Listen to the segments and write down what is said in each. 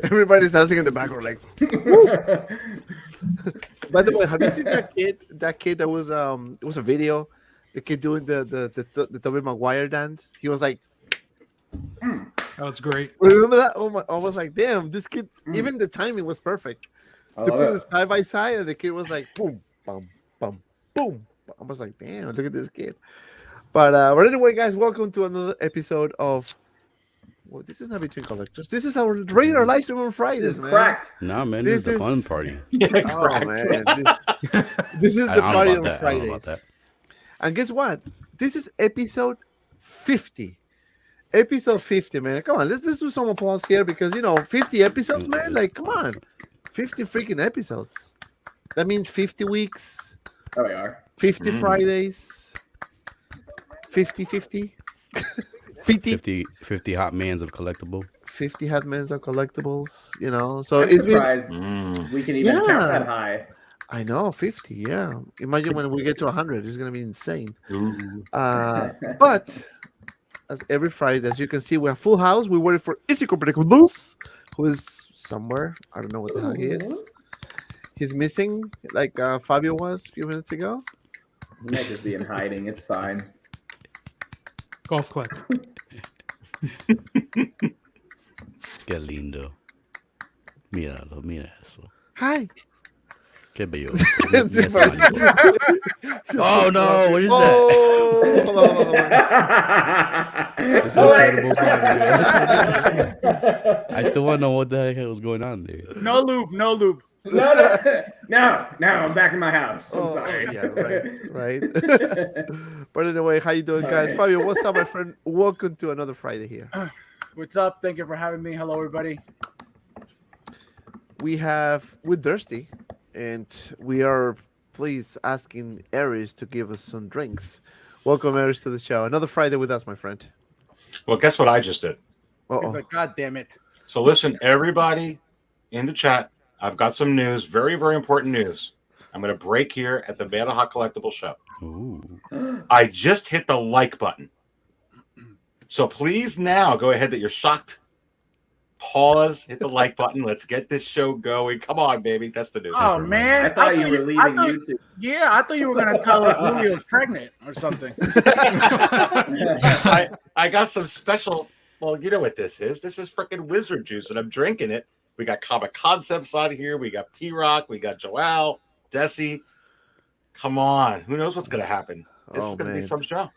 Everybody's dancing in the background, like. Woo! By the way, have you seen that kid? That kid that was it was a video. The kid doing the Tobey Maguire dance. He was like, that was great. Remember that? Oh my! I was like, damn, this kid. Even the timing was perfect. They put it side by side, and the kid was like, boom, bum, bum, boom. I was like, damn, look at this kid. But anyway, guys, welcome to another episode of. Well, this is not Between Collectors. This is our regular live stream on Fridays, man. Cracked. Nah, man, this is the fun party. Oh, man. This is the party on Fridays. And guess what? This is episode 50. Episode 50, man. Come on, let's do some applause here because, 50 episodes, man. Like, come on. 50 freaking episodes. That means 50 weeks. Oh, we are. 50 Fridays. 50. 50 hot mans of collectible. 50 hot mans of collectibles, So I'm surprised we can even count that high. I know, 50, yeah. Imagine when we get to 100, it's going to be insane. But as every Friday, as you can see, we have full house. We're waiting for Collectibles, who is somewhere. I don't know what the hell he is. He's missing, like Fabio was a few minutes ago. He might just be in hiding. It's fine. Golf clap. Qué lindo. Míralo, mira eso. Hi. Qué bello. Oh no, what is that? I still want to know what the heck was going on there. No loop. No, I'm back in my house. I'm sorry. Yeah, right. But anyway, how you doing, guys? Fabio, what's up, my friend? Welcome to another Friday here. What's up? Thank you for having me. Hello, everybody. We're thirsty, and we are please asking Aries to give us some drinks. Welcome, Aries, to the show. Another Friday with us, my friend. Well, guess what I just did? He's like, God damn it. So listen, everybody in the chat, I've got some news, very, very important news. I'm going to break here at the Beta Hot Collectible Show. Ooh. I just hit the like button. So please now go ahead that you're shocked. Pause, hit the like button. Let's get this show going. Come on, baby. That's the news. Oh, man. I thought you were leaving YouTube. Yeah, I thought you were going to tell us Louie was pregnant or something. I got some special, well, you know what this is. This is freaking wizard juice, and I'm drinking it. We got Comic Concepts on here. We got P-Rock. We got Joel, Desi. Come on. Who knows what's going to happen? This is going to be some show.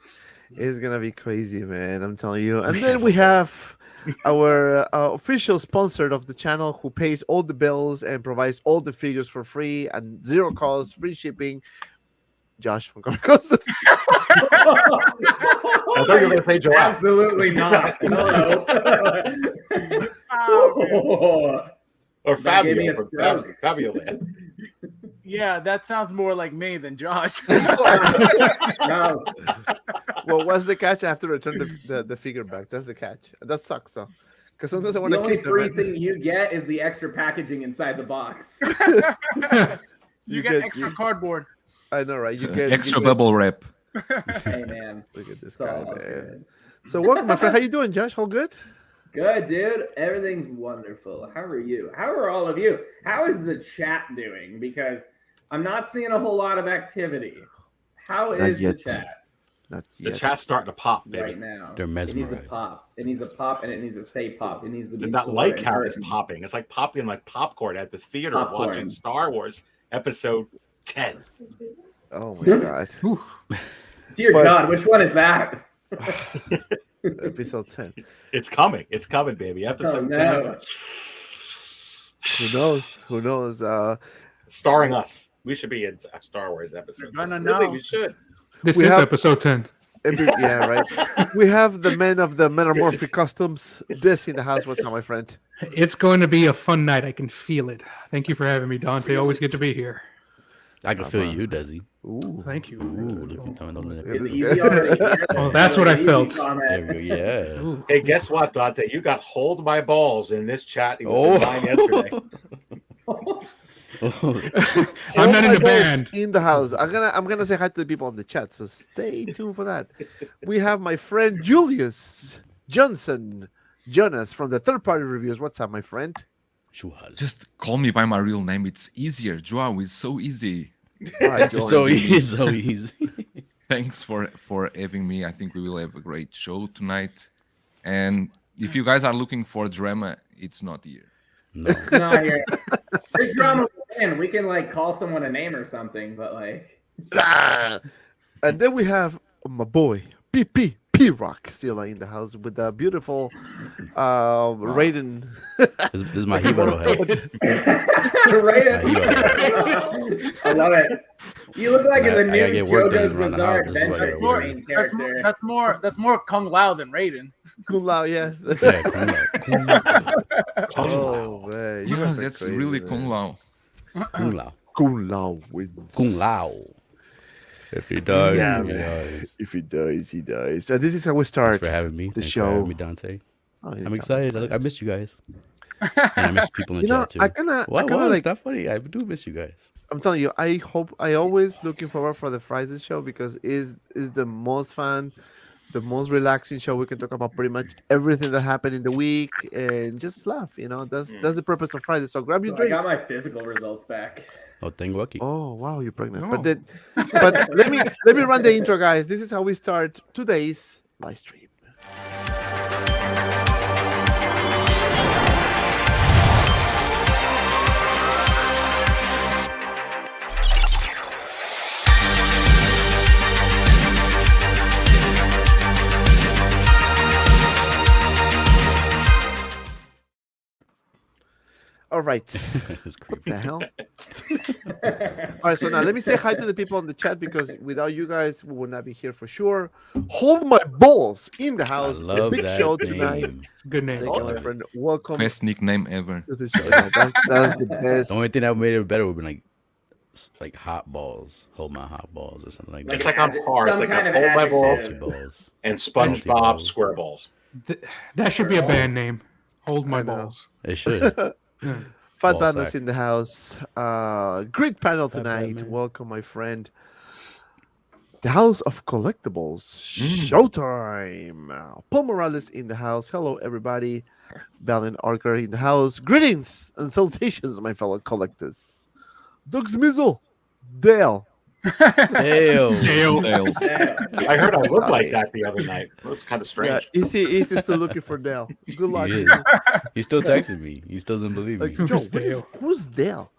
It's going to be crazy, man. I'm telling you. And then we have our official sponsor of the channel who pays all the bills and provides all the figures for free and zero cost, free shipping. Josh from Comic Concepts. I thought you were going to say Joel. Absolutely not. No. Or Fabio from Fabio Land. Yeah, that sounds more like me than Josh. No. Well, what's the catch? I have to return the figure back. That's the catch. That sucks, though. Because sometimes I want The to only keep free thing you get is the extra packaging inside the box. You get extra cardboard. I know, right? You get extra bubble wrap. Hey, man. Look at this It's guy, all man. good. So, welcome, my friend. How you doing, Josh? All good? Good, dude. Everything's wonderful. How are you? How are all of you? How is the chat doing? Because I'm not seeing a whole lot of activity. How is the chat? Not The yet. chat's starting to pop, baby. Right now? They're It needs mesmerized. a pop. It needs a pop, and it needs to stay pop. It needs to be It's not slow like and how it's hurting. popping. It's like popping like popcorn at the theater Popcorn. watching Star Wars Episode 10. Oh my god. Dear But- God, which one is that? Episode 10. It's coming. It's coming, baby. Episode 10. no. Who knows? Who knows? Starring us. We should be in a Star Wars episode. You're gonna Really, know. we should. This We is have- episode 10. Yeah, right. We have the men of the Metamorphic Customs. This in the house. What's up, my friend? It's going to be a fun night. I can feel it. Thank you for having me, Dante. Always good to be here. I can feel you, Desi. Ooh. Thank you. Ooh, look at that. It's easy already. Oh, that's what I felt. There we go. Yeah. Ooh. Hey, guess what, Dante? You got hold my balls in this chat. He was in mine yesterday. I'm not in the Balls band. in the house. I'm gonna say hi to the people on the chat, so stay tuned for that. We have my friend Julius Jonas from the Third Party Reviews. What's up, my friend? Just call me by my real name. It's easier. Joao is so easy. It's so easy. So easy. Thanks for having me. I think we will have a great show tonight. And if you guys are looking for drama, it's not here. No. It's not here. There's drama within. We can like call someone a name or something, but like. And then we have my boy PROCKZILLA in the house with the beautiful Raiden. This is my hero head. Raiden. I love it. You look like in the I gotta new get work done JoJo's around the Bizarre house. This is why I Adventure gotta work. main character. That's more Kung Lao than Raiden. Yes. Yeah, Kung Lao. Oh man, you Yeah, guys are that's crazy, really man. Kung Lao. Kung Lao. Kung Lao wins. Kung Lao. If he dies, Yeah, he man. dies. If he dies, he dies. So this is how we Thanks start. for having me. the Thanks show. for having me, Dante. Oh, I'm excited. I miss you guys. And I miss people in the You know, chat too. I kinda What? like. It's not funny. I do miss you guys. I'm telling you, I always looking forward for the Friday show because is the most fun, the most relaxing show. We can talk about pretty much everything that happened in the week and just laugh. You know, that's the purpose of Friday. So grab your So I drinks. got my physical results back. Oh, thank lucky. Oh wow, you're pregnant. Oh. But let me run the intro, guys. This is how we start today's live stream. All right. It's What creepy. the hell? All right, so now let me say hi to the people on the chat because without you guys, we would not be here for sure. Hold my balls in the I house. A love big that show name. tonight. It's a good name. Thank you, my friend. Welcome Best nickname ever. to the show. Yeah, that's the best. The only thing that made it better would be like hot balls. Hold my hot balls or something like that. It's like on par. It's Some like kind a of hold my balls adjective. Salty balls. and Salty SpongeBob balls. square balls. That should be a band name. Hold my I know. balls. It should. Fat Ball Batman's sack. in the house. Great panel Fat tonight. Batman. Welcome, my friend. The House of Collectibles. Showtime. Paul Morales in the house. Hello, everybody. Balin Archer in the house. Greetings and salutations, my fellow collectors. Doug Smizzle. Dale. Hell. Dale. Dale. Yeah. I heard I looked like that the other night. It was kind of Yeah, strange. he's still looking for Dale. Good luck. He is. He still texting me. He still doesn't believe Like, me. Joe, Who's Dale? who's Dale?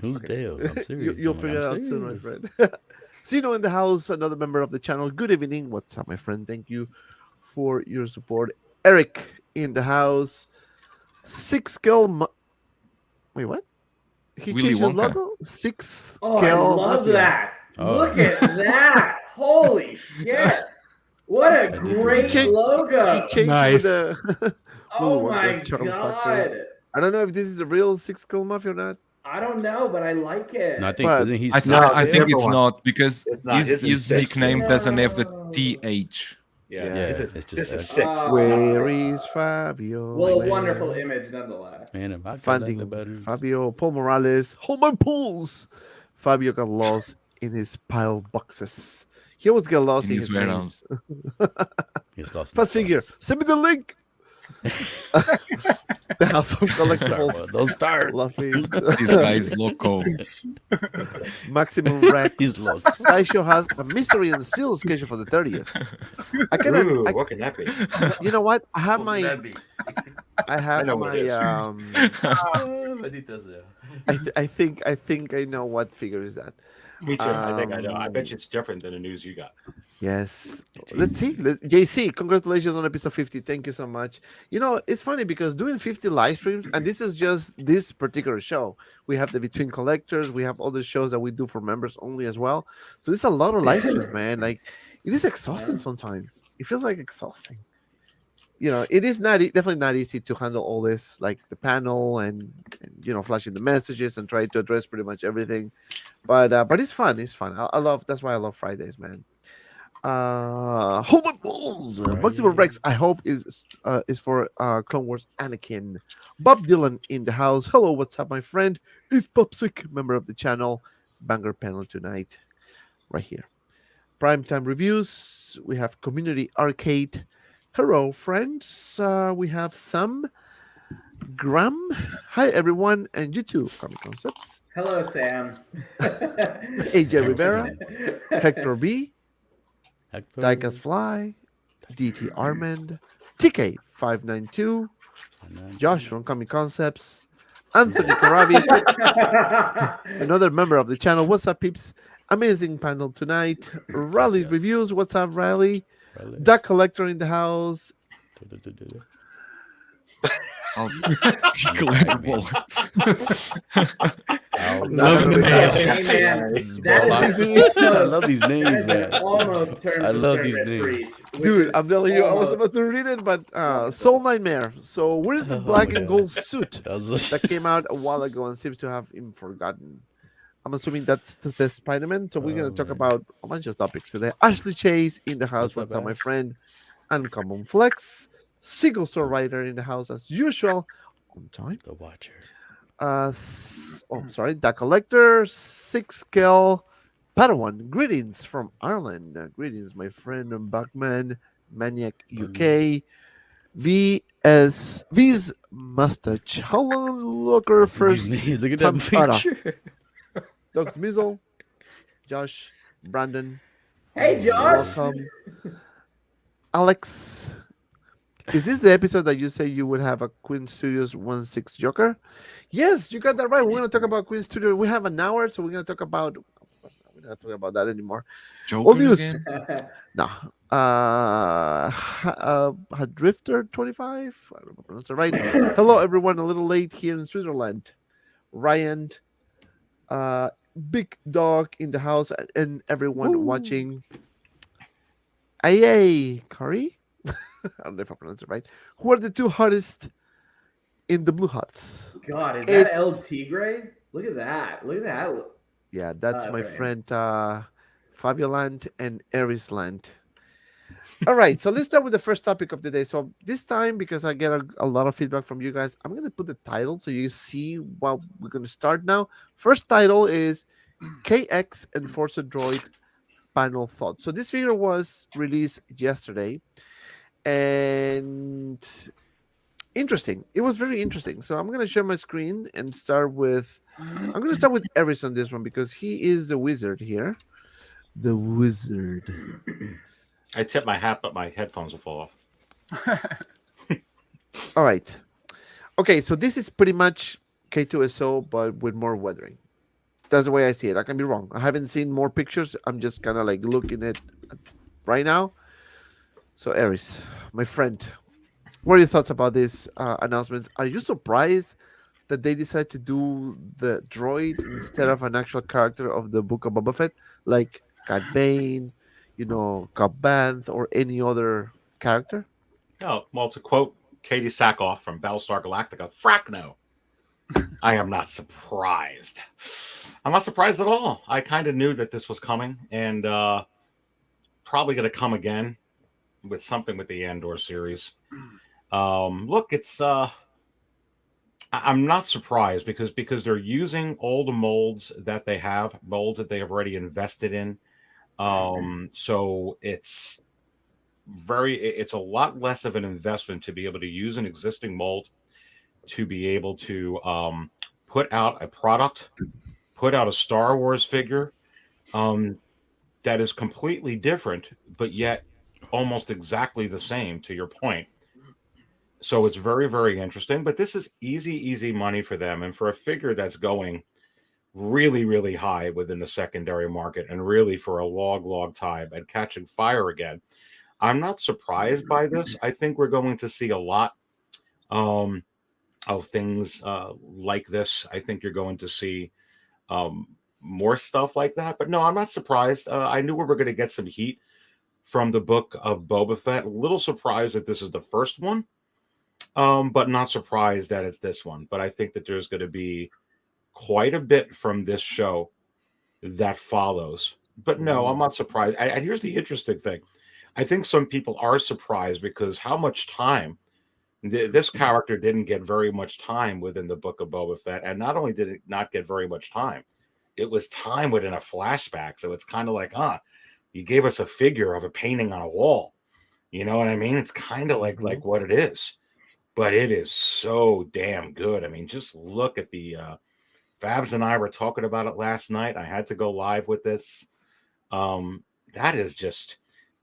Who's Dale? I'm serious. You'll I'm figure it out soon, my serious. friend. Zeno in the house, another member of the channel. Good evening. What's up, my friend? Thank you for your support. Eric in the house. Six scale. Wait, what? He Willy changed his Wonka. logo? Six Oh, I scale love Mafia. that. Oh. Look at that. Holy shit. What a did great He logo. changed Nice. the. Oh Willy Wonka my chocolate god. factory. I don't know if this is a real Six Skull Mafia or not. I don't know, but I like it. No, I think But- isn't he? I No, think different it's one. not because It's not. his His is six. nickname doesn't have the No. TH. Yeah, Yeah, this it's is, just this is X. six. Oh. Where is Fabio? Well, a Where- wonderful image nonetheless. Man, if I could Finding like the better. Fabio, Paul Morales, hold my pulls. Fabio got lost in his pile boxes. He always get lost In in his his maze. He's lost. Fast figure, send me the link. The House of Collectibles. Don't start. Laughing. This guy is loco. Maximum Rex. He's lost. Sideshow has a mystery and seal scheduled for the 30th. I can, Ooh, what can that be? you know what? I have my, I have I know what it is. I think I know what figure is that. Me too. I think I know. I bet you it's different than the news you got. Yes. Let's see. JC, congratulations on episode 50. Thank you so much. You know, it's funny because doing 50 live streams, and this is just this particular show. We have the Between Collectors. We have other shows that we do for members only as well. So there's a lot of live streams, man. Like, it is exhausting sometimes. It feels like exhausting. it is definitely not easy to handle all this, like the panel and flashing the messages and try to address pretty much everything. But it's fun. It's fun. I love. That's why I love Fridays, man. Hold my balls. Maximum Rex, I hope is for Clone Wars Anakin. Bob Dylan in the house. Hello, what's up, my friend? It's Popsic, member of the channel. Banger panel tonight, right here. Primetime reviews. We have Community Arcade. Hello, friends. We have some Graham. Hi, everyone, and you too, Comic Concepts. Hello, Sam. AJ Rivera. Hector B. Daikas Fly, DT Armand, TK592, Josh from Comic Concepts, Anthony Carabis, another member of the channel. What's up, peeps? Amazing panel tonight. Rally Reviews. What's up, Riley? Duck Collector in the house. Collectible. Love the mail. I love these names, man. Almost terms I of love these service names. breach, which Dude, is I'm telling you, I was almost- about to read it, but Soul Nightmare. So where's the black and gold suit that came out a while ago and seems to have him forgotten? I'm assuming that's the Spider-Man. So we're going to talk about a bunch of topics today. Ashley Chase in the house. What's up, my friend? Uncommon Flex. Single Store Writer in the house as usual. On time. The Watcher. The Collector. 6 Scale. Padawan. Greetings from Ireland. Greetings, my friend Buckman. Maniac UK. V's Mustache. How long looker first? Look at that picture. Doug Smizzle, Josh, Brandon. Hey, Josh. Welcome. Alex. Is this the episode that you say you would have a Queen Studios 1/6 Joker? Yes, you got that right. We're going to talk about Queen Studio. We have an hour, so we're going to talk about. We're not talking about that anymore. Joker All news. again? No. Drifter 25. I don't know if I pronounced it right. Hello, everyone. A little late here in Switzerland. Ryan. Big Dog in the house and everyone watching. Aye, Curry. I don't know if I pronounced it right. Who are the two hottest in the Blue Huts? God, is that El Tigre? Look at that. Look at that. Yeah, that's my Okay. friend Fabioland and Arisland. All right, so let's start with the first topic of the day. So this time, because I get a lot of feedback from you guys, I'm going to put the title so you see what we're going to start now. First title is KX Enforcer Droid Panel Thought. So this figure was released yesterday, and interesting. It was very interesting. So I'm going to share my screen and start with. I'm going to start with Eris on this one because he is the wizard here. The wizard. I tip my hat, but my headphones will fall off. All right. Okay, so this is pretty much K2SO, but with more weathering. That's the way I see it. I can be wrong. I haven't seen more pictures. I'm just kind of like looking at right now. So, Aris, my friend, what are your thoughts about these announcements? Are you surprised that they decided to do the droid instead of an actual character of the Book of Boba Fett, like Cad Bane, Cobb Vanth, or any other character? No, well, to quote Katie Sackhoff from Battlestar Galactica, frack no. I am not surprised. I'm not surprised at all. I kind of knew that this was coming, and probably going to come again with something with the Andor series. Look, it's I'm not surprised because they're using all the molds that they have already invested in. So it's a lot less of an investment to be able to use an existing mold to be able to put out a product, put out a Star Wars figure that is completely different, but yet almost exactly the same, to your point. So it's very, very interesting, but this is easy money for them. And for a figure that's going really, really high within the secondary market and really for a long time and catching fire again, I'm not surprised by this. I think we're going to see a lot of things like this. I think you're going to see more stuff like that. But no, I'm not surprised. I knew we were going to get some heat from the book of Boba Fett. A little surprised that this is the first one, but not surprised that it's this one. But I think that there's going to be quite a bit from this show that follows. But no, I'm not surprised. And here's the interesting thing. I think some people are surprised because how much time this character didn't get very much time within the book of Boba Fett. And not only did it not get very much time, it was time within a flashback. So it's kind of like, you gave us a figure of a painting on a wall. You know what I mean? It's kind of like what it is. But it is so damn good. I mean, just look at the Fabs and I were talking about it last night. I had to go live with this. That is just,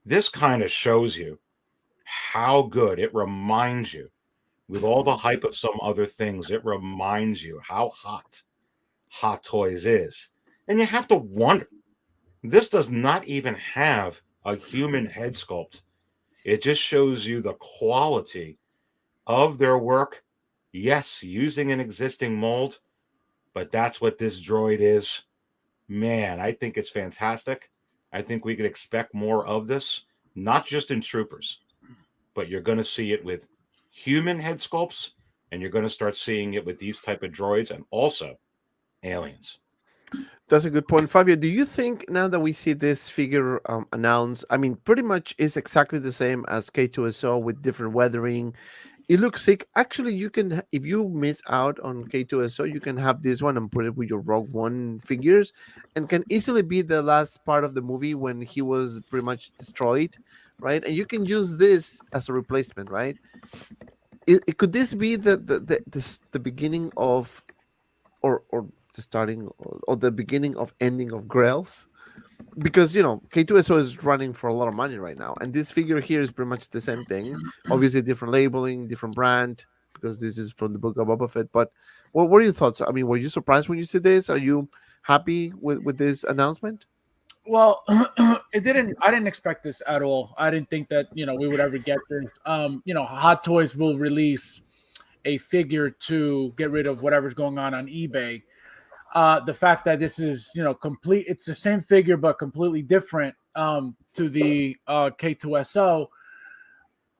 this kind of shows you how good. It reminds you, with all the hype of some other things, it reminds you how hot Hot Toys is. And you have to wonder, this does not even have a human head sculpt. It just shows you the quality of their work. Yes, using an existing mold, but that's what this droid is. Man, I think it's fantastic. I think we could expect more of this, not just in Troopers, but you're going to see it with human head sculpts, and you're going to start seeing it with these type of droids, and also aliens. That's a good point, Fabio. Do you think now that we see this figure announced, I mean, pretty much is exactly the same as K2SO with different weathering? It looks sick. Actually, you can, if you miss out on K2SO, you can have this one and put it with your Rogue One figures, and can easily be the last part of the movie when he was pretty much destroyed, right? And you can use this as a replacement, right? Could this be the beginning of, or the starting or the beginning of ending of Grails? Because K2SO is running for a lot of money right now, and this figure here is pretty much the same thing. Obviously, different labeling, different brand, because this is from the book of Boba Fett. But what are your thoughts? I mean, were you surprised when you see this? Are you happy with this announcement? Well, I didn't expect this at all. I didn't think that we would ever get this. Hot Toys will release a figure to get rid of whatever's going on eBay. The fact that this is complete, it's the same figure but completely different to the K2SO.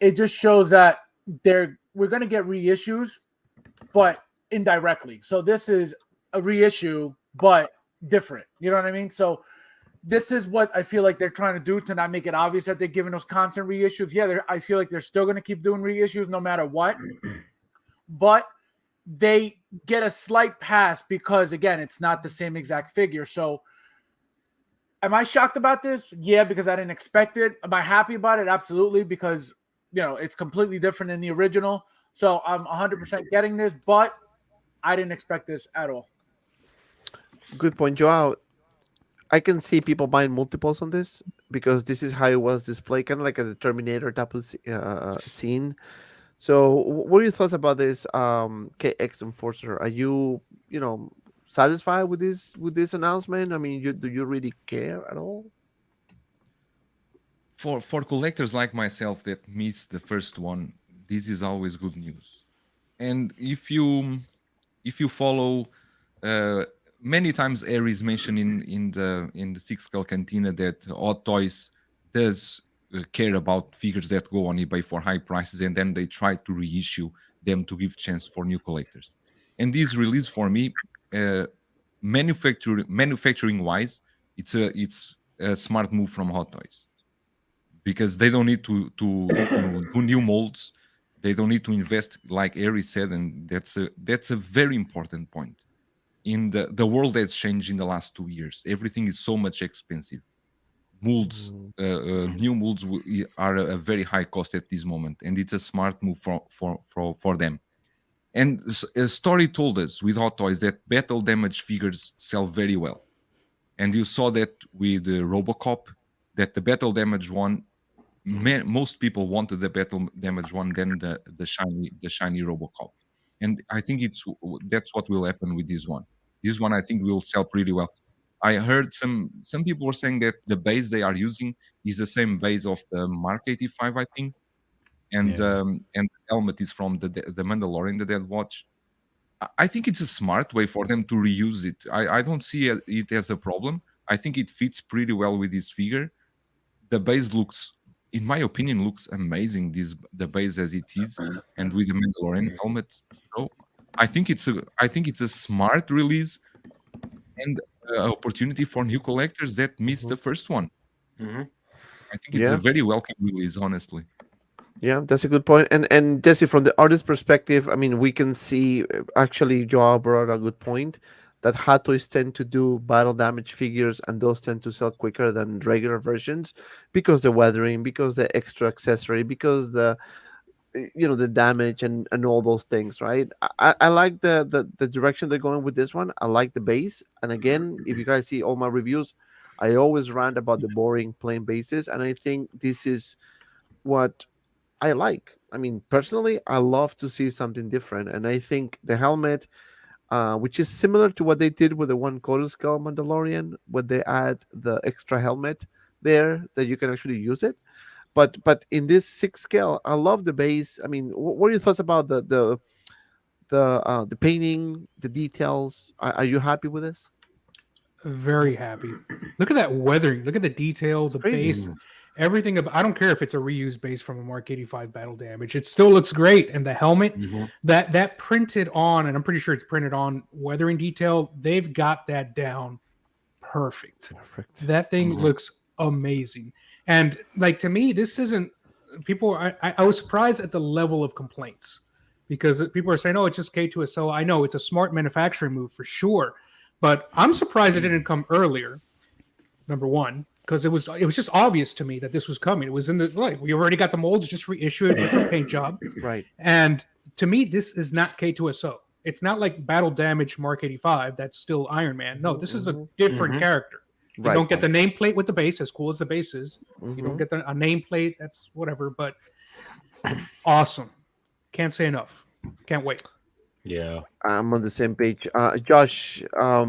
It just shows that we're going to get reissues, but indirectly. So this is a reissue but different. You know what I mean? So this is what I feel like they're trying to do to not make it obvious that they're giving us constant reissues. Yeah, I feel like they're still going to keep doing reissues no matter what, but they get a slight pass because, again, it's not the same exact figure. So am I shocked about this? Yeah, because I didn't expect it. Am I happy about it? Absolutely, because it's completely different than the original. So I'm 100% getting this, but I didn't expect this at all. Good point, Joao. I can see people buying multiples on this because this is how it was displayed, kind of like a Terminator type of scene. So what are your thoughts about this KX Enforcer? Are you satisfied with this announcement? I mean, do you really care at all? For collectors like myself that missed the first one, this is always good news. And if you follow, many times Aries mentioned in the Six Skull Cantina that Hot Toys does care about figures that go on eBay for high prices, and then they try to reissue them to give chance for new collectors. And this release, for me, manufacturing wise, it's a smart move from Hot Toys, because they don't need to do new molds. They don't need to invest, like Aries said, and that's a very important point. In the world has changed in the last 2 years. Everything is so much expensive. Molds, new molds are a very high cost at this moment, and it's a smart move for them. And a story told us with Hot Toys that battle damage figures sell very well, and you saw that with RoboCop, that the battle damage one, most people wanted the battle damage one than the shiny RoboCop, and I think that's what will happen with this one. This one I think will sell pretty well. I heard some people were saying that the base they are using is the same base of the Mark 85, I think, and the helmet is from the Mandalorian, the Dead Watch. I think it's a smart way for them to reuse it. I don't see it as a problem. I think it fits pretty well with this figure. The base looks in my opinion, looks amazing. The base as it is, and with the Mandalorian helmet. So I think it's a smart release and opportunity for new collectors that missed the first one. Mm-hmm. I think it's a very welcome release, honestly. Yeah, that's a good point. And Jesse, from the artist perspective, I mean, we can see actually Joao brought a good point that hot toys tend to do battle damage figures, and those tend to sell quicker than regular versions because the weathering, because the extra accessory, because the damage and all those things, right? I like the direction they're going with this one. I like the base, and again, if you guys see all my reviews, I always rant about the boring plain bases, and I think this is what I like. I mean, personally, I love to see something different, and I think the helmet, which is similar to what they did with the one quarter scale Mandalorian, when they add the extra helmet there that you can actually use it. But in this 6 scale, I love the base. I mean, what are your thoughts about the painting, the details? Are you happy with this? Very happy. Look at that weathering. Look at the detail, the crazy. base, everything. I don't care if it's a reused base from a Mark 85 battle damage. It still looks great. And the helmet, that printed on, and I'm pretty sure it's printed on weathering detail. They've got that down perfect. That thing looks amazing. And like, to me, this isn't people. I was surprised at the level of complaints, because people are saying, "Oh, it's just K2SO." I know it's a smart manufacturing move for sure, but I'm surprised it didn't come earlier. Number one, because it was just obvious to me that this was coming. It was in the we already got the molds, just reissue it with a paint job, right? And to me, this is not K2SO. It's not like Battle Damage Mark 85. That's still Iron Man. No, this is a different character. You don't get the nameplate with the base, as cool as the base is. You don't get a nameplate. That's whatever, but awesome. Can't say enough. Can't wait. Yeah, I'm on the same page. Josh, I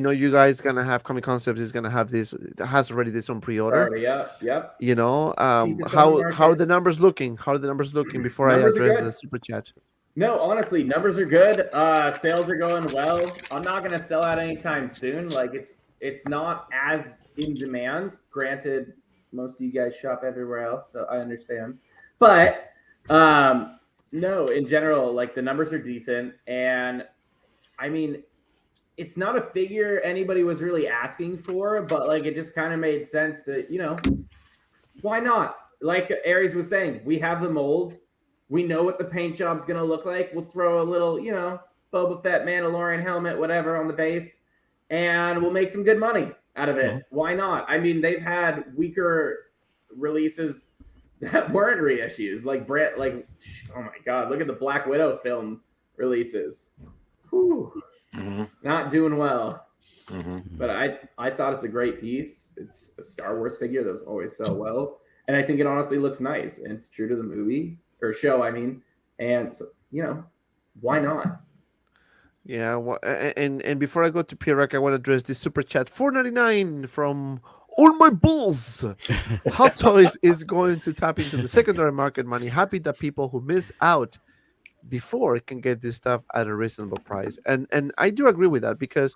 know you guys gonna have Comic Concept is gonna have this. It has already this on pre-order. Yep. You know, how are the numbers looking? How are the numbers looking before Numbers I address the super chat? No, honestly, numbers are good. Sales are going well. I'm not gonna sell out anytime soon. Like it's not as in demand. Granted, most of you guys shop everywhere else, so I understand. But no, in general, like the numbers are decent, and I mean, it's not a figure anybody was really asking for, but like it just kind of made sense to, why not? Like Aries was saying, we have the mold. We know what the paint job's gonna look like. We'll throw a little, Boba Fett, Mandalorian helmet, whatever on the base, and we'll make some good money out of it. Why not? I mean, they've had weaker releases that weren't reissues, like Brett. Like, oh my God, look at the Black Widow film releases. Whew. Not doing well. But I thought it's a great piece. It's a Star Wars figure that's always sell well, and I think it honestly looks nice. And it's true to the movie or show, I mean. And so, why not? Yeah, and before I go to Pirek, I want to address this super chat $4.99 from All My Bulls. Hot Toys is going to tap into the secondary market money. Happy that people who miss out before can get this stuff at a reasonable price. And I do agree with that, because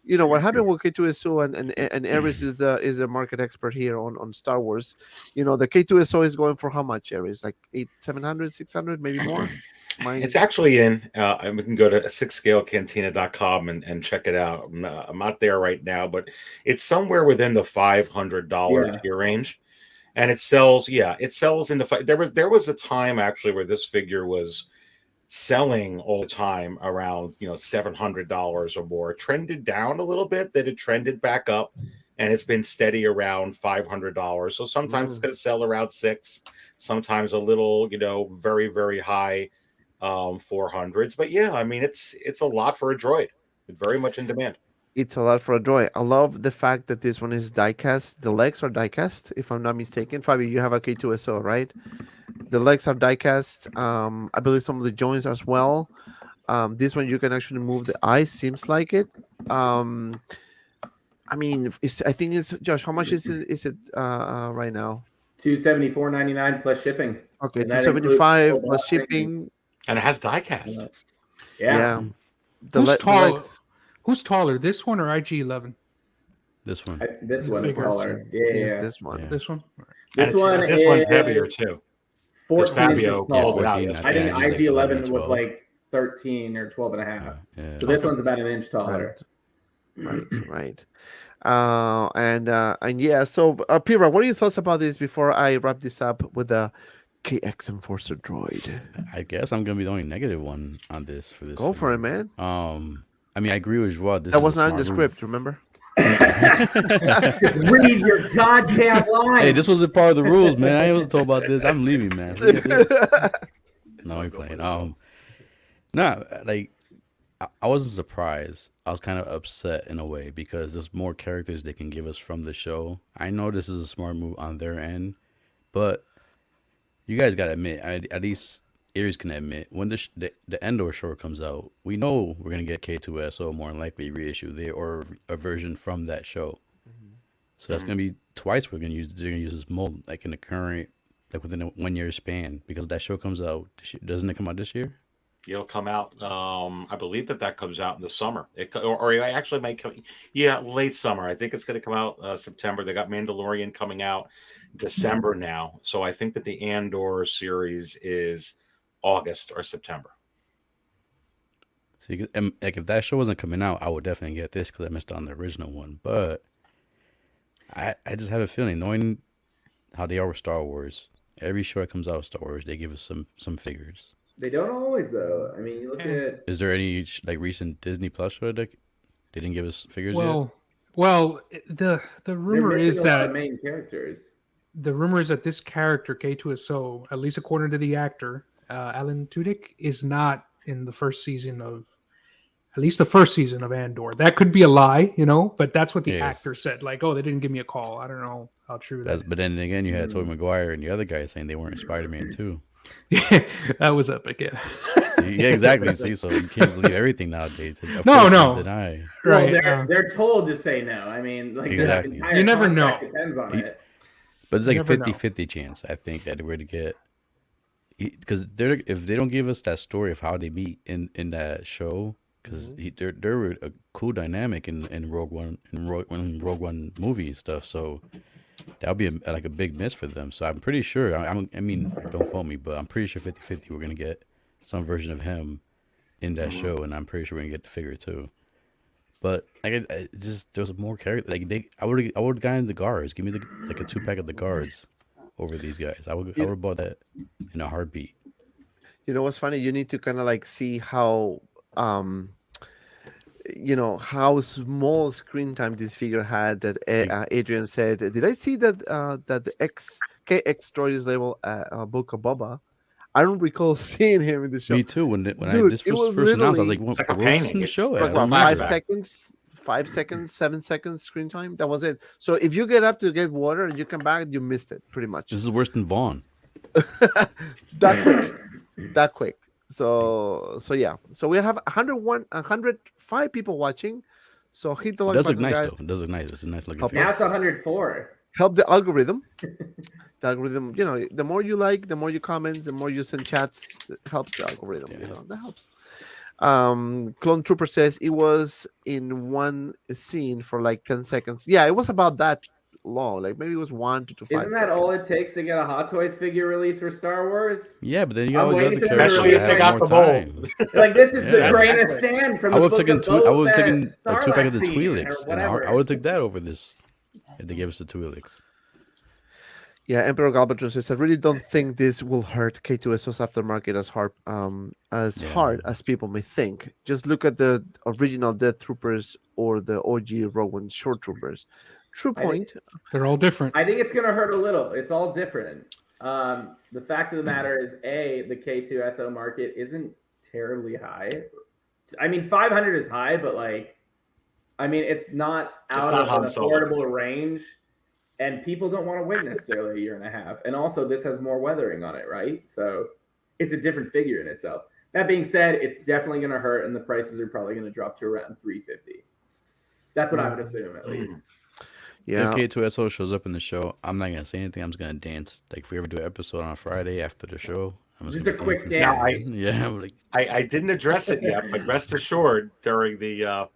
what happened with K2SO and Aries is a market expert here on Star Wars. The K2SO is going for how much, Aries? Like 700, 600, maybe more. It's actually in. We can go to 6scalecantina.com and check it out. I'm not there right now, but it's somewhere within the $500 tier range, and it sells. Yeah, it sells in the. There was a time actually where this figure was selling all the time around $700 or more. It trended down a little bit, then it trended back up, and it's been steady around $500. So sometimes it's going to sell around $600, sometimes a little very, very high 400s. But yeah, I mean it's a lot for a droid. It's very much in demand. It's a lot for a droid. I love the fact that this one is die-cast. The legs are die-cast, if I'm not mistaken. Fabio, you have a K2SO, right? The legs are die-cast. I believe some of the joints as well. This one you can actually move the eyes. Seems like it. I mean, I think it's Josh. How much is it right now? $274.99 plus shipping. Okay, $275 plus shipping. And it has die-cast. Yeah. Who's taller? Who's taller, this one or IG-11? This one. This one's taller. Yeah. This one. This one. This one this one's heavier is too. 14 inches FABIO small. pulled it out 14, yesterday. I think I think it's like 11, IG11 was 12. like 13 or 12 and a half. Yeah. So this one's about an inch taller. Right. And yeah. So, Pira, what are your thoughts about this before I wrap this up with the KX Enforcer Droid? I guess I'm gonna be the only negative one on this for this. Go for it, man. I mean, I agree with Joao. This That is was a not in the smart move. script, remember? Just read your goddamn lines. Hey, this wasn't part of the rules, man. I wasn't told about this. I'm leaving, man. Forget this. No, I'm playing. Nah, like I wasn't surprised. I was kind of upset in a way because there's more characters they can give us from the show. I know this is a smart move on their end, but you guys gotta admit, at least Aries can admit, when the Endor show comes out, we know we're gonna get K2SO more than likely reissue there or a version from that show. So that's gonna be twice they're gonna use this mold, like in the current, like within a 1 year span, because that show comes out. Doesn't it come out this year? It'll come out. I believe that comes out in the summer. Or it actually might come. Yeah, late summer. I think it's going to come out September. They got Mandalorian coming out December now. So I think that the Andor series is August or September. See, like if that show wasn't coming out, I would definitely get this because I missed on the original one. But I just have a feeling, knowing how they are with Star Wars, every show that comes out with Star Wars, they give us some figures. They don't always, though. I mean, you look at. Is there any like recent Disney Plus show that they didn't give us figures Well, the They're rumor missing is a lot of that main characters. the rumor is that this character K2SO, at least according to the actor Alan Tudyk, is not in the first season of, at least the first season of Andor. That could be a lie, but that's what the actor said. Like, oh, they didn't give me a call. I don't know how true that is. But then again, you had Tobey Maguire and the other guy saying they weren't in Spider-Man 2. Yeah, that was epic. Yeah. See, yeah, exactly. See, so you can't believe everything nowadays. Of No, course no. you deny. Right. Well, they're told to say no. I mean, like Exactly. the entire You never contract know. depends on it. But it's like You a never know. 50-50 chance, I think, that we're to get. Because if they don't give us that story of how they meet in that show, because they're a cool dynamic in Rogue One, Rogue One movie and stuff. So that'll be like a big miss for them. So I'm pretty sure. I mean, don't quote me, but I'm pretty sure 50-50 we're gonna get some version of him in that show, and I'm pretty sure we're gonna get the figure too. But like, just there's more character. Like I would have gotten the guards. Give me a 2-pack of the guards over these guys. I would have bought that in a heartbeat. You know what's funny? You need to kind of like see how how small screen time this figure had. That Adrian said, did I see that that the KX Droid is labeled Book of Boba? I don't recall seeing him in the show. Me too. When this it was first announced, I was like, It's like a what was painting. in the It's show? like at? Like what, Flashback. 5 seconds, 5 seconds, 7 seconds screen time. That was it. So if you get up to get water and you come back, you missed it pretty much. This is worse than Vaughn. that quick. So yeah. So we have 105 people watching. So hit the It like does look button, nice guys. though. It does look nice. It's a nice looking Help figure. Now it's 104. Help the algorithm. The algorithm, the more you like, the more you comment, the more you send chats, it helps the algorithm. That helps. Clone Trooper says it was in one scene for like 10 seconds. Yeah, it was about that long. Like maybe it was 1 to 5 Isn't that all it takes to get a Hot Toys figure release for Star Wars? Yeah, but then you I'm got all these waiting other for them to characters Especially release if they that got have the more mold. time. Like this is the Yeah. grain of sand from I the would book have taken of two. I Boba would have Fett, taken a 2-pack of the Sarlacc scene, Twi'leks, or and I whatever. would have took that over this if they gave us the Twi'leks. Yeah, Emperor Galvatron says, I really don't think this will hurt K2SO's aftermarket hard as people may think. Just look at the original Death Troopers or the OG Rogue One Short Troopers. True point. They're all different. I think it's going to hurt a little. It's all different. The fact of the matter is, the K2SO market isn't terribly high. I mean, 500 is high, but it's not out of an affordable range. And people don't want to wait necessarily a year and a half. And also, this has more weathering on it, right? So it's a different figure in itself. That being said, it's definitely going to hurt, and the prices are probably going to drop to around $350. That's what I would assume, at least. Yeah. If K2SO shows up in the show, I'm not gonna say anything. I'm just gonna dance. Like if we ever do an episode on a Friday after the show, I'm Just gonna a quick dance. dance. I'm like, I didn't address it yet, but rest assured, during the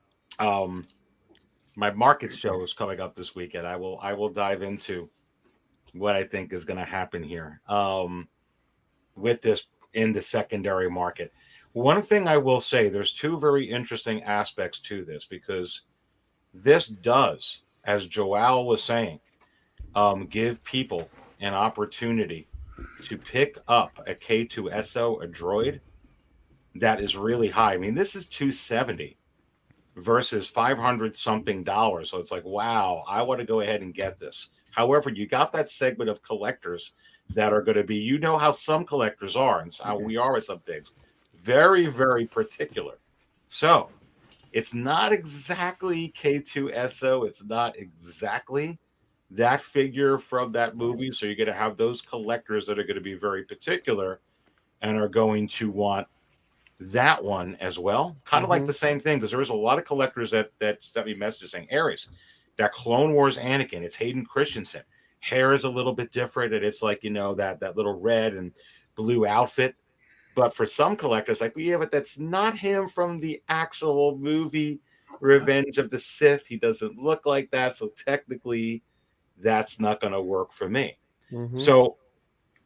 my market show is coming up this weekend. I will dive into what I think is going to happen here with this in the secondary market. One thing I will say, there's two very interesting aspects to this, because this does, as Joel was saying, give people an opportunity to pick up a K2SO, a droid that is really high. I mean, this is $270 versus $500 something. So it's like, wow, I want to go ahead and get this. However, you got that segment of collectors that are going to be, you know how some collectors are and how we are with some things, very, very particular. So it's not exactly K2SO. It's not exactly that figure from that movie. So you're going to have those collectors that are going to be very particular and are going to want that one as well. Kind of like the same thing, because there was a lot of collectors that sent me messages saying, Aries, that Clone Wars Anakin, it's Hayden Christensen. Hair is a little bit different, and it's like, you know, that little red and blue outfit. But for some collectors, like, yeah, but that's not him from the actual movie Revenge of the Sith. He doesn't look like that. So technically, that's not going to work for me. So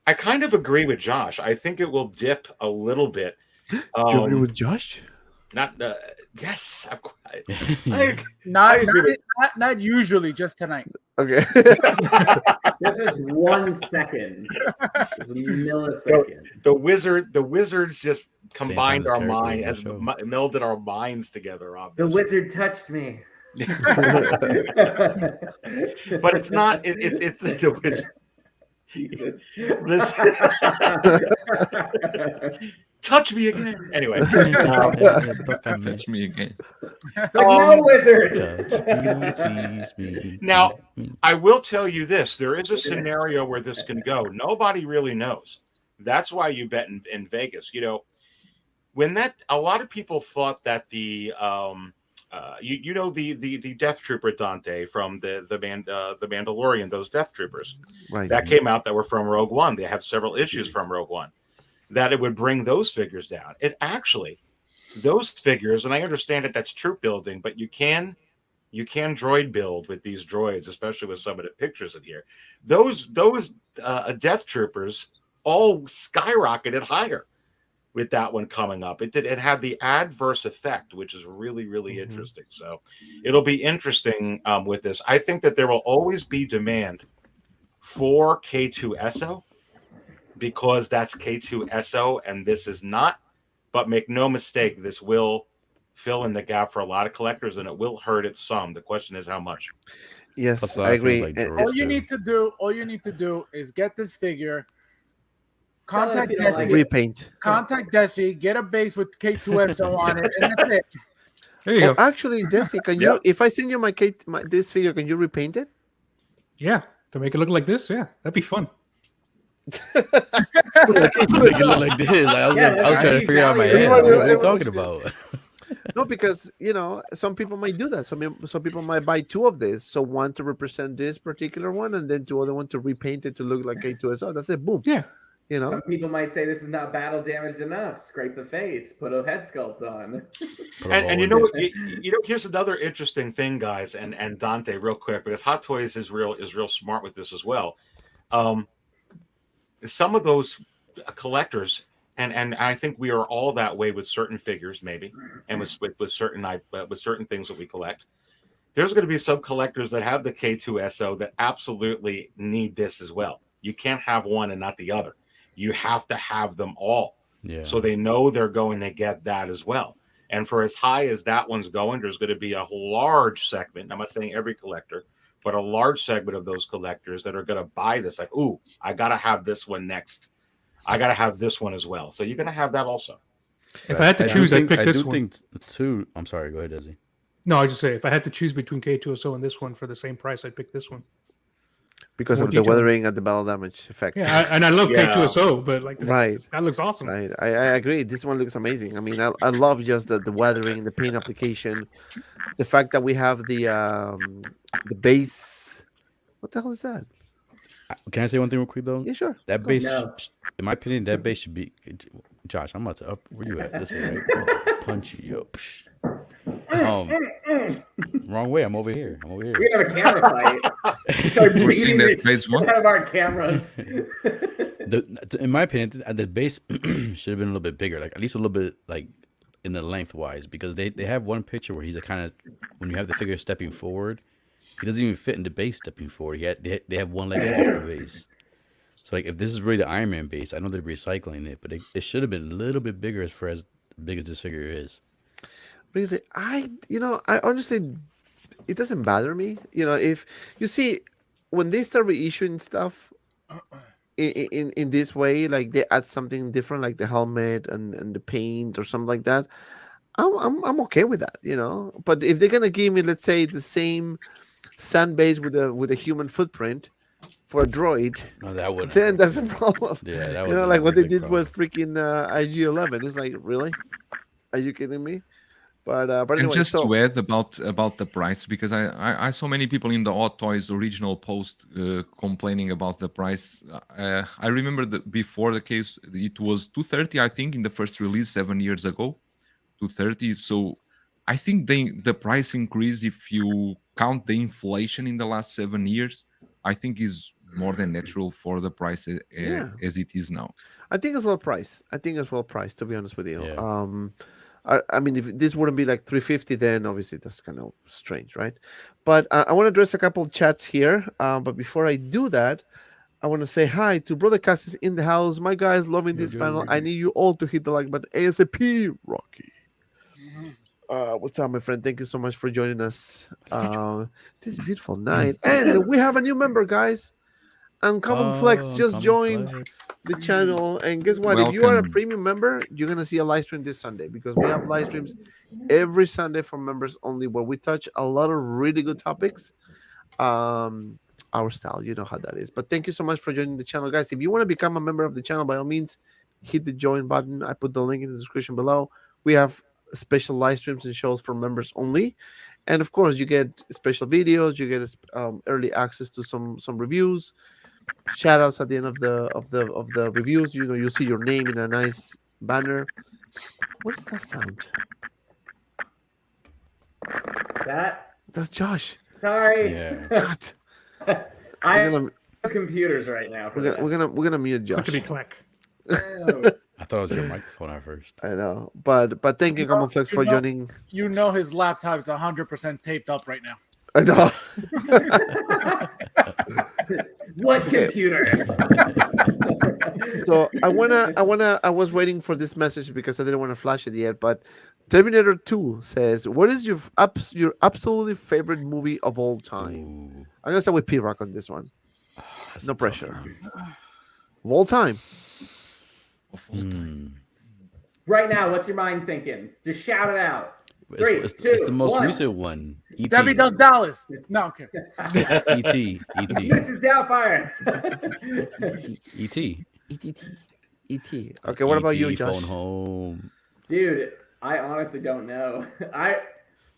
I kind of agree with Josh. I think it will dip a little bit. Do you agree with Josh? Not yes, of course. Not usually, just tonight. Okay. This is 1 second. It's a millisecond. The wizards just combined our minds, has melded our minds together. Obviously. The wizard touched me. But it's not. It's the wizard. Jesus. Touch me again. Anyway. Touch me again. No, wizard. Now, I will tell you this. There is a scenario where this can go. Nobody really knows. That's why you bet in Vegas. You know, when a lot of people thought that the the Death Trooper Dante from the Mandalorian, those Death Troopers that came out that were from Rogue One. They have several issues from Rogue One. That it would bring those figures down. It actually, those figures, and I understand that that's troop building, but you can droid build with these droids, especially with some of the pictures in here. Those Death Troopers all skyrocketed higher with that one coming up. It had the adverse effect, which is really, really interesting. So it'll be interesting with this. I think that there will always be demand for K2SO, because that's K2SO and this is not. But make no mistake, this will fill in the gap for a lot of collectors, and it will hurt it some. The question is how much. Yes, I agree. All you need to do is get this figure, contact Desi, repaint, contact Desi, get a base with K2SO on it, and that's it. There you go. Actually, Desi, can you? If I send you this figure, can you repaint it? Yeah, to make it look like this. Yeah, that'd be fun. Make it look like this. I was trying to figure out my head. What are you talking about? No, because some people might do that. Some people might buy two of this. So one to represent this particular one, and then two other one to repaint it to look like K2SO. That's it. Boom. Yeah. Some people might say this is not battle damaged enough. Scrape the face, put a head sculpt on. And you know what? Here's another interesting thing, guys, and Dante, real quick, because Hot Toys is real smart with this as well. Some of those collectors, and I think we are all that way with certain figures, maybe, and with certain things that we collect. There's going to be some collectors that have the K2SO that absolutely need this as well. You can't have one and not the other. You have to have them all. Yeah. So they know they're going to get that as well. And for as high as that one's going, there's going to be a large segment. I'm not saying every collector, but a large segment of those collectors that are going to buy this, like, ooh, I got to have this one next. I got to have this one as well. So you're going to have that also. If I had to choose, I'd pick this one. I'm sorry, go ahead, Desi. No, I just say if I had to choose between K2SO and this one for the same price, I'd pick this one. Because of the weathering and the battle damage effect. Yeah, and I love K2SO, but like that looks awesome. Right, I agree. This one looks amazing. I mean, I love just the weathering, the paint application, the fact that we have the base. What the hell is that? Can I say one thing real quick though? Yeah, sure. That base, in my opinion, that base should be. Josh, I'm about to up. Where you at? This way, right? Punch you, yo. Wrong way. I'm over here. We're gonna have a camera fight. Start We're seeing beating that the phase shit one. out of our cameras. In my opinion, the base should have been a little bit bigger, like at least a little bit like in the lengthwise, because they have one picture where he's a kind of, when you have the figure stepping forward, he doesn't even fit in the base stepping forward. They have one leg off the base. So like if this is really the Iron Man base, I know they're recycling it, but it should have been a little bit bigger as big as this figure is. Really, I honestly, it doesn't bother me. If you see when they start reissuing stuff in this way, like they add something different, like the helmet and the paint or something like that, I'm okay with that. But if they're gonna give me, let's say, the same sand base with a human footprint for a droid, No, that wouldn't. then that's a problem. Yeah, that would. Like what they did with freaking IG-11. It's like, really? Are you kidding me? But And anyway, just so to add about the price, because I saw many people in the Hot Toys original post complaining about the price. I remember that before the case, it was $230, I think, in the first release 7 years ago, $230. So I think the price increase, if you count the inflation in the last 7 years, I think is more than natural for the price as it is now. I think it's well priced. To be honest with you. Yeah. I mean, if this wouldn't be like 350, then obviously that's kind of strange, right? But I want to address a couple of chats here. But before I do that, I want to say hi to Brother Cassis in the house. My guys loving this panel. I need you all to hit the like button ASAP, Rocky. What's up, my friend? Thank you so much for joining us. This beautiful night. And we have a new member, guys. Uncommon Flex just joined the channel, and guess what? If you are a Welcome. premium member, you're gonna see a live stream this Sunday, because we have live streams every Sunday for members only, where we touch a lot of really good topics. Our style, you know how that is. But thank you so much for joining the channel, guys. If you want to become a member of the channel, by all means, hit the join button. I put the link in the description below. We have special live streams and shows for members only, and of course, you get special videos. You get early access to some reviews. Shout outs at the end of the reviews. You'll see your name in a nice banner. What is that sound? That's Josh. Sorry. Yeah. God. I'm on computers right now. We're gonna mute Josh. Clickety clack. I thought it was your microphone at first. I know, but thank you, Common Flex, for joining. His laptop is 100% taped up right now. I know. What computer? So I was waiting for this message because I didn't want to flash it yet, but Terminator 2 says, what is your absolutely favorite movie of all time? Ooh, I'm gonna start with P-Rock on this one. that's No a tough pressure. one. Of all time. Right now, what's your mind thinking? Just shout it out. Three, It's two, the most one. recent one. E.T. Debbie does Dallas. No, okay. E.T. E.T. This is Doubtfire. E.T. E.T. Okay, what about you, E.T., Josh? Phone Home. Dude, I honestly don't know.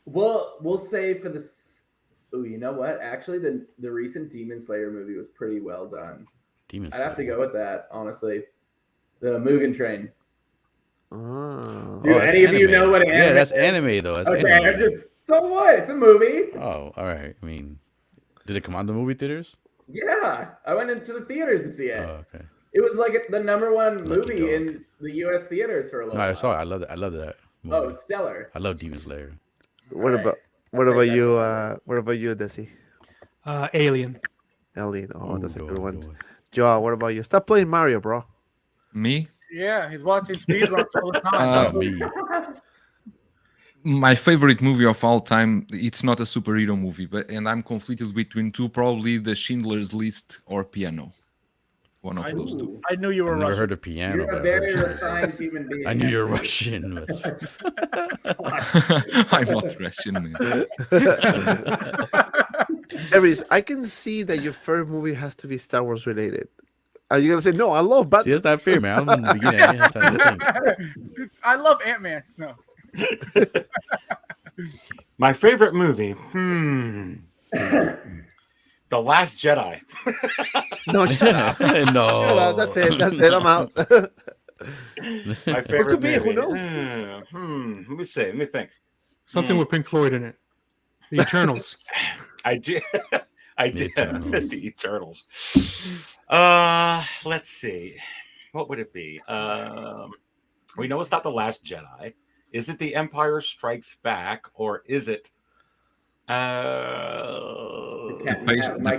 We'll say for this. Oh, you know what? Actually, the recent Demon Slayer movie was pretty well done. Demon I'd have to Slayer. go with that, honestly. The Mugen Train. Oh. Do that's any of you anime. know what anime Yeah, that's is? anime though. That's Okay, anime. so what? It's a movie. Oh, all right. I mean, did it come out in the movie theaters? Yeah, I went into the theaters to see it. Oh, okay. It was like the number one Lucky movie dog. in the U.S. theaters for a little No, I while. saw it. I love that. I love that movie. Oh, stellar. I love Demon Slayer. What Right. about I'll take that you? for this. What about you, Desi? Alien. Alien. Oh, that's a Ooh, good one. good. Joe, what about you? Stop playing Mario, bro. Me? Yeah, he's watching speedruns all the time. Not me. My favorite movie of all time, it's not a superhero movie, and I'm conflicted between two, probably the Schindler's List or Piano. One of those two. I knew you were I've never Russian. heard of piano. You're but a I've very heard- refined human being. I knew you're Jesse. Russian. I'm not Russian, man. Aries, I can see that your first movie has to be Star Wars related. Are you gonna say no? I love See, Batman. that's not fair, man. I'm in the beginning. I didn't have time to think. I love Ant-Man. No. My favorite movie. The Last Jedi. No, shut up. No. Shut up. That's it. That's it. I'm out. My favorite be, who movie. knows? Let me see. Let me think. Something with Pink Floyd in it. The Eternals. I did. I did. Eternals. The Eternals. Let's see. What would it be? We know it's not The Last Jedi. Is it The Empire Strikes Back, or is it The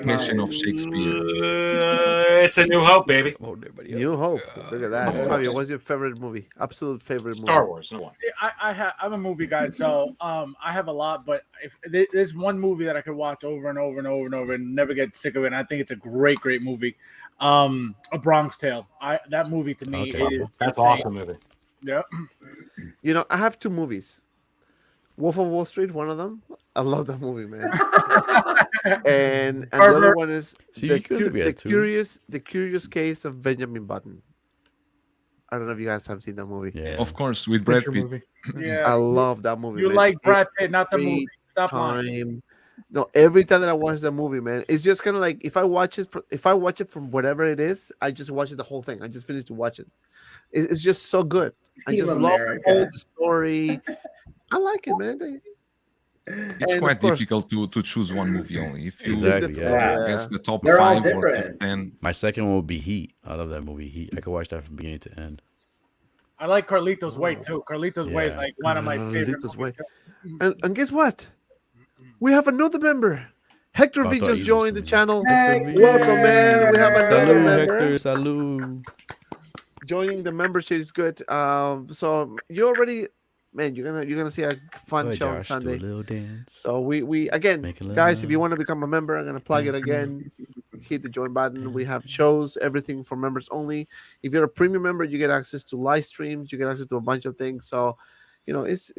Passion of Shakespeare. it's A New Hope, baby. New Hope. Look at that. Fabio, what's your favorite movie? Absolute favorite movie. Star Wars. No one. See, I'm a movie guy, so I have a lot. But if there's one movie that I could watch over and over and over and over and never get sick of it, and I think it's a great movie. A Bronx Tale. That movie to me is That's insane. awesome movie. Yeah. You know, I have two movies. Wolf of Wall Street, one of them. I love that movie, man. and the other one is the Curious Case of Benjamin Button. I don't know if you guys have seen that movie. Yeah. Of course, with Brad Picture Pitt. movie. Yeah. I love that movie. You man. like Brad Pitt, not the movie. Stop Time. lying. No, every time that I watch that movie, man, it's just kind of like if I watch it from whatever it is, I just watch it the whole thing. I just finish to watch it. It's just so good. I Team just love America. the whole story. I like it, man. It's And quite of course- difficult to choose one movie only. If you Exactly. different. guess the top They're all 5 or top different. 10, My second one would be Heat. I love that movie, Heat. I could watch that from beginning to end. I like Carlito's Way too. Carlito's Way is Yeah. like one of my favorite Carlito's movies. Way. And guess what? We have another member. Hector I V thought just you joined the was channel. Hey, Welcome, man. We have another Salud, member. Hector. Salud. Joining the membership is good. So you already, man, you're gonna see a fun Go show on Josh, do a Sunday. little dance. So we again, Make a little guys, if you love. want to become a member, I'm gonna plug it again. Hit the join button. We have shows, everything for members only. If you're a premium member, you get access to live streams. You get access to a bunch of things. So, you know, it's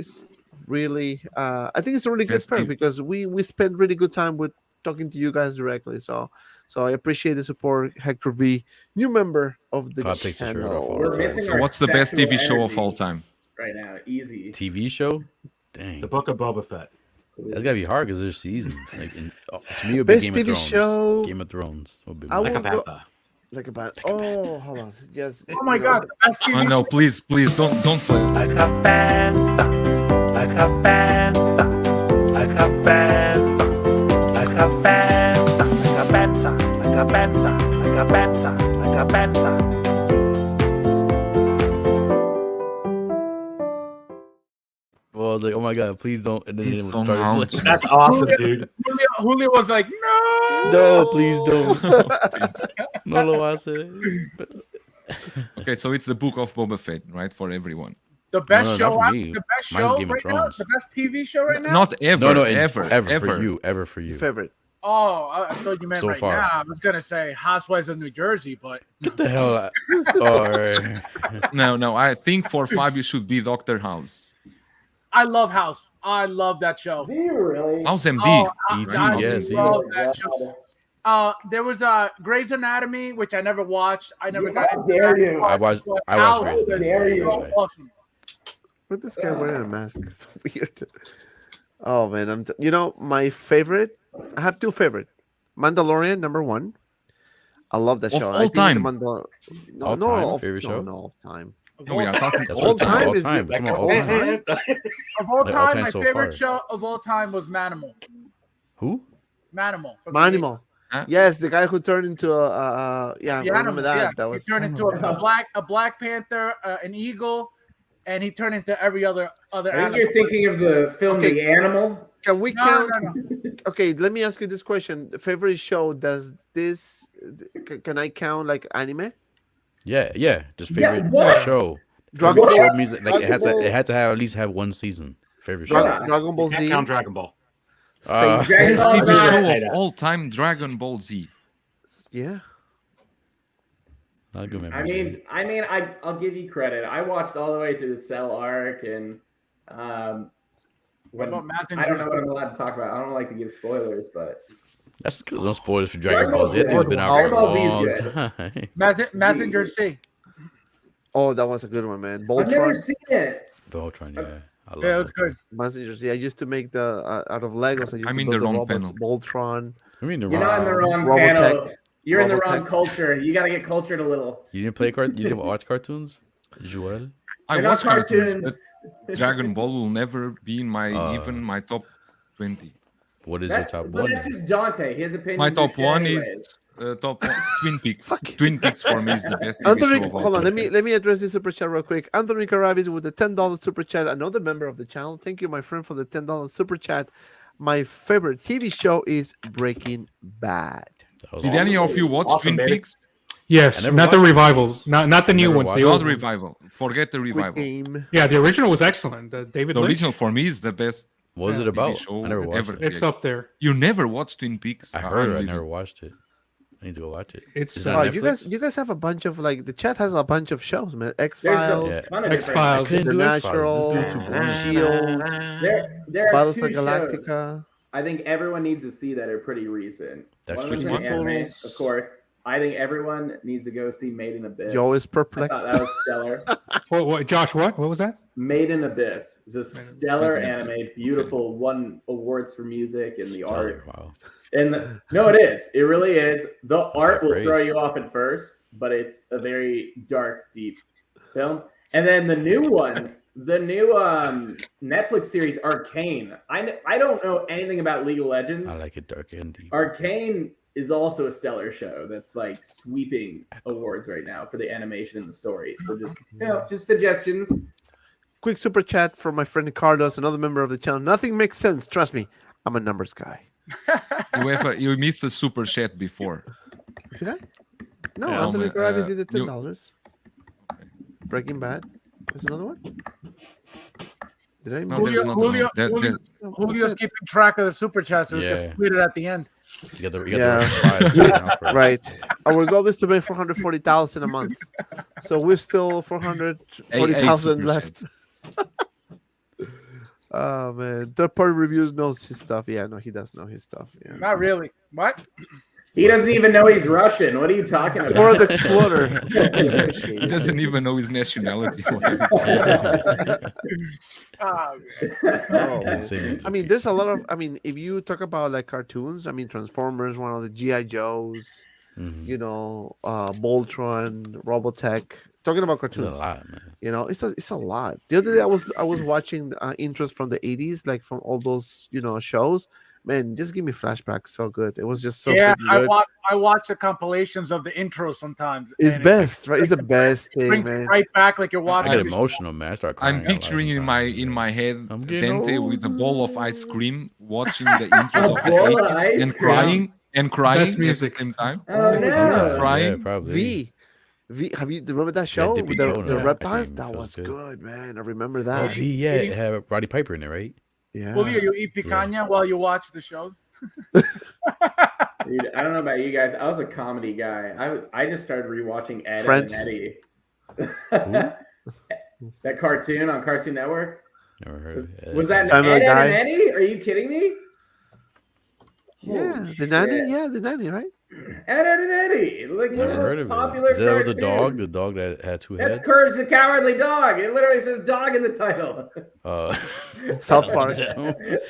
really, I think it's a really good Yes, perk Steve. because we spend really good time with talking to you guys directly. So I appreciate the support, Hector V, new member of the Fab takes the shirt off channel. all We're the missing So our what's the best sexual TV show of all energy time? right now? Easy. TV show? Dang. The Book of Boba Fett. That's gotta be hard because there's seasons. Like to me, it would Best be Game TV of Thrones. show. Game of Thrones. Would be I mine. will go- Panther. Like about hold on. Yes. Oh my God, the best TV Oh no, please, don't play. Like a panther, like a panther, like a panther, like a panther, like a panther, like a panther, like a panther, like a panther. Well, I was like, oh my god, please don't. And then it It's would so start loud. playing. That's awesome, dude. Julio was like, no. No, please don't. No lo hace. Okay, so it's the Book of Boba Fett, right, for everyone. The best No, not show, for me. the best Mine's show Game of right now, Thrones. the best TV show right now. Not ever, No, ever for you, ever for you. Favorite. Oh, I thought you meant So right far. now. I was gonna say Housewives of New Jersey, but Get the hell out. Or No, I think for Fabio should be Doctor House. I love House. I love that show. Do you really? House MD. Oh, E.T., I yes, love yeah. that show. There was Grey's Anatomy, which I never watched. I never got How into dare that. you. I watched House Grey's was Anatomy. so awesome. With this guy wearing a mask, it's weird. Oh man, you know my favorite. I have two favorite. Mandalorian #1. I love that Of show. all I think time? No, All no, time? all, Favorite no, show? no, all time. No, we are talking That's All what I'm talking time about, is all time. the- We're talking about all all time. time. Of all Like, all time, time my so favorite far. show of all time was Manimal. Who? Manimal. from Manimal. Huh? Yes, the guy who turned into a yeah. I The remember animal, that. yeah. That was He turned into a Black Panther, an eagle, and he turned into every other I think animal. you're thinking of the film Okay. The Animal. Can we No, count? no. Okay, let me ask you this question. Favorite show? Does this? Can I count like anime? Yeah. Just Yeah, favorite what? show. Dragon Favorite Ball. show means like it had to have at least have one season. Favorite show. Dragon Ball Can't Z. count Dragon Ball. Saint Dragon Best Ball TV Z. show I of know. all time, Dragon Ball Z. Yeah. Not a good I memory. mean, I'll give you credit. I watched all the way through the Cell arc, and What about Mazinger? I don't know what I'm allowed to talk about. I don't like to give spoilers, but That's because no spoilers for Dragon Dragon Ball Z. That Ball thing's been Z. out for a Dragon Ball Z is long good. time. Messenger C. Oh, that was a good one, man. I've never Voltron. seen it. Voltron, yeah. I love Yeah, it was Voltron. good. Messenger Z. I used to make the out of Legos. I used I'm to in build the wrong robots. panel. Voltron. I mean, the You're not in the wrong Robotech. panel. You're in the Robotech. wrong culture. You got to get cultured a little. You didn't play You didn't watch cartoons, Joel? I They're not watch cartoons, cartoons. but Dragon Ball will never be in my Uh, my top 20. What is your top But one? that's just Dante. His opinion. My top one is top one, Twin Peaks. Twin Peaks for me is the best. TV Anthony, show of all hold on. time. Let me address this super chat real quick. Anthony Caravis with the $10 super chat. Another member of the channel. Thank you, my friend, for the $10 super chat. My favorite TV show is Breaking Bad. Did any of you watch Awesome, Twin baby. Peaks? Yes, I never not the watched it. revival, not the I new never ones. watched The it. Not old the ones. revival. Forget the Quick revival. game. Yeah, the original was excellent. David The Lynch. original for me is the best. What was it TV about? show I never watched ever it. It's up there. You never watched Twin Peaks? I heard it. I Unbelievable. never watched it. I need to go watch it. It's Is it on Oh, Netflix? you guys have a bunch of like the chat has a bunch of shows, man. X There's Files, a ton of X different. Files. couldn't do Supernatural, X-Files. This dude's too boring. Shield, There are Battlestar two shows Galactica. I think everyone needs to see that are pretty recent. That's One of them's true. an anime, Turtles. of course. I think everyone needs to go see Made in Abyss. You're always I thought perplexed. that was stellar. what? Josh, what was that? Made in Abyss is a stellar Made in anime, beautiful, won awards for music and the art. Wow. And no, it is. It really is. The art will praise. throw you off at first, but it's a very dark, deep film. And then the new one, the new Netflix series Arcane. I don't know anything about League of Legends. I like it dark and deep. Arcane is also a stellar show that's like sweeping awards right now for the animation and the story. So just suggestions. Quick super chat from my friend Carlos, another member of the channel. Nothing makes sense. Trust me, I'm a numbers guy. You missed the super chat before. Did I? No, Yeah, Anthony man, Caravis did the you- $10. Breaking Bad. There's another one. Did I? No, miss- there's not Julio- that- Julio- that- Julio's What's it? keeping track of the super chats, so we Yeah. just split it at the end. You got the Yeah. Russian fries now for- Right. Our goal is to make 440,000 a month. So we're still 440,000 super left. Oh man, third party reviews knows his stuff. Yeah, no, he does know his stuff. Yeah. Not really. What? He doesn't even know he's Russian. What are you talking More about? the explorer. He doesn't even know his nationality. Oh, man. Oh. Same I mean, there's a lot of. I mean, if you talk about like cartoons, I mean, Transformers, one of the GI Joes, Mhm. you know, Voltron, Robotech. Talking about It's a cartoons, lot, man. you know, it's a lot. The other day, I was watching intros from the '80s, like from all those shows. Man, just give me flashbacks. So good. It was just so Yeah, freaking good. I watch the compilations of the intros sometimes. It's and best, right? It's the best It thing, brings man. it right back like you're I watching. get the- emotional, man. I start crying. I'm out loud picturing in sometimes. my head I'm getting Dante with a bowl of ice cream, watching the intros of the bowl of 80s ice and cream. crying Best at music. the same time. Oh Sometimes, no! Right. yeah, probably. V, have you remember that show Dippy with the Tuna reptiles? cream That feels was good. good, man. I remember Oh, that. V, yeah, it had Roddy Piper in it, right? Yeah. Julio, you eat picanha while you watch the show? Dude, I don't know about you guys. I was a comedy guy. I just started rewatching Ed, Friends. and Eddie. That cartoon on Cartoon Network. Never heard Was, of it. was that Family Ed, Guy? and Eddie? Are you kidding me? Yeah, Holy the nanny. shit. Yeah, the nanny, right? Ed, and Eddie. Like one Never of heard the of most it. popular Is that with the dog? cartoons. The dog that had two That's heads? Courage the Cowardly Dog. It literally says dog in the title. South Park.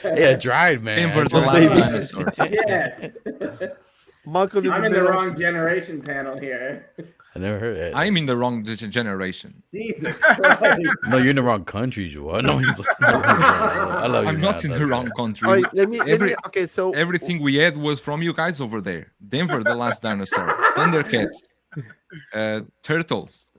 Yeah, dried, man. Timber the Just last baby. dinosaur. Shit. Malcolm I'm in the middle. wrong generation panel here. I never heard it. I'm in the wrong generation. Jesus Christ. No, you're in the wrong country, Joel. No, I love you. I'm man. not I in love the you, wrong man. country. All right, let me. Okay, so Everything we had was from you guys over there. Denver, the last dinosaur. Thundercats. Turtles.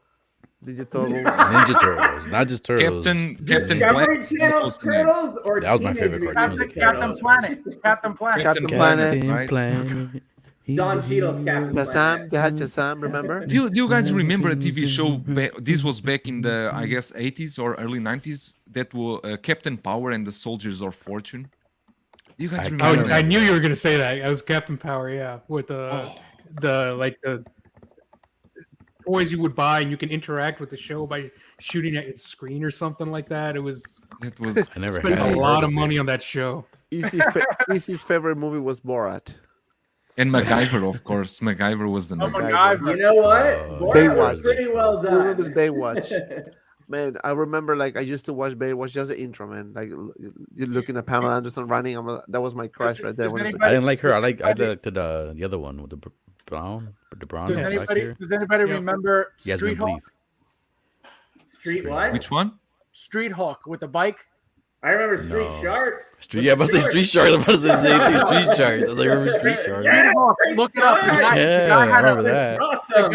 Digital. Ninja Turtles, not just turtles. Captain Discovery Planet. Channel's Turtles or That was my Teenage favorite Mutant cartoon. Captain Turtles? Planet. Captain Planet. Captain Planet. Captain right? Planet. Don Cheadle's Captain Shazam. Planet. They had Shazam. Remember? Do you guys remember a TV show? This was back in the, I guess, 80s or early 90s. That was Captain Power and the Soldiers of Fortune. Do you guys I remember? I that? knew you were going to say that. It was Captain Power, yeah, with the toys you would buy, and you can interact with the show by shooting at its screen or something like that. It was That was I never spent had a it. lot of money on that show. Easy's favorite movie was Borat. and MacGyver, of course. MacGyver was the Oh, number. MacGyver. You know what? Borat was Baywatch. pretty well Who done. remembers Baywatch? Man, I remember like I used to watch Baywatch, just the intro, man. Like you're looking at Pamela Anderson running. That was my crush right there. Does When anybody- I didn't like her. I liked the other one with the brown Does and black anybody, hair. does anybody Yeah. remember Yasmin Street Hawk? Bleeth. Street what? Which one? Street Hawk with the bike. I remember Street No. Sharks. Yeah, I'm about to say Street Sharks. I'm about to say the same thing. Street Sharks. I was like, I remember Street Sharks. Yeah. Look it up. The guy, Yeah, the guy I had remember a, that. Awesome.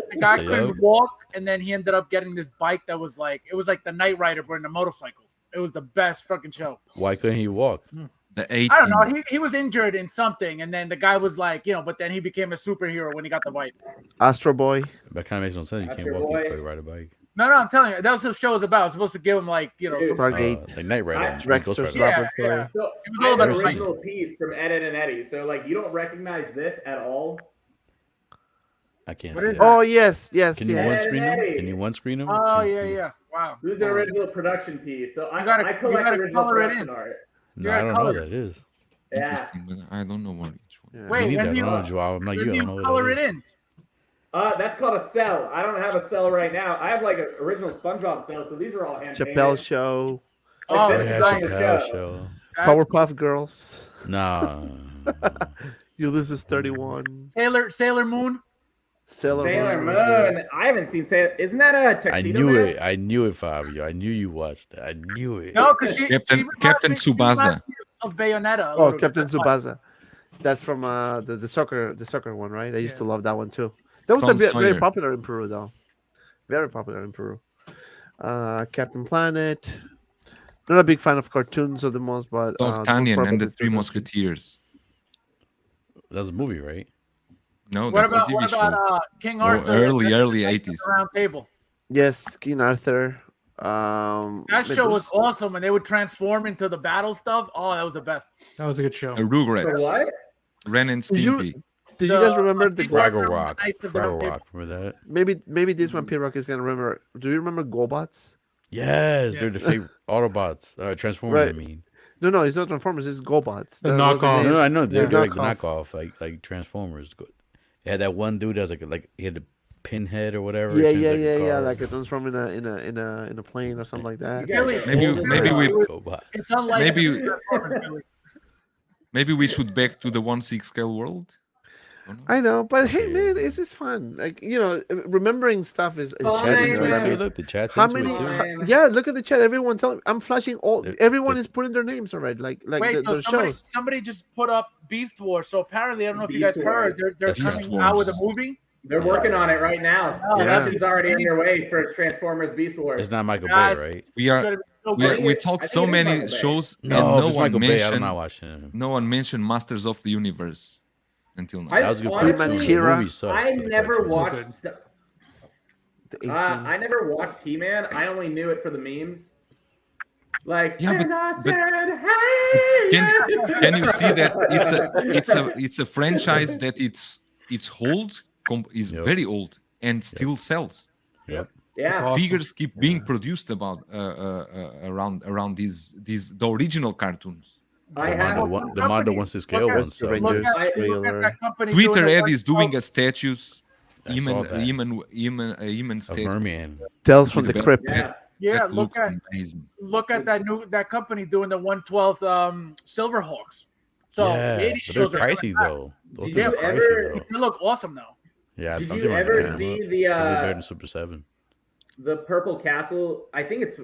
the guy Yep. couldn't walk, and then he ended up getting this bike that was like it was like the Knight Rider but in a motorcycle. It was the best fucking show. Why couldn't he walk? The 18. I don't know. He was injured in something, and then the guy was like, but then he became a superhero when he got the bike. Astro Boy. That kind of makes no sense. You That's can't your walk. You boy. can ride a bike. No, I'm telling you, that's what the show was about. It's supposed to give him like, Dude. some, Stargate. Like Knight Rider. I- and Ghost Rexter's Rider. Yeah, Laboratory. So It was I all have an about original piece from Ed, Ed and Eddie. So like you don't recognize this at all. I can't What see is it. that? Oh yes, yes, Can you yes. one screen them? Hey. Can you one screen them? Oh yeah. Wow. This is an original production piece. So You gotta- I you collect gotta original color it production in. art. No, Yeah, I don't know color. what that is. Yeah. Interesting, but I don't know what each one. Yeah. Wait, Me neither. I when don't you- know, Joao. I'm like When you. I you don't know what color that it is. in. That's called a cell. I don't have a cell right now. I have like an original SpongeBob cell. So these are all hand painted. Chappelle Show. Like, Oh, this Yeah, is on the Chappelle show. show. That's Powerpuff Girls. Nah. Ulysses 31. Sailor Moon. Sailor was good. Moon. I haven't seen Sailor. Isn't that a I tuxedo knew mask? it. I knew it, Fabio. I knew you watched that. I knew it. No, because Captain Tsubasa. of Bayonetta. a Oh, little Captain bit. Tsubasa. That's from the soccer one, right? I used to love that one too. That was Tom very Sawyer. popular in Peru, though. Very popular in Peru. Captain Planet. Not a big fan of cartoons of the most, but D'Artagnan those and the Purple Three Cartoons. Musketeers. That was a movie, right? No, What that's about a TV show. King Or Arthur? early and the 80s. Round Table. Yes, King Arthur. That show was awesome, and they would transform into the battle stuff. Oh, that was the best. That was a good show. For Rugrats. what? Ren and Did you- Stimpy. Did you guys remember the Fraggle Fraggle Rock. Knights of the Fraggle Round Rock. Remember that? maybe this one P-Rock is gonna remember. Do you remember GoBots? Yes, they're the fake Autobots. Transformers, I Right. mean. No, it's not Transformers. It's GoBots. The That was knockoff. name. No, I know. They're Yeah. like Knockoff. knockoff, like Transformers. They had that one dude that was like he had the pinhead or whatever. Yeah, It turns yeah. car. Like it transform in a plane or something like that. You guys Really? are Maybe- old as maybe hell. we- GoBot. It's unlicensed. Maybe- Transformers, Billy. Maybe we should back to the 1/6 scale world. Don't know. I know, but hey, Okay. man, it's just fun. Like remembering stuff is Fine. chat's Chat's into into it. it I too. mean, Look, the chat's how into many? it too. Fine. Yeah, look at the chat. Everyone telling. I'm flashing all. They're- Everyone they're- is putting their names already. Like Wait, so the somebody, shows. somebody just put up Beast Wars. So apparently, I don't know if you guys Beast heard, Wars. they're Beast coming out with a Wars. movie. They're working on it right now. Oh, Yeah. Production's already underway for Transformers Beast Wars. It's not Michael Guys, Bay, right? We It's are gonna be so we, great. we I talked think so it is many Michael Bay. shows No, and if no it's one Michael Bay, I'm mentioned not watching him. no one mentioned Masters of the Universe until now. I- That was a good honestly, cartoon. She-Ra. The movie sucked, I but the never cartoon- watched. The 18. I never watched He-Man. I only knew it for the memes. Like, Yeah, and but- I but- said, hey. Can you see that it's a franchise that it's old, is Yep. very old and still sells. Yep. Yeah. Awesome. Figures keep being produced about around these the original cartoons. I The have. Mondo wants to scale Look at- one stuff. Look Look Rangers, at, look at that company. Twitter doing the Ed is doing one- a statues. I saw that. Even Of statue. Merman. Tales from the With Crypt. Yeah. Yeah, That look looks at amazing. that company doing the 1/12 Silverhawks. So Yeah, the 80s but they're shows are coming pricey back. though. Those Did things you are ever- pricey though. They look awesome now. Yeah, Did I'm you thinking ever about see that. the They're better than Super 7. the purple castle? I think it's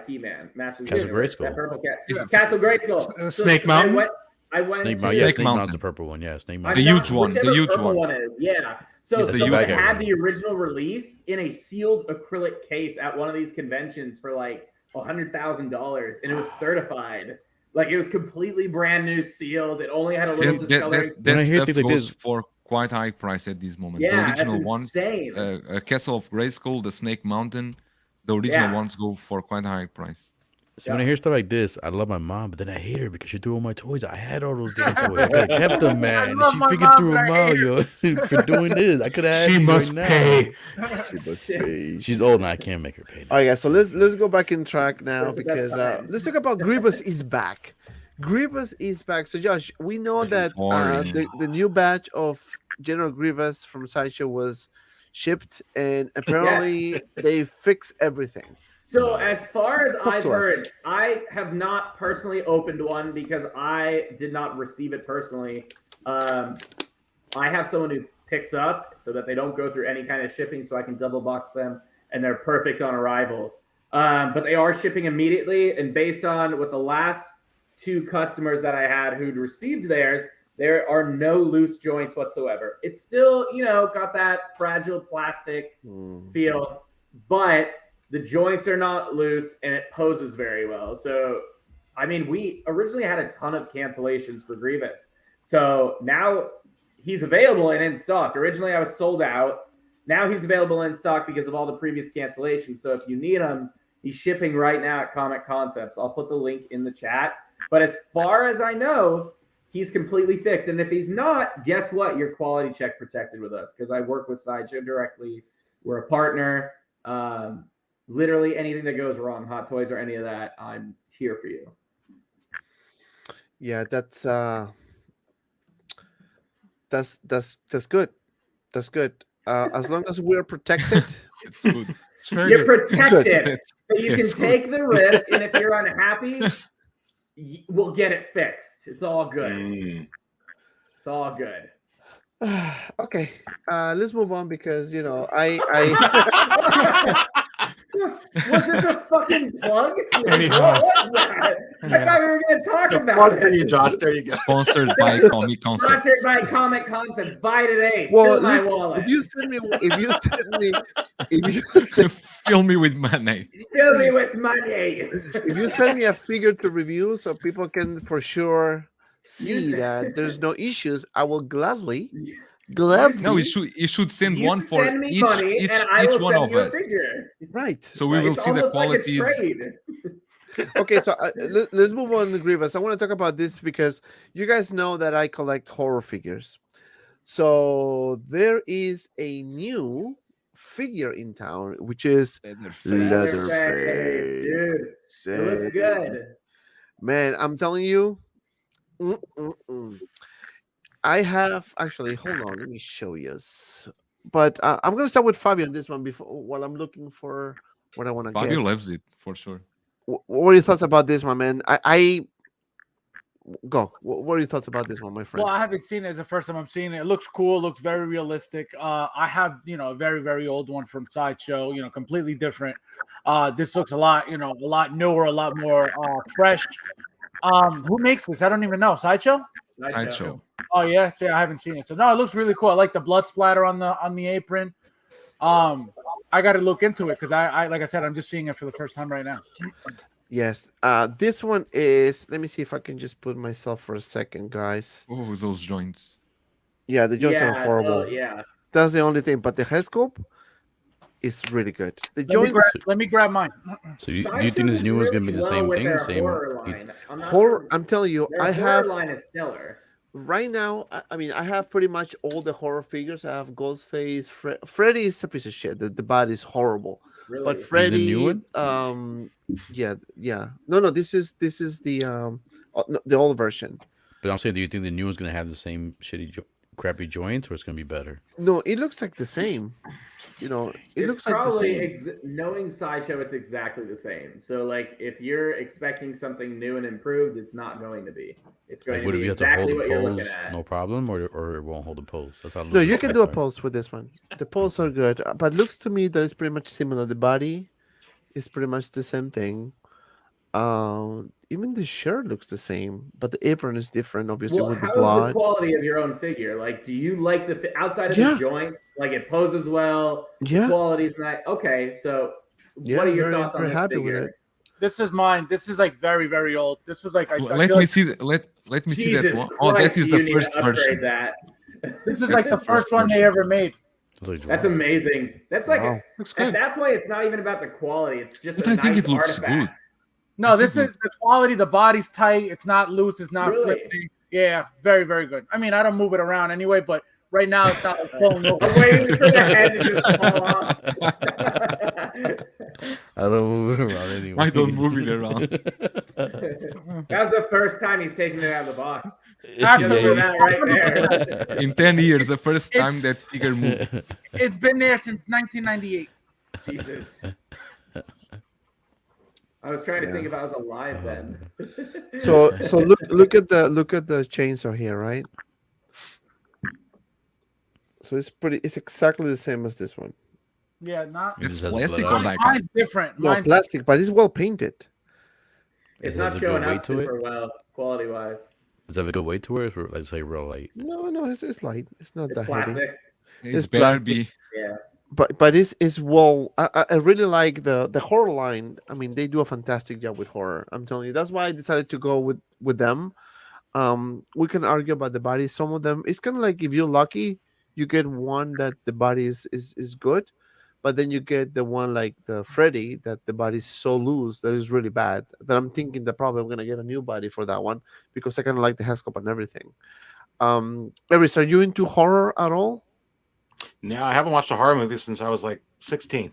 He-Man, Masters of the Castle Universe. Grayskull. That purple Is it- Castle Grayskull. Snake Mountain? I went Snake to Mountain. Yeah, Snake Snake Mountain's Mountain. the purple one. Yeah, Snake I'm Mountain. The not- huge one, the whichever huge purple one. is. Yeah. So It's the someone huge had one. the original release in a sealed acrylic case at one of these conventions for like $100,000, and it was certified. Like it was completely brand new, sealed. It only had a little discoloring. When I That hear stuff things like goes this- for quite high price at this moment. Yeah, The that's original ones, insane. Castle of Grayskull, the Snake Mountain, the original Yeah. ones go for quite high price. See, when I hear stuff like this, I love my mom, but then I hate her because she threw all my toys. I had all those damn toys. I could have kept them, man. And love she my freaking mom, threw but them I out, hate yo, for doing this. I could have. She must pay. She must pay. She's old now. I can't make her pay. All right, guys. So let's go back in track now That's the best because time. let's talk about Grievous is back. Grievous is back. So Josh, we know that boring. the new batch of General Grievous from Sideshow was shipped, and apparently they fixed everything. So as far as Talk I've to us. heard, I have not personally opened one because I did not receive it personally. I have someone who picks up so that they don't go through any kind of shipping, so I can double box them, and they're perfect on arrival. But they are shipping immediately. And based on what the last 2 customers that I had who'd received theirs, there are no loose joints whatsoever. It's still, got that fragile plastic feel, but the joints are not loose and it poses very well. So, I mean, we originally had a ton of cancellations for Grievous. So now he's available and in stock. Originally I was sold out. Now he's available in stock because of all the previous cancellations. So if you need him, he's shipping right now at Comic Concepts. I'll put the link in the chat. But as far as I know, he's completely fixed. And if he's not, guess what? You're quality check protected with us because I work with Sideshow directly. We're a partner. Literally anything that goes wrong, Hot Toys or any of that, I'm here for you. Yeah, that's good. That's good. As long as we're protected, It's good. You're protected. So you can It's good. take the risk. And if you're unhappy, we'll get it fixed. It's all good. It's all good. okay. Let's move on because I Was this a fucking plug? Anyhow. What was that? I thought we were going to talk about Plug for it. you, Josh. There you go. Sponsored by Comic Concepts. Sponsored by Comic Concepts. Buy today. well, Fill my listen, wallet. if you send me Fill me with money. Fill me with money. if you send me a figure to review so people can for sure see that there's no issues, I will gladly. No, you should send You one for send me each money and I will one send of you a us. figure. Right. So we will It's see the almost like a qualities. trade. Okay, so let's move on to Grievous. I want to talk about this because you guys know that I collect horror figures. So there is a new figure in town, which is Leatherface. Dude, it looks good. Man, I'm telling you, I have actually. Hold on, let me show you. But I'm gonna start with Fabio on this one while I'm looking for what I want to Fabio get. loves it for sure. What are your thoughts about this one, man? I go. What are your thoughts about this one, my friend? Well, I haven't seen it. It's the first time I'm seeing it. It looks cool. Looks very realistic. I have, a very, very old one from Sideshow, completely different. This looks a lot newer, a lot more fresh. Who makes this? I don't even know. Sideshow? Sideshow. Oh yeah, see, I haven't seen it. So no, it looks really cool. I like the blood splatter on the apron. I got to look into it because I like I said, I'm just seeing it for the first time right now. Yes. This one is. Let me see if I can just put myself for a second, guys. Oh, those joints. Yeah, the joints are horrible. Yeah. That's the only thing. But the head sculpt is really good. The Let me joints. let me grab mine. So do you think this new one's gonna be the same thing? Same. Horror. I'm telling you, Their I horror have. line is stellar. Right now, I mean, I have pretty much all the horror figures. I have Ghostface. Freddy is a piece of shit. The body is horrible. Really. But Freddy, new one? yeah. No, this is the the old version. But I'm saying, do you think the new one's gonna have the same shitty, crappy joints, or it's gonna be better? No, it looks like the same. It It's looks like the probably same. knowing Sideshow, it's exactly the same. So, like, if you're expecting something new and improved, it's not going to be. It's going Like, would to it be be able to hold exactly the what you're pose, looking at. no problem, or it won't hold the pose? That's how. it No, looks you like can on do the a side. pose with this one. The pose are good, but looks to me that it's pretty much similar. The body is pretty much the same thing. Even the shirt looks the same, but the apron is different, obviously, Well, with the how's the blood. quality of your own figure? Like, do you like the outside of Yeah. the joints? Like, it poses well. Yeah. The quality's not okay. So, Yeah, what are your very, thoughts on very this happy with figure? it. This is mine. This is like very, very old. This was like I Let feel me like see. Let me see that Jesus one. Christ, Oh, that is you the need first to upgrade version. that. this is like the first one they ever made. It's like, That's wow. amazing. That's like Wow. Looks at good. that point, it's not even about the quality. It's just But a I think nice it looks artifact. No, this is the quality. The body's tight. It's not loose. It's not Really? flipping. Yeah, very, very good. I mean, I don't move it around anyway, but right now it's not like falling over. I'm waiting for the head to just fall off. I don't move it around anyway. I don't move it around. That's the first time he's taking it out of the box. After Just for that right there. In 10 years, the first time that figure moved. It's been there since 1998. Jesus. I was trying to think if I was alive then. So look at the chainsaw here, right? So it's exactly the same as this one. Yeah, not. It It's just has plastic blood or on it. like Mine's different. No, Mine's plastic, but it's well painted. It's It not has a good showing weight up to it? super well quality wise. Does it have a good weight to it? Or let's say real light. No, it's light. It's not It's that heavy. plastic. it's It's better plastic. be. Yeah. But it's well. I really like the horror line. I mean, they do a fantastic job with horror. I'm telling you. That's why I decided to go with them. We can argue about the body. Some of them, it's kind of like if you're lucky, you get one that the body is good, but then you get the one like the Freddy that the body's so loose that is really bad. That I'm thinking that probably I'm gonna get a new body for that one because I kind of like the head sculpt and everything. Eris, are you into horror at all? No, I haven't watched a horror movie since I was like 16.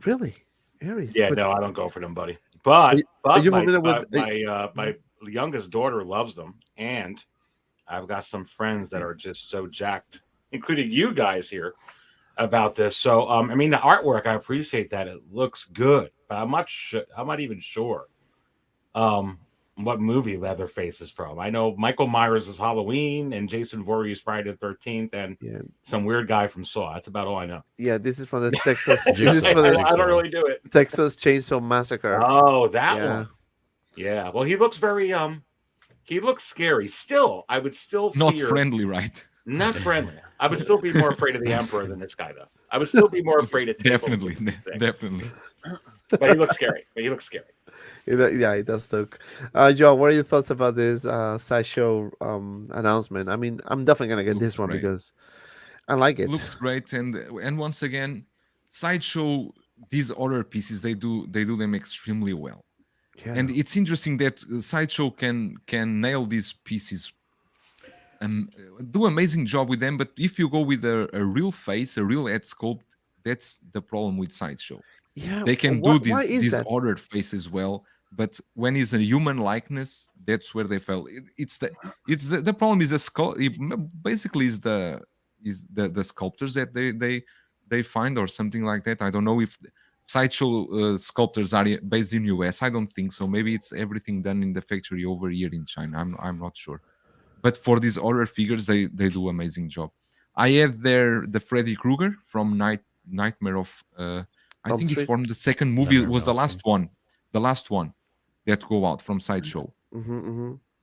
Really, Aries? Yeah, But no, I don't go for them, buddy. But are you my, familiar with- my youngest daughter loves them, and I've got some friends that are just so jacked, including you guys here, about this. So, I mean, the artwork, I appreciate that it looks good, but I'm not even sure what movie Leatherface is from. I know Michael Myers is Halloween, and Jason Voorhees Friday the 13th, and yeah, some weird guy from Saw. That's about all I know. yeah. This is from the Texas. Jigsaw. This is from the I don't really do it. Texas Chainsaw Massacre. Oh, that Yeah. one. Yeah. Well, he looks very he looks scary. Still, I would still Not fear, friendly, right? Not friendly. I would still be more afraid of the Emperor than this guy, though. I would still be more afraid of Definitely, tablespoons and things. definitely. But he looks scary. Yeah, it does look. Joe, what are your thoughts about this Sideshow announcement? I mean, I'm definitely gonna get Looks this one great. because I like it. Looks great, and once again, Sideshow, these other pieces they do them extremely well. Yeah. And it's interesting that Sideshow can nail these pieces, do amazing job with them. But if you go with a real face, a real head sculpt, that's the problem with Sideshow. Yeah, They can why- do why is these that? other faces well, but when it's a human likeness, that's where they fail. It's the problem is basically is the sculptors that they find or something like that. I don't know if Sideshow sculptors are based in US. I don't think so. Maybe it's everything done in the factory over here in China. I'm not sure. But for these other figures, they do amazing job. I have there the Freddie Krueger from Nightmare of I Elm think it's Street? from the second movie. It Nightmare was on the Elm last one. The last one that go out from Sideshow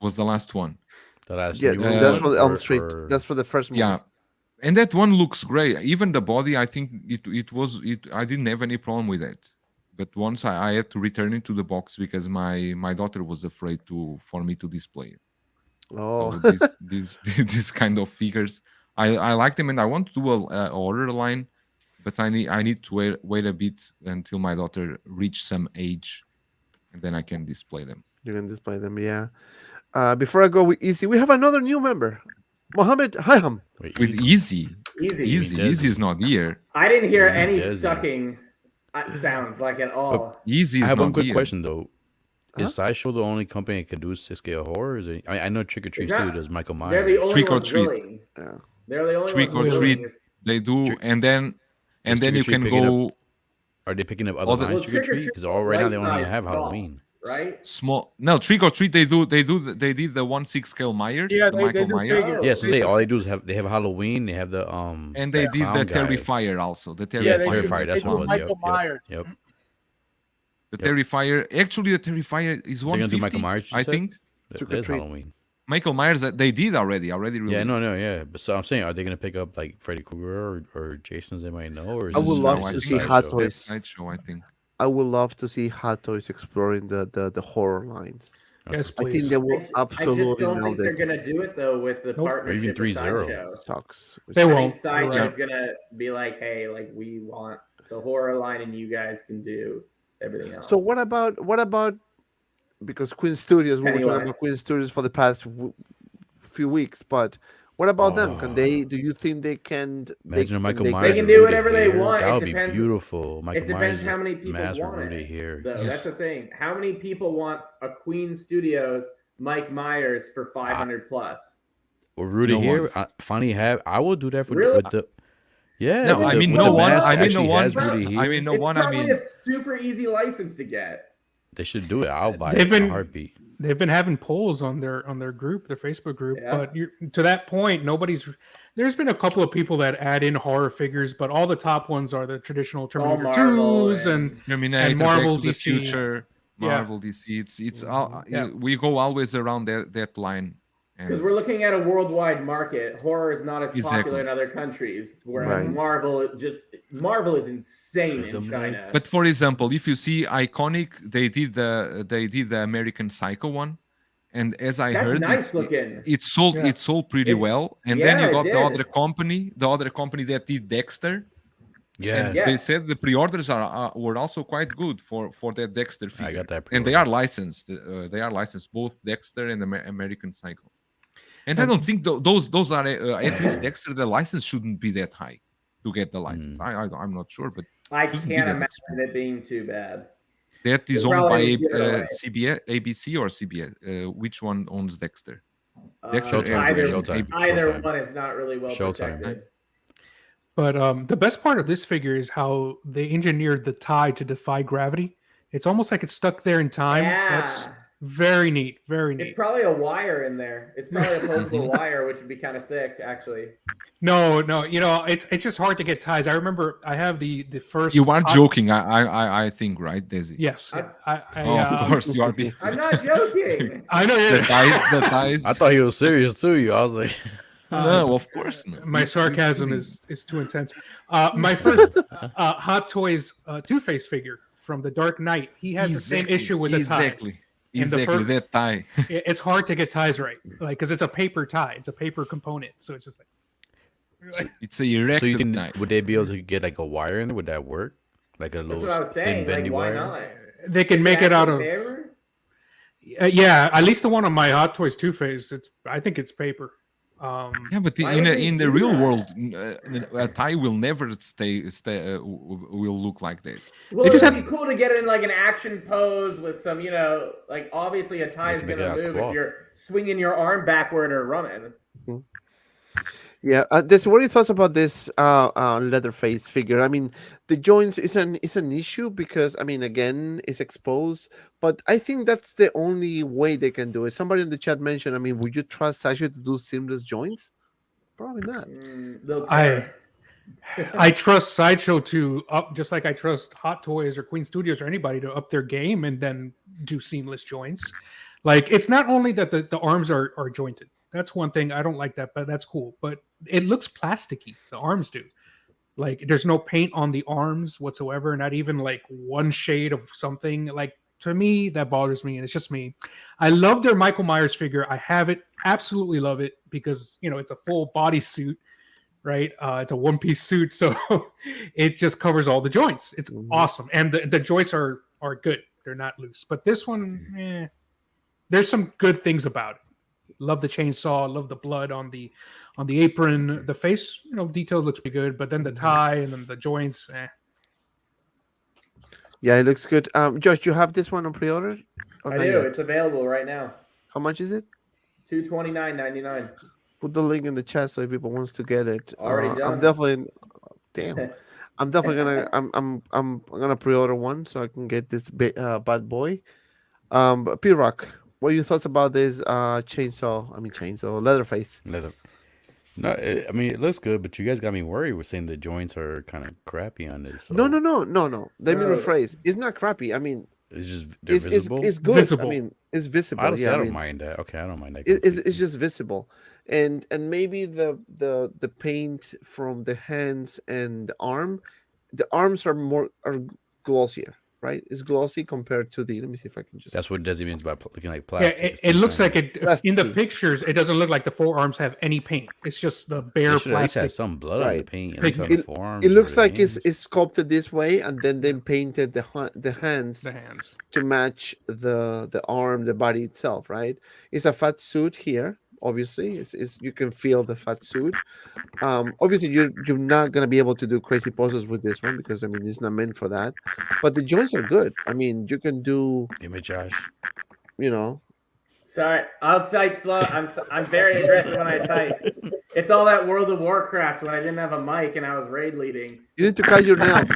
was the last one. The last Yeah, new that's one for the Elm or- Street. or- That's for the first movie. Yeah, and that one looks great. Even the body, I think it was. I didn't have any problem with that. But once I had to return it to the box because my daughter was afraid for me to display it. Oh, So these kind of figures, I like them, and I want to do a order line, but I need to wait a bit until my daughter reach some age, and then I can display them. you can display them. Yeah. Before I go with Easy, we have another new member, Mohammed Hayham. Wait, With Easy Easy. is not here. I didn't hear any Desi. sucking sounds like at all. Easy is I have one not quick here. question though. Huh? Is Sideshow the only company that can do 6K horror? Is it? I know Trick or Treat It's not- Studio does Michael They're the Myers. only Trick or ones treat. willing. Yeah. They're the only Trick ones or willing. treat. They do, and then Is Trick or you Treat can picking go Are they picking up other Other- lines Well, Trick or Treat? Because right now they only life-size have dolls, Halloween. right? small. No, Trick or Treat. They did the 1/6 scale Myers, Yeah, the they Michael do Myers, figures. Yeah, so all they do is they have Halloween, they have the and they that did the clown guy. Terrifier also. The Yeah, Terrifier. they do- Terrifier. That's they what do it was. Michael Yep, Myers. yep. The Terrifier. Actually, the Terrifier is They're gonna do 150. Michael Myers. you I said? think That- Trick or that's Treat. Halloween. Michael Myers. They did already released. Yeah, no. But so I'm saying, are they gonna pick up like Freddy Krueger or Jason as they might know? Or is I this would just love like to a see Sideshow? Hot That's Toys. Sideshow, I think. I would love to see Hot Toys exploring the horror lines. Yes, I think please. they will I just absolutely don't nail think they're it. gonna do it though with the Nope. partnership Or even with 3-0. Sideshow. Sucks. They I won't. think Sideshow's You're gonna be like, hey, like we want the horror line, and you guys can do everything else. So what about because Queen Studios, we were talking Pennywise. about Queen Studios for the past few weeks, but what about them? Can they? Do you think they can? Imagine Michael they, Myers. can and do Rudy whatever they here. want. That It would be depends- beautiful. Michael it depends Myers how many people mask with want Rudy it. here. Though. That's the thing. How many people want a Queen Studios Mike Myers for 500 plus? Or Rudy No here. one. Funny have. I will do that Really? with the. Yeah. No, with I the- mean with no the one. mask I mean no actually one. has Rudy here. I mean no it's one. I probably mean a super easy license to get. They should do it. I'll buy They've it in a been- heartbeat. They've been having polls on their group, their Facebook group, Yeah. but to that point, there's been a couple of people that add in horror figures, but all the top ones are the traditional Terminator Marvel 2s and Terminator, Marvel, Back to the DC. Future, Yeah. Marvel, DC. It's all Yeah. we go always around that line. Because we're looking at a worldwide market. Horror is not as Exactly. popular in other countries, whereas Right. Marvel is insane in China. But for example, if you see Iconic, they did the American Psycho one, and as I That's heard, nice looking. it sold Yeah. it sold pretty It's- well. And yeah, then you it got did. the other company that did Dexter. Yes. Yeah. They said the pre-orders were also quite good for that Dexter figure. I got that and they pre-order. are licensed. They are licensed, both Dexter and American Psycho. And I don't think those are at least Dexter. The license shouldn't be that high to get the license. I'm not sure, but I shouldn't be can't that imagine expensive. it being too bad. That is They owned by probably give it away. CBS, ABC, or CBS. Which one owns Dexter? Showtime. Either, Showtime. either Showtime. one is not really well Showtime. protected. But the best part of this figure is how they engineered the tie to defy gravity. It's almost like it's stuck there in time. That's Yeah. very neat. Very neat. It's probably a wire in there. It's probably a posable wire, which would be kind of sick, actually. No, it's just hard to get ties. I remember I have the first. You are joking, I think, right, Desi? Yes. I Of course, you are. I'm not joking. I know. The ties. I thought he was serious too. I was like, No, of course not. My sarcasm is too intense. My first Hot Toys Two-Face figure from the Dark Knight. He has the same issue with the tie. And the Exactly, that tie. It's hard to get ties right, like because it's a paper tie. It's a paper component, so it's just like. It's a erected so you can tie. would they be able to get like a wire in it? Would that work? Like a That's little what I was thin saying. Like, bendy why wire? not? They can Is make it out of. actually paper? Yeah, at least the one on my Hot Toys Two-Face. I think it's paper. Yeah, but Why in would they in the do real that? world, a tie will never will look like that. Well, They it'd just be cool to get it in like an action pose with some, like obviously a tie is Make it gonna out of move cloth. if you're swinging your arm backward or running. Yeah, what are your thoughts about this Leatherface figure? I mean, the joints is an issue because I mean, again, it's exposed, but I think that's the only way they can do it. Somebody in the chat mentioned, I mean, would you trust Sideshow to do seamless joints? Probably not. They'll tear. I trust Sideshow to up, just like I trust Hot Toys or Queen Studios or anybody to up their game and then do seamless joints. Like it's not only that the arms are jointed. That's one thing I don't like that, but that's cool. But it looks plasticky. The arms do. Like there's no paint on the arms whatsoever. Not even like one shade of something. Like to me, that bothers me, and it's just me. I love their Michael Myers figure. I have it, absolutely love it because it's a full body suit. Right, it's a one-piece suit, so it just covers all the joints. It's awesome, and the joints are good. They're not loose. But this one, there's some good things about it. Love the chainsaw. Love the blood on the apron. The face, detail looks pretty good. But then the tie and then the joints. Yeah, it looks good. Josh, you have this one on pre-order? Or I not do. yet? It's available right now. How much is it? $229.99. Put the link in the chat so if people wants to get it. Already I'm done. definitely. Damn. I'm definitely gonna. I'm gonna pre-order one so I can get this bad boy. But P-Rock, what are your thoughts about this chainsaw? Leatherface. No, I mean it looks good, but you guys got me worried. We're saying the joints are kind of crappy on this. So No. Let me No. rephrase. It's not crappy. I mean, it's just they're visible. it's good. Visible. I mean, it's visible. I don't mean, mind that. Okay, I don't mind that. it's just visible, and maybe the paint from the hands and the arms are glossier, right? It's glossy compared to the. Let me see if I can just. That's what Desi means by looking like Yeah, plastic. it looks like it in the Plastic. pictures. It doesn't look like the forearms have any paint. It's just the bare They should at least have plastic. some blood on the Right. paint. Like, And on the forearms It looks or the like hands. it's sculpted this way, and then they painted the hands The hands. to match the arm, the body itself, right? It's a fat suit here. Obviously, it's you can feel the fat suit. Obviously, you're not gonna be able to do crazy poses with this one because I mean it's not meant for that. But the joints are good. I mean, you can do, Damn it, Josh. Sorry, I'll type slow. I'm very aggressive when I type. It's all that World of Warcraft when I didn't have a mic and I was raid leading. You need to cut your nails.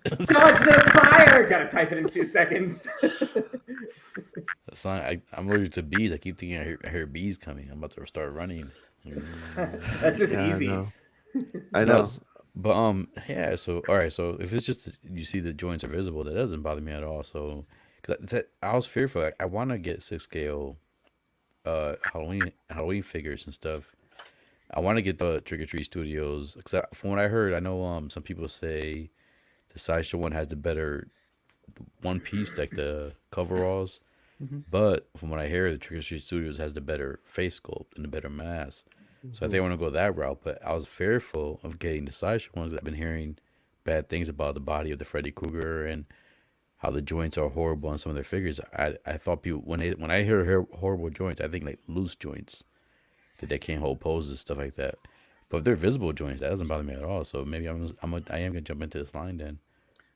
Dodge the fire! Gotta type it in 2 seconds. That's not, I'm allergic to bees. I keep thinking I hear bees coming. I'm about to start running. That's just Yeah, easy. I know. But yeah. So all right. So if it's just you see the joints are visible, that doesn't bother me at all. So I was fearful. I want to get 6 scale Halloween figures and stuff. I want to get the Trick or Treat Studios because from what I heard, I know some people say the Sideshow one has the better one piece, like the coveralls. But from what I hear, the Trick or Treat Studios has the better face sculpt and the better mask. So I think I want to go that route. But I was fearful of getting the Sideshow ones. I've been hearing bad things about the body of the Freddie Krueger and how the joints are horrible on some of their figures. I thought people when I hear horrible joints, I think like loose joints that they can't hold poses, stuff like that. But if they're visible joints, that doesn't bother me at all. So maybe I am gonna jump into this line then.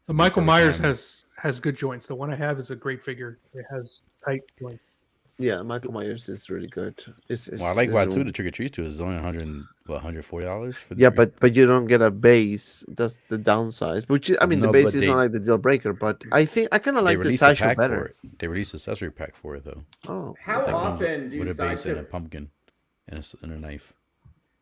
The Michael Myers has good joints. The one I have is a great figure. It has tight joints. Yeah, Michael Myers is really good. Well, I like that too. The Trick or Treat too is only $140 for the yeah, but you don't get a base. That's the downside. Which I mean, the base is not like the deal breaker. But I think I kind of like the Sideshow better. They released an accessory pack for it though. Oh, How often do with a base and a Sideshow pumpkin and a knife?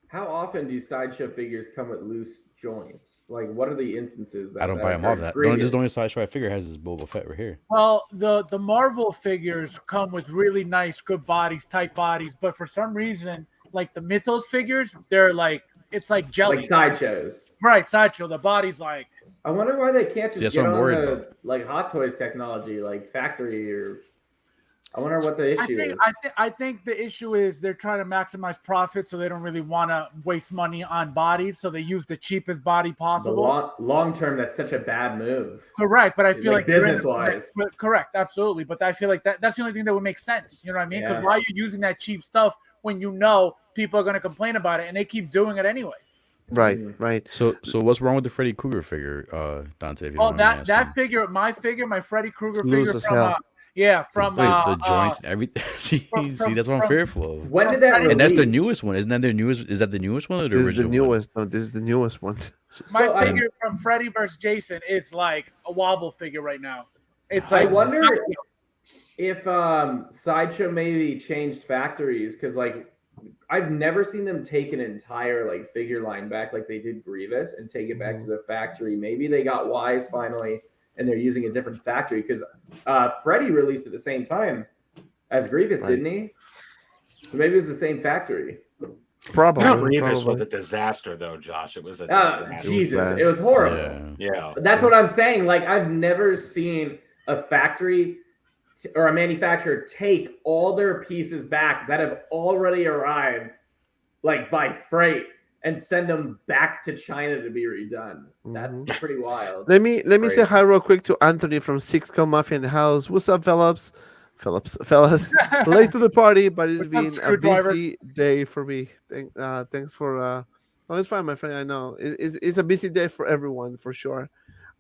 How often do Sideshow figures come with loose joints? Like, what are the instances that I don't buy them off that. This is the only Sideshow I figure has this Boba Fett right here. Well, the Marvel figures come with really nice, good bodies, tight bodies, but for some reason, like the Mythos figures, they're like it's like jelly. Like Sideshows, right? Sideshow. The body's like. I wonder why they can't just get on the like Hot Toys technology, like factory or. I wonder what the issue is. I think the issue is they're trying to maximize profit, so they don't really want to waste money on bodies, so they use the cheapest body possible. Long term, that's such a bad move. Correct, but I feel like business-wise. Correct, absolutely. But I feel like that's the only thing that would make sense. You know what I mean? Because why are you using that cheap stuff when you know people are going to complain about it, and they keep doing it anyway? Right. So what's wrong with the Freddy Krueger figure, Dante? That figure, my Freddy Krueger figure from. From the joints and everything. see, that's what I'm fearful of. When did that release? And that's the newest one. Isn't that their newest? Is that the newest one or the original? This is the newest. No, this is the newest one. My figure from Freddy versus Jason is like a wobble figure right now. It's I like wonder if Sideshow maybe changed factories because like I've never seen them take an entire like figure line back like they did Grievous and take it back to the factory. Maybe they got wise finally. And they're using a different factory because Freddy released at the same time as Grievous, didn't he? So maybe it was the same factory. Probably. Grievous was a disaster, though, Josh. It was a disaster. Jesus, it was horrible. Yeah. That's what I'm saying. Like I've never seen a factory or a manufacturer take all their pieces back that have already arrived, like by freight, and send them back to China to be redone. That's pretty wild. Let me say hi real quick to Anthony from 6 Mafia in the house. What's up, fellas? Late to the party, but it's been a busy day for me. Thanks for. Oh, it's fine, my friend. I know it's a busy day for everyone for sure.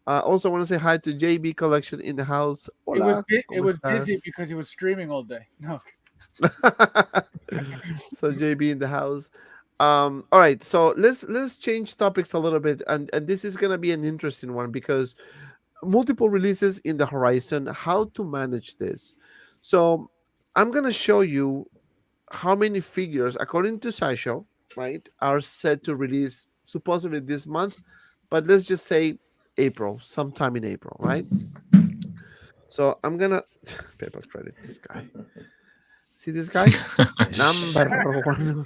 Also, want to say hi to JB Collection in the house. Hola, it was busy because he was streaming all day. No. So JB in the house. All right, so let's change topics a little bit, and this is gonna be an interesting one because multiple releases in the horizon. How to manage this? So I'm gonna show you how many figures, according to Sideshow, right, are set to release supposedly this month, but let's just say April, sometime in April, right? So I'm gonna paper credit this guy. See this guy? Number one.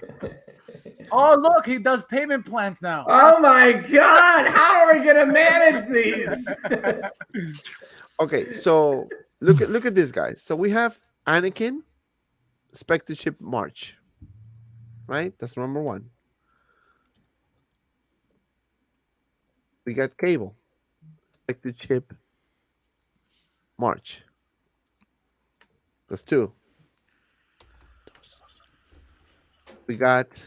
Oh, look, he does payment plans now. Oh my God, how are we gonna manage these? Okay, so look at this, guys. So we have Anakin, expected ship March, right? That's number one. We got Cable, expected ship March. That's 2. We got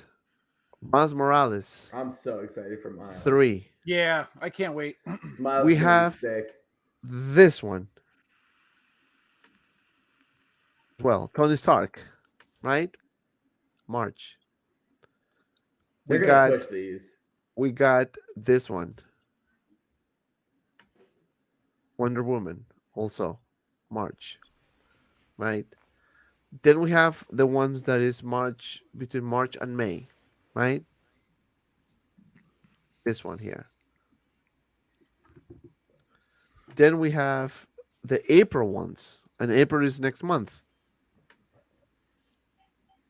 Miles Morales. I'm so excited for Miles. 3. Yeah, I can't wait. Miles We have sick. This one. Well, Tony Stark, right? March. They're gonna push these. We got this one, Wonder Woman, also March, right? Then we have the ones that is March, between March and May, right? This one here. Then we have the April ones, and April is next month.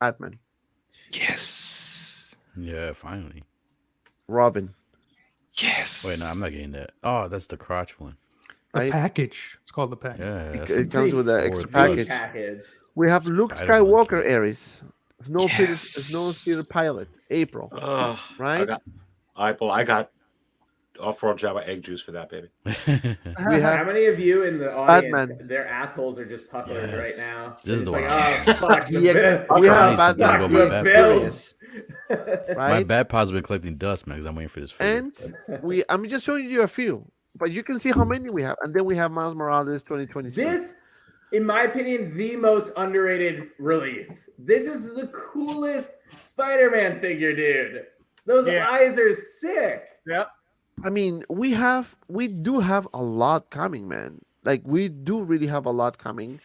Batman, Yes. Yeah, finally. Robin, Yes. Wait, no, I'm not getting that. Oh, that's the crotch one. The right? package. It's called the package. Yeah, It comes with the extra Big package. We have Luke Spider-Man. Skywalker Ares, Yes. Snowpiercer Pilot, April, right? I got off-road Java egg juice for that, baby. We How have many of you in the audience, Batman. their assholes are just puckered right Yes. now? This is It's the like, one. oh, fuck the EX bill. we have Fuck Batman go the by bills. My right? bad pod's been collecting dust, man, because I'm waiting for this figure. And I'm just showing you a few, but you can see how many we have. And then we have Miles Morales 2026. This, in my opinion, the most underrated release. This is the coolest Spider-Man figure, dude. Those eyes are sick. Yep. I mean, we do have a lot coming, man. Like, we do really have a lot coming.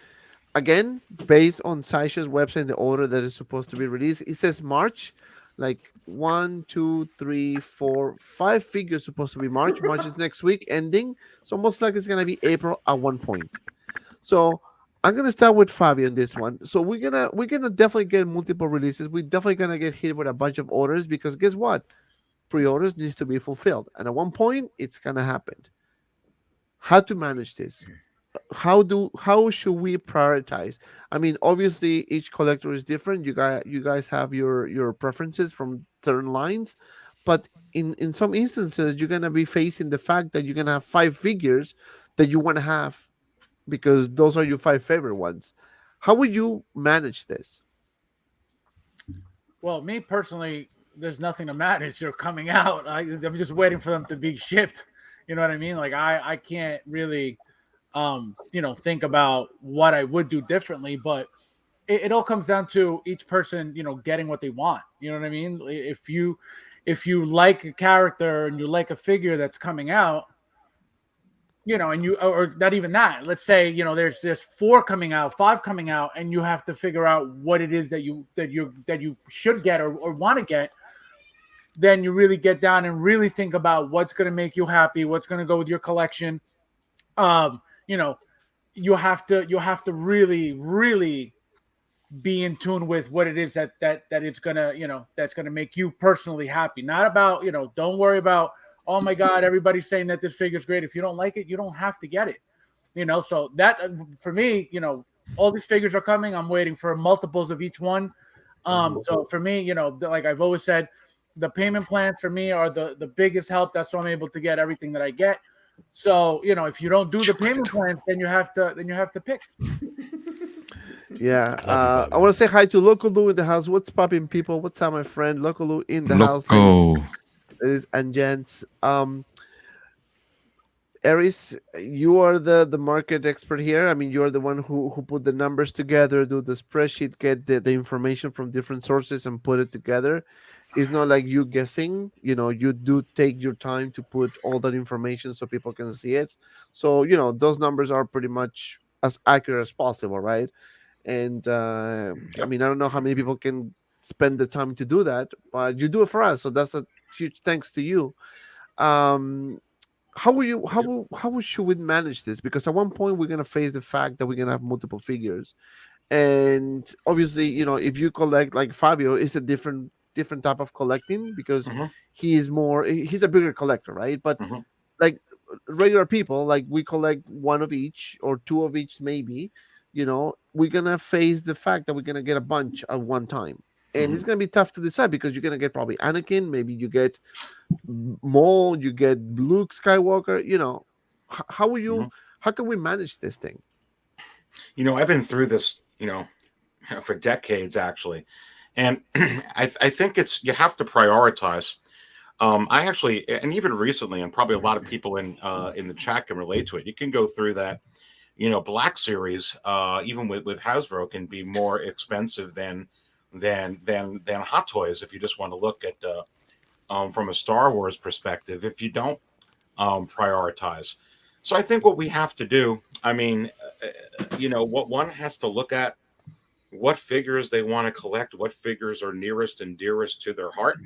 Again, based on Sideshow's website, the order that is supposed to be released, it says March. Like 1, 2, 3, 4, 5 figures supposed to be March. March is next week, ending. So most likely it's gonna be April at one point. So I'm gonna start with Fabio on this one. So we're gonna definitely get multiple releases. We're definitely gonna get hit with a bunch of orders because guess what? Pre-orders needs to be fulfilled, and at one point it's gonna happen. How to manage this? How should we prioritize? I mean, obviously each collector is different. You guys have your preferences from certain lines, but in some instances you're gonna be facing the fact that you're gonna have 5 figures that you want to have because those are your 5 favorite ones. How would you manage this? Well, me personally, there's nothing to manage. They're coming out. I'm just waiting for them to be shipped. You know what I mean? Like I can't really, think about what I would do differently. But it all comes down to each person, getting what they want. You know what I mean? If you like a character and you like a figure that's coming out, and you, or not even that, let's say, there's 4 coming out, 5 coming out, and you have to figure out what it is that you should get or want to get. Then you really get down and really think about what's going to make you happy, what's going to go with your collection. You have to really, really be in tune with what it is that it's gonna, that's gonna make you personally happy. Not about, don't worry about, oh my God, everybody's saying that this figure's great. If you don't like it, you don't have to get it. So that for me, all these figures are coming. I'm waiting for multiples of each one. So for me, like I've always said, the payment plans for me are the biggest help. That's why I'm able to get everything that I get. So, if you don't do the payment plans, then you have to pick. Yeah. I want to say hi to Local Lou in the house. What's popping, people? What's up, my friend? Local Lou in the house. Ladies and gents. Aries, you are the market expert here. I mean, you're the one who put the numbers together, do the spreadsheet, get the information from different sources and put it together. It's not like you guessing, you do take your time to put all that information so people can see it. So, those numbers are pretty much as accurate as possible, right? And I mean, I don't know how many people can spend the time to do that, but you do it for us. So that's a huge thanks to you. How should we manage this? Because at one point we're gonna face the fact that we're gonna have multiple figures, and obviously, if you collect like Fabio, it's a different type of collecting because he's a bigger collector, right? But like regular people, like we collect 1 of each or 2 of each, maybe. We're gonna face the fact that we're gonna get a bunch at one time, and it's gonna be tough to decide because you're gonna get probably Anakin, maybe you get Maul, you get Luke Skywalker. How can we manage this thing? I've been through this, for decades actually, and I think you have to prioritize. I actually, and even recently, and probably a lot of people in the chat can relate to it. You can go through that. Black Series, even with Hasbro, can be more expensive than Hot Toys if you just want to look at from a Star Wars perspective if you don't prioritize. So I think what we have to do, I mean, what one has to look at what figures they want to collect, what figures are nearest and dearest to their heart,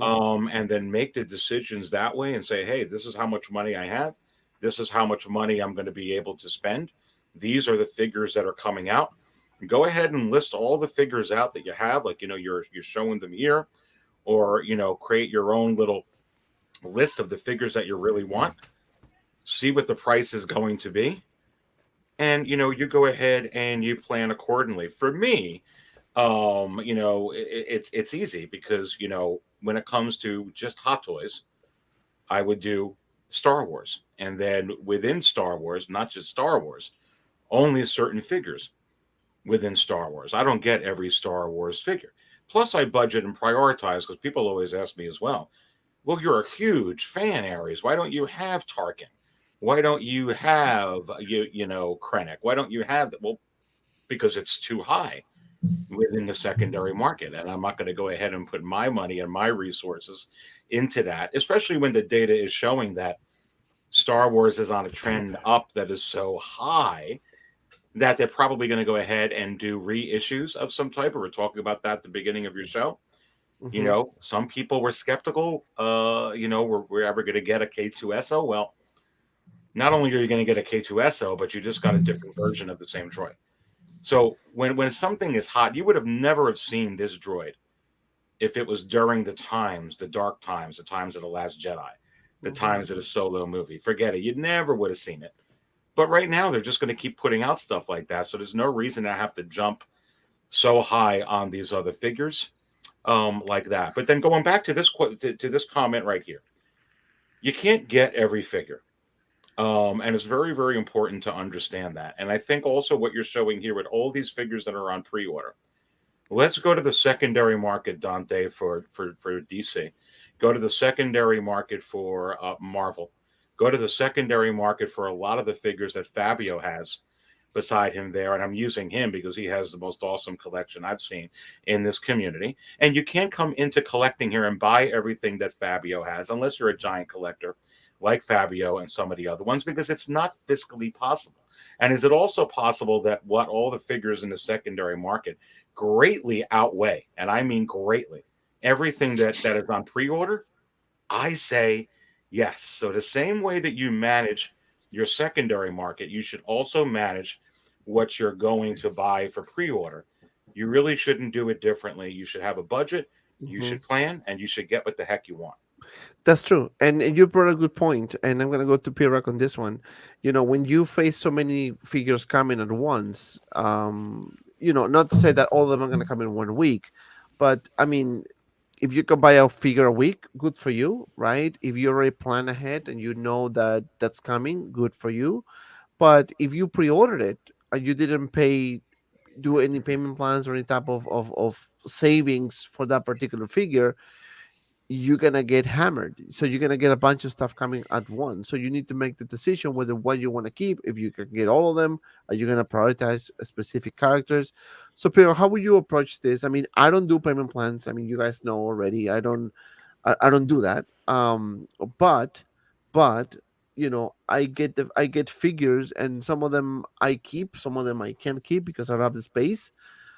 and then make the decisions that way and say, hey, this is how much money I have. This is how much money I'm going to be able to spend. These are the figures that are coming out. Go ahead and list all the figures out that you have, like, you're showing them here, or, create your own little list of the figures that you really want. See what the price is going to be. And, you go ahead and you plan accordingly. For me, it's easy because, when it comes to just Hot Toys, I would do Star Wars. And then within Star Wars, not just Star Wars, only certain figures within Star Wars. I don't get every Star Wars figure. Plus, I budget and prioritize because people always ask me as well, well, you're a huge fan, Aries. Why don't you have Tarkin? Why don't you have, Krennic? Why don't you have that? Well, because it's too high within the secondary market. And I'm not going to go ahead and put my money and my resources into that, especially when the data is showing that Star Wars is on a trend up that is so high that they're probably going to go ahead and do reissues of some type. We were talking about that at the beginning of your show. Some people were skeptical, we're ever going to get a K2SO. Well, not only are you going to get a K2SO, but you just got a different version of the same droid. So when something is hot, you would have never have seen this droid if it was during the dark times, the times of The Last Jedi, the times of the Solo movie. Forget it. You never would have seen it. But right now, they're just going to keep putting out stuff like that. So there's no reason to have to jump so high on these other figures like that. But then going back to this to this comment right here, you can't get every figure. And it's very, very important to understand that. And I think also what you're showing here with all these figures that are on pre-order. Let's go to the secondary market, Dante, for DC. Go to the secondary market for Marvel. Go to the secondary market for a lot of the figures that Fabio has beside him there. And I'm using him because he has the most awesome collection I've seen in this community. And you can't come into collecting here and buy everything that Fabio has unless you're a giant collector like Fabio and some of the other ones, because it's not fiscally possible. And is it also possible that what all the figures in the secondary market greatly outweigh, and I mean greatly, everything that is on pre-order? I say yes. So the same way that you manage your secondary market, you should also manage what you're going to buy for pre-order. You really shouldn't do it differently. You should have a budget, you should plan, and you should get what the heck you want. That's true. And you brought a good point. And I'm going to go to P-Rock on this one. When you face so many figures coming at once, not to say that all of them are going to come in 1 week, but I mean, if you can buy a figure a week, good for you, right? If you already plan ahead and you know that that's coming, good for you. But if you pre-ordered it and you didn't do any payment plans or any type of savings for that particular figure, you're gonna get hammered. So you're gonna get a bunch of stuff coming at once. So you need to make the decision whether what you want to keep. If you can get all of them, are you gonna prioritize specific characters? So Pedro, how would you approach this? I mean, I don't do payment plans. I mean, you guys know already. I don't do that. But I get figures, and some of them I keep, some of them I can't keep because I don't have the space.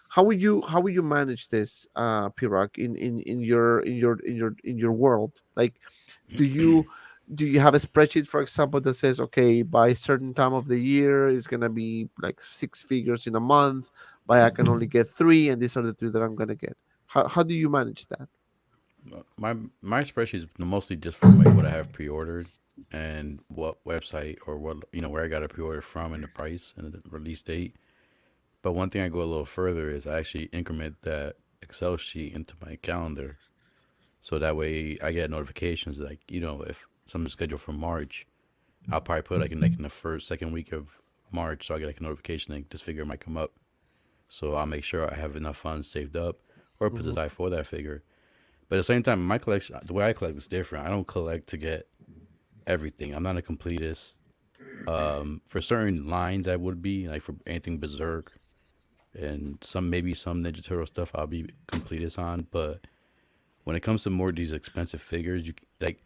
How would you manage this, P-Rock, in your world? Like, do you have a spreadsheet, for example, that says, okay, by a certain time of the year it's gonna be like 6 figures in a month, but I can only get 3, and these are the 3 that I'm gonna get. How do you manage that? My spreadsheet is mostly just from like what I have pre-ordered and what website or what where I got a pre-order from and the price and the release date. But one thing I go a little further is I actually increment that Excel sheet into my calendar, so that way I get notifications like if something's scheduled for March, I'll probably put like in the second week of March, so I get like a notification like this figure might come up. So I'll make sure I have enough funds saved up or put aside for that figure. But at the same time, my collection, the way I collect is different. I don't collect to get everything. I'm not a completist. For certain lines, I would be like for anything Berserk and maybe some Ninja Turtle stuff I'll be completist on. But when it comes to more of these expensive figures, you like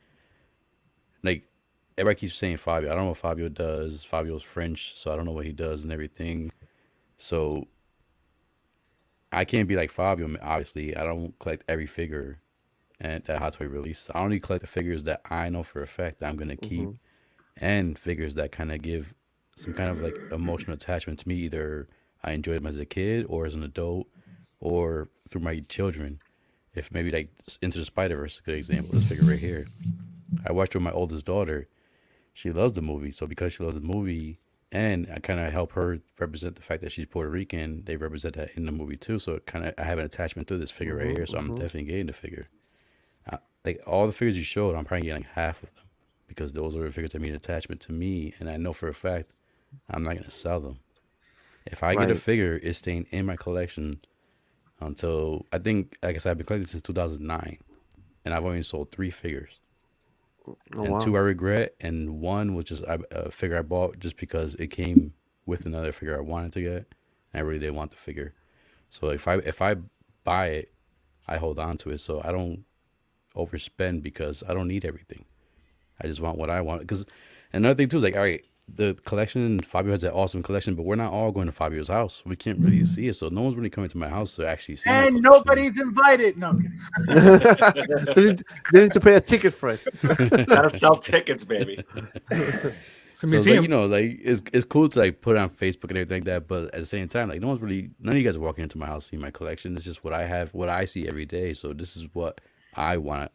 everybody keeps saying Fabio. I don't know what Fabio does. Fabio's French, so I don't know what he does and everything. So I can't be like Fabio. Obviously, I don't collect every figure and that Hot Toy release. I only collect the figures that I know for a fact that I'm gonna keep, and figures that kind of give some kind of like emotional attachment to me. Either I enjoyed them as a kid or as an adult or through my children. If maybe like Into the Spider-Verse, a good example, this figure right here. I watched it with my oldest daughter. She loves the movie. So because she loves the movie and I kind of help her represent the fact that she's Puerto Rican, they represent that in the movie too. So it kind of, I have an attachment to this figure right here. So I'm definitely getting the figure. Like all the figures you showed, I'm probably getting like half of them because those are the figures that mean attachment to me. And I know for a fact I'm not going to sell them. If I get a figure, it's staying in my collection until, I think, like I said, I've been collecting since 2009, and I've only sold 3 figures. And 2 I regret, and 1 was just a figure I bought just because it came with another figure I wanted to get, and I really didn't want the figure. So if I buy it, I hold on to it, so I don't overspend because I don't need everything. I just want what I want. Because another thing too is like, all right, the collection, Fabio has that awesome collection, but we're not all going to Fabio's house. We can't really see it, so no one's really coming to my house to actually see it. And nobody's invited. No, I'm they kidding. need to pay a ticket for it. Gotta sell tickets, baby. It's a So museum. like, you know, like it's cool to like put it on Facebook and everything like that, but at the same time, like none of you guys are walking into my house seeing my collection. It's just what I have, what I see every day. So this is what I want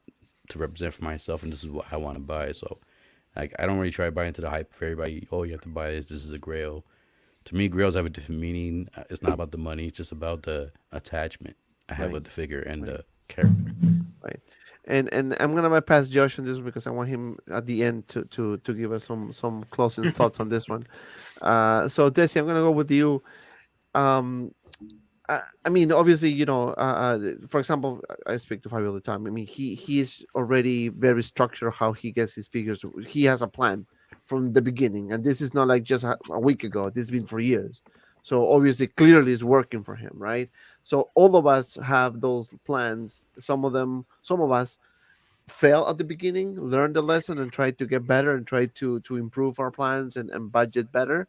to represent for myself, and this is what I want to buy. So like I don't really try to buy into the hype for everybody. Oh, you have to buy this. This is a grail. To me, grails have a different meaning. It's not about the money. It's just about the attachment I have with the figure and the character. Right. And I'm gonna bypass Josh on this because I want him at the end to give us some closing thoughts on this one. So Desi, I'm gonna go with you. I mean, obviously, you know, for example, I speak to Fabio all the time. I mean, he is already very structured how he gets his figures. He has a plan from the beginning, and this is not like just a week ago. This has been for years. So obviously, clearly, it's working for him, right? So all of us have those plans. Some of us fail at the beginning, learn the lesson, and try to get better and try to improve our plans and budget better.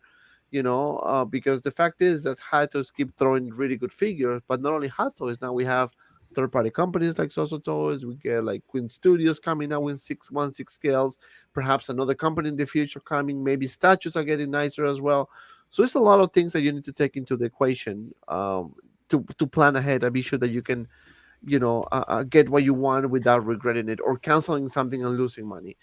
You know, because the fact is that Hot Toys keep throwing really good figures, but not only Hot Toys. Now we have third-party companies like Soso Toys. We get like Queen Studios coming out with 616 scales. Perhaps another company in the future coming. Maybe statues are getting nicer as well. So it's a lot of things that you need to take into the equation to plan ahead and be sure that you can, you know, get what you want without regretting it or canceling something and losing money.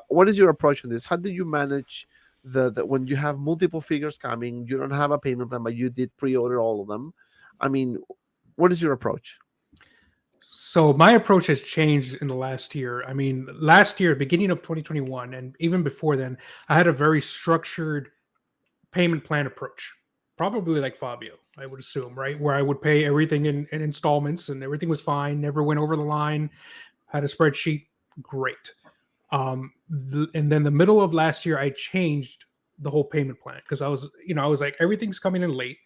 What is your approach on this? How do you manage the when you have multiple figures coming, you don't have a payment plan, but you did pre-order all of them? I mean, what is your approach? So my approach has changed in the last year. I mean, last year, beginning of 2021, and even before then, I had a very structured payment plan approach, probably like Fabio, I would assume, right? Where I would pay everything in installments and everything was fine, never went over the line, had a spreadsheet, great. And then the middle of last year, I changed the whole payment plan because I was like, everything's coming in late.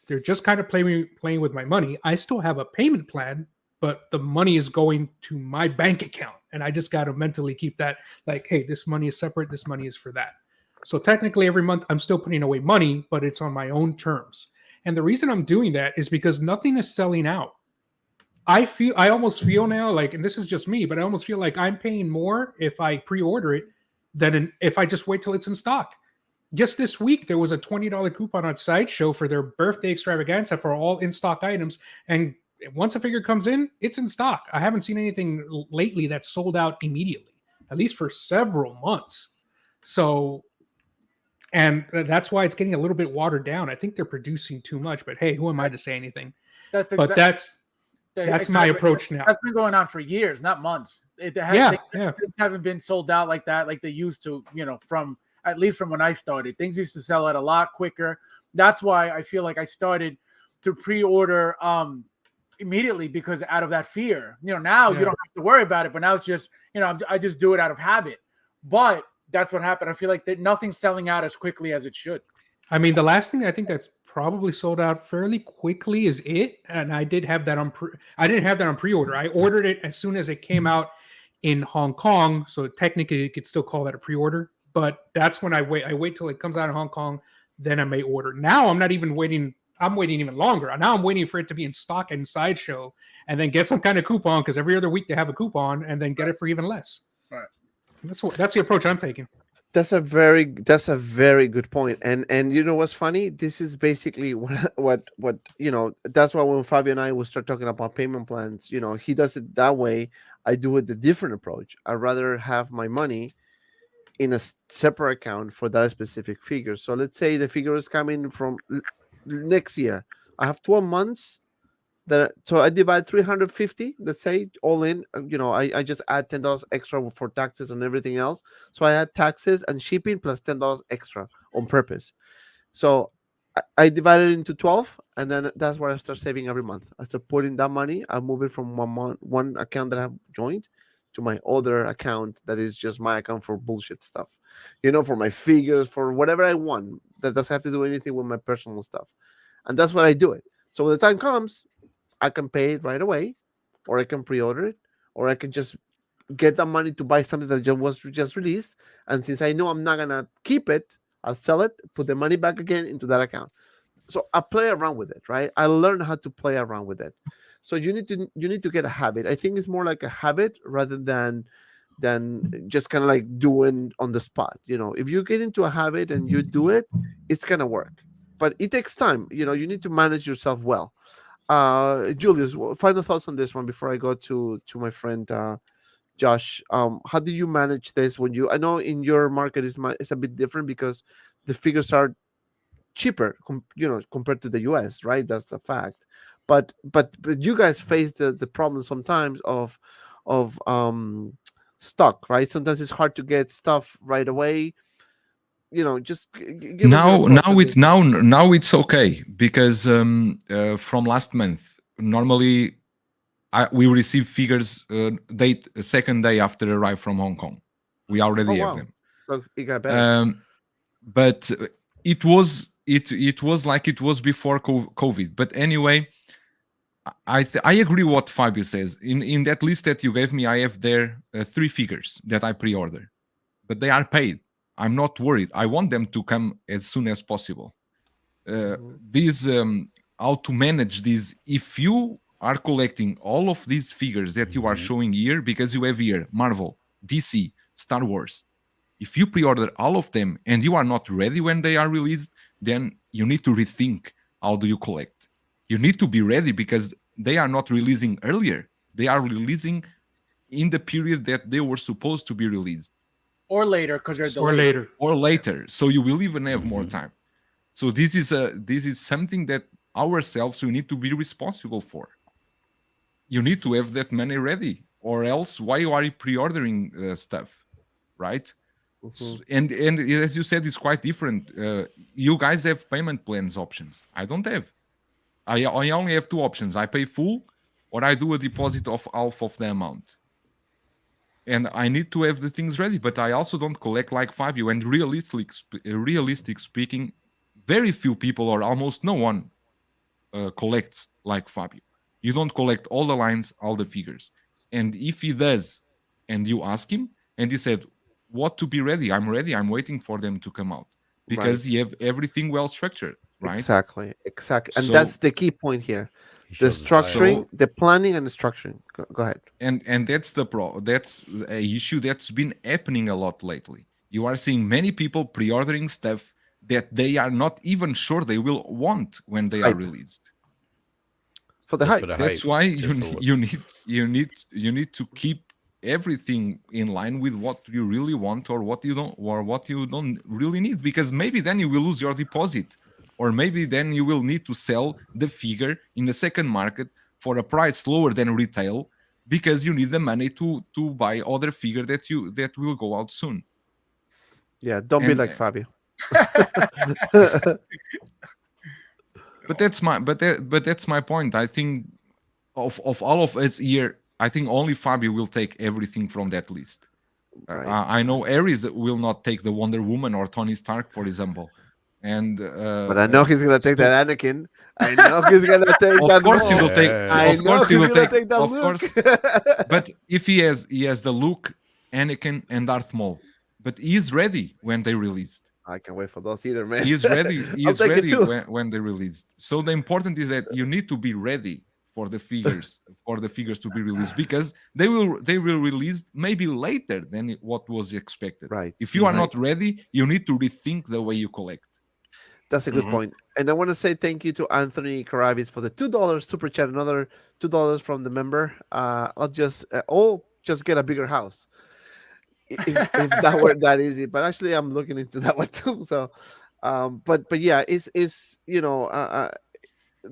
They're just kind of playing with my money. I still have a payment plan, but the money is going to my bank account. And I just got to mentally keep that like, hey, this money is separate. This money is for that. So technically every month I'm still putting away money, but it's on my own terms. And the reason I'm doing that is because nothing is selling out. I almost feel now like, and this is just me, but I almost feel like I'm paying more if I pre-order it than if I just wait till it's in stock. Just this week, there was a $20 coupon on Sideshow for their birthday extravaganza for all in-stock items. And once a figure comes in, it's in stock. I haven't seen anything lately that's sold out immediately, at least for several months. So, and that's why it's getting a little bit watered down. I think they're producing too much, but hey, who am I to say anything? That's my approach now. That's been going on for years, not months. Things haven't been sold out like that, like they used to, you know, at least from when I started. Things used to sell out a lot quicker. That's why I feel like I started to pre-order immediately because out of that fear. You know, now you don't have to worry about it, but now it's just, you know, I just do it out of habit. But that's what happened. I feel like nothing's selling out as quickly as it should. I mean, the last thing I think that's probably sold out fairly quickly. Is it? And I did have that on. I didn't have that on pre-order. I ordered it as soon as it came out in Hong Kong, so technically you could still call that a pre-order. But that's when I wait. I wait till it comes out in Hong Kong, then I may order. Now I'm not even waiting. I'm waiting even longer. Now I'm waiting for it to be in stock in Sideshow, and then get some kind of coupon, because every other week they have a coupon, and then get it for even less. Right. That's the approach I'm taking. That's a very good point. And you know what's funny? This is basically what that's why when Fabio and I will start talking about payment plans, he does it that way. I do it the different approach. I'd rather have my money in a separate account for that specific figure. So let's say the figure is coming from next year. I have 12 months. So I divide 350, let's say, all in. I just add $10 extra for taxes and everything else. So I add taxes and shipping plus $10 extra on purpose. So I divide it into 12, and then that's where I start saving every month. I start putting that money. I move it from one account that I have joined to my other account that is just my account for bullshit stuff. For my figures, for whatever I want. That doesn't have to do anything with my personal stuff. And that's what I do it. So when the time comes, I can pay it right away, or I can pre-order it, or I can just get the money to buy something that was just released. And since I know I'm not gonna keep it, I'll sell it, put the money back again into that account. So I play around with it, right? I learn how to play around with it. So you need to get a habit. I think it's more like a habit rather than just kind of like doing on the spot. If you get into a habit and you do it, it's gonna work. But it takes time. You need to manage yourself well. Julius, final thoughts on this one before I go to my friend Josh. How do you manage this when I know in your market it's a bit different because the figures are cheaper, compared to the US, right? That's a fact. But you guys face the problem sometimes of stock, right? Sometimes it's hard to get stuff right away. Just now it's okay, because from last month, normally we receive figures second day after arrive from Hong Kong. We already have them. So it got better. But it was like it was before COVID. But anyway, I agree what Fabio says. In that list that you gave me, I have there 3 figures that I pre-order, but they are paid. I'm not worried. I want them to come as soon as possible. How to manage these? If you are collecting all of these figures that you are showing here, because you have here Marvel, DC, Star Wars, if you pre-order all of them and you are not ready when they are released, then you need to rethink how do you collect. You need to be ready, because they are not releasing earlier. They are releasing in the period that they were supposed to be released. Or later, because they're delayed. Or later, so you will even have more time. So this is something that ourselves we need to be responsible for. You need to have that money ready, or else why are you pre-ordering stuff, right? And as you said, it's quite different. You guys have payment plans options. I don't have. I only have 2 options. I pay full, or I do a deposit of half of the amount. And I need to have the things ready, but I also don't collect like Fabio. And realistic speaking, very few people or almost no one collects like Fabio. You don't collect all the lines, all the figures. And if he does, and you ask him, and he said, what to be ready? I'm ready. I'm waiting for them to come out. Because you have everything well structured, right? Exactly. And that's the key point here. The structuring, the planning, and the structuring. Go ahead. And that's that's an issue that's been happening a lot lately. You are seeing many people pre-ordering stuff that they are not even sure they will want when they are released. For the hype. That's why you need to keep everything in line with what you really want or what you don't really need, because maybe then you will lose your deposit. Or maybe then you will need to sell the figure in the second market for a price lower than retail, because you need the money to buy other figure that will go out soon. Yeah, don't be like Fabio. But that's my point. I think of all of us here, I think only Fabio will take everything from that list. Right. I know Aries will not take the Wonder Woman or Tony Stark, for example. and But I know he's gonna take so- that Anakin. I know he's gonna take Of that. course he will take. I Of know course he he's will gonna take. take that Of Luke. course, but if he has the Luke, Anakin, and Darth Maul, but he's ready when they released. I can't wait for those either, man. He's ready. I'll He's take it ready too. when they released. So the important is that you need to be ready for the figures to be released, because they will release maybe later than what was expected. Right. If you are Right. not ready, you need to rethink the way you collect. That's a good point. And I want to say thank you to Anthony Carabis for the $2 super chat. Another $2 from the member. I'll just get a bigger house. If that were that easy, but actually I'm looking into that one too. So, but yeah, it's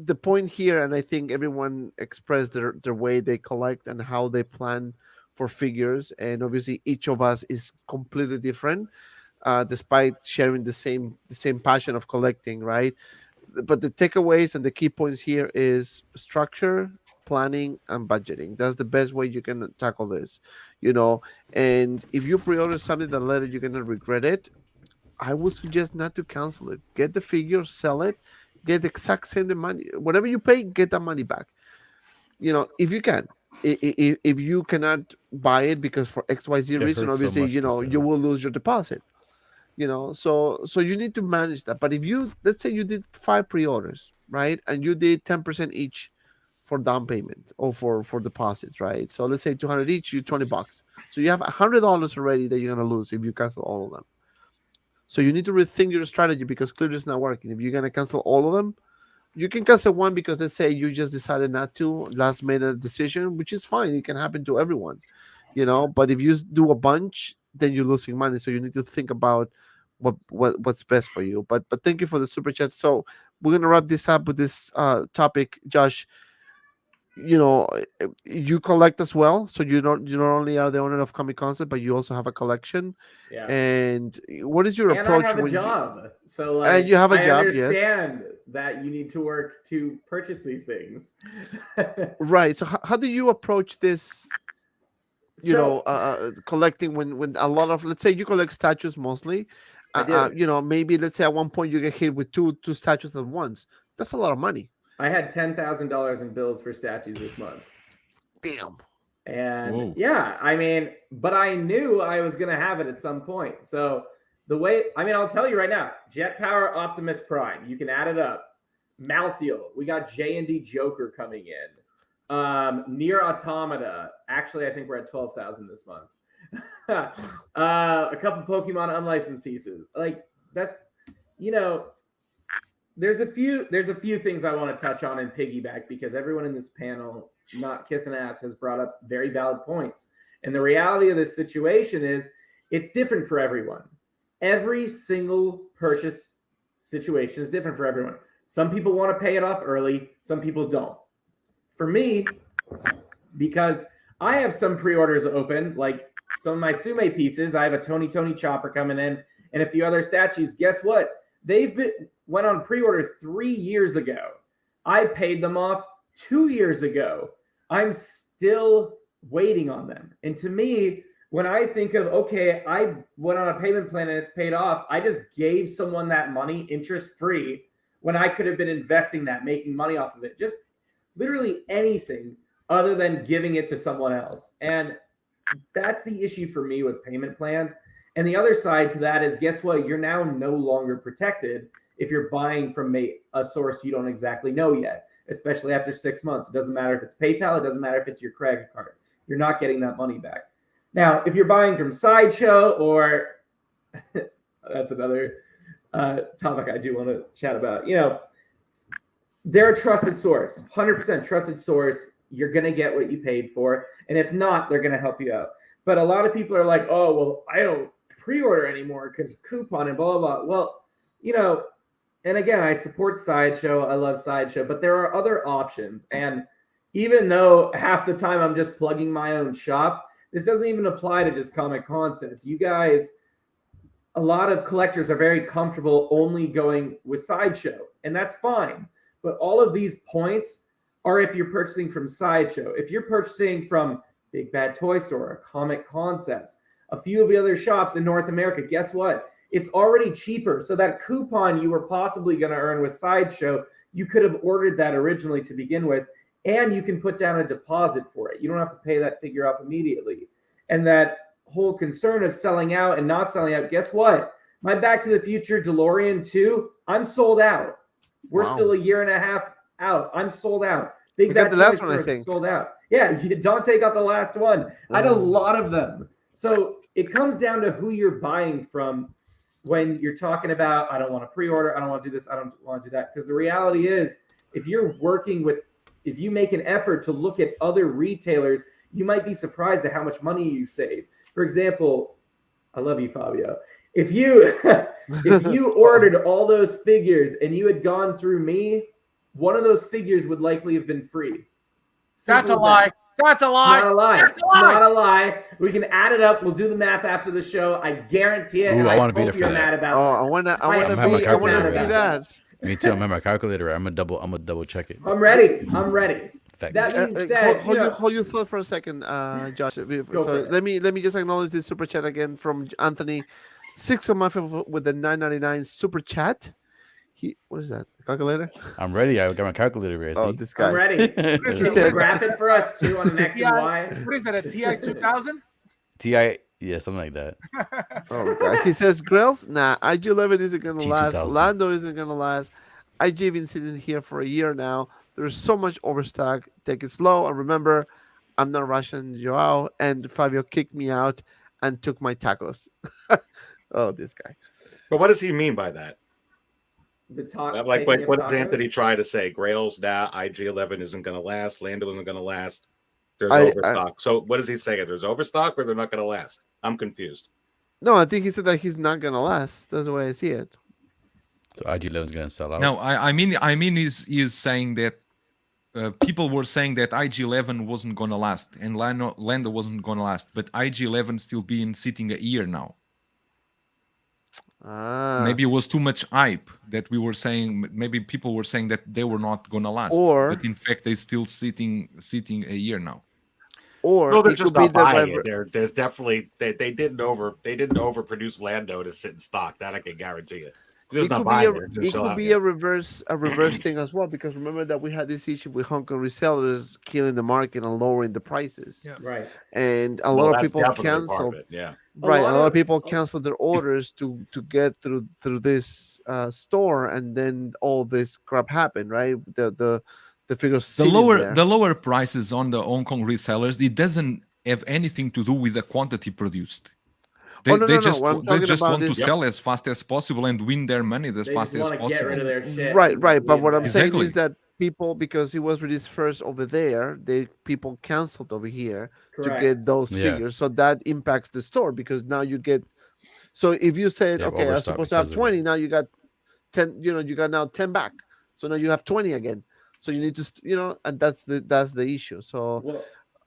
the point here, and I think everyone expressed their way they collect and how they plan for figures, and obviously each of us is completely different, despite sharing the same passion of collecting, right? But the takeaways and the key points here is structure, planning, and budgeting. That's the best way you can tackle this, and if you pre-order something that later you're gonna regret it, I would suggest not to cancel it. Get the figure, sell it, get the exact same money. Whatever you pay, get that money back. If you can. If you cannot buy it because for XYZ reason, hurts so obviously, much to sell you it. will lose your deposit. So you need to manage that. But if let's say you did 5 pre-orders, right? And you did 10% each for down payment or for deposits, right? So let's say 200 each, you $20. So you have $100 already that you're gonna lose if you cancel all of them. So you need to rethink your strategy because clearly it's not working. If you're gonna cancel all of them, you can cancel one because let's say you just decided not to, last minute decision, which is fine. It can happen to everyone, But if you do a bunch, then you're losing money. So you need to think about what's best for you. But thank you for the super chat. So we're gonna wrap this up with this topic, Josh. You collect as well, so you not only are the owner of Comic Concept, but you also have a collection. Yeah. And what is your And approach I have a when job. So and you have a I job, yes. understand that you need to work to purchase these things. Right. So how do you approach this? Collecting when a lot of, let's say you collect statues mostly. I do. Maybe let's say at one point you get hit with two statues at once. That's a lot of money. I had $10,000 in bills for statues this month. Damn. And Whoa. yeah, but I knew I was going to have it at some point. So I'll tell you right now, Jet Power Optimus Prime, you can add it up. Malthiel, we got J&D Joker coming in. Nier Automata, actually, I think we're at 12,000 this month. A couple Pokemon unlicensed pieces. Like that's, there's a few things I want to touch on and piggyback because everyone in this panel, not kissing ass, has brought up very valid points. And the reality of this situation is it's different for everyone. Every single purchase situation is different for everyone. Some people want to pay it off early. Some people don't. For me, because I have some pre-orders open, like some of my Sume pieces, I have a Tony Chopper coming in and a few other statues. Guess what? Went on pre-order 3 years ago. I paid them off 2 years ago. I'm still waiting on them. And to me, when I think of, okay, I went on a payment plan and it's paid off, I just gave someone that money interest-free when I could have been investing that, making money off of it. Just literally anything other than giving it to someone else. And that's the issue for me with payment plans. And the other side to that is, guess what? You're now no longer protected if you're buying from a source you don't exactly know yet, especially after 6 months. It doesn't matter if it's PayPal. It doesn't matter if it's your credit card. You're not getting that money back. Now, if you're buying from Sideshow or that's another topic I do want to chat about. They're a trusted source, 100% trusted source. You're going to get what you paid for. And if not, they're going to help you out. But a lot of people are like, oh, well, I don't pre-order anymore because coupon and blah, blah, blah. Well, and again, I support Sideshow. I love Sideshow, but there are other options. And even though half the time I'm just plugging my own shop, this doesn't even apply to just Comic Concepts. You guys, a lot of collectors are very comfortable only going with Sideshow, and that's fine. But all of these points are if you're purchasing from Sideshow. If you're purchasing from Big Bad Toy Store, Comic Concepts, a few of the other shops in North America, guess what? It's already cheaper. So that coupon you were possibly going to earn with Sideshow, you could have ordered that originally to begin with, and you can put down a deposit for it. You don't have to pay that figure off immediately. And that whole concern of selling out and not selling out, guess what? My Back to the Future DeLorean 2, I'm sold out. We're still a year and a half out. I'm sold out. Big Bad Toy Store is sold out. Yeah, don't take out the last one. I had a lot of them. So it comes down to who you're buying from when you're talking about, I don't want to pre-order, I don't want to do this, I don't want to do that. Because the reality is, if you make an effort to look at other retailers, you might be surprised at how much money you save. For example, I love you, Fabio. If you ordered all those figures and you had gone through me, one of those figures would likely have been free. That's a lie. That's a lie. Not a lie. Not a lie. We can add it up. We'll do the math after the show. I guarantee it. Ooh, I want to be hope there for you're mad that. about I want to see that. Me too. I remember my calculator. I'm gonna double check it. I'm ready. That being said, hold your thought for a second, Josh. So let me just acknowledge this super chat again from Anthony, 6 a month with the $9.99 super chat. What is that? Calculator? I'm ready. I got my calculator ready. Oh, this guy. I'm ready. He said, graph it for us too on an X and Y. What is that? A TI 2000? TI, yeah, something like that. Oh God. He says, Grills, nah, IG-11 isn't gonna last. Lando isn't gonna last. IG been sitting here for a year now. There's so much overstock. Take it slow. And remember, I'm not Russian. Joao and Fabio kicked me out and took my tacos. Oh, this guy. But what does he mean by that? Like, what does Anthony try to say? Grails, IG-11 isn't going to last. Lando isn't going to last. There's overstock. So what does he say? There's overstock, or they're not going to last? I'm confused. No, I think he said that he's not going to last. That's the way I see it. So IG-11 is going to sell out. No, I mean, he's saying that people were saying that IG-11 wasn't going to last and Lando wasn't going to last, but IG-11 still been sitting a year now. Maybe it was too much hype that we were saying. Maybe people were saying that they were not gonna last, but in fact they're still sitting a year now. Or no, they're just not buying it. There's definitely they didn't overproduce Lando to sit in stock. That I can guarantee you. It could be a reverse thing as well, because remember that we had this issue with Hong Kong resellers killing the market and lowering the prices. Yeah. Right. And a lot of people canceled. Yeah. Right. A lot of people canceled their orders to get through this store, and then all this crap happened. Right. The figures. The lower prices on the Hong Kong resellers, it doesn't have anything to do with the quantity produced. They just want to sell as fast as possible and win their money as fast as possible. Get rid of their shit. Right. But what I'm saying is that people, because it was released first over there, people canceled over here to get those figures. So that impacts the store, because now you get. So if you said, okay, I'm supposed to have 20, now you got 10. You got now 10 back. So now you have 20 again. So you need to, and that's the issue. So.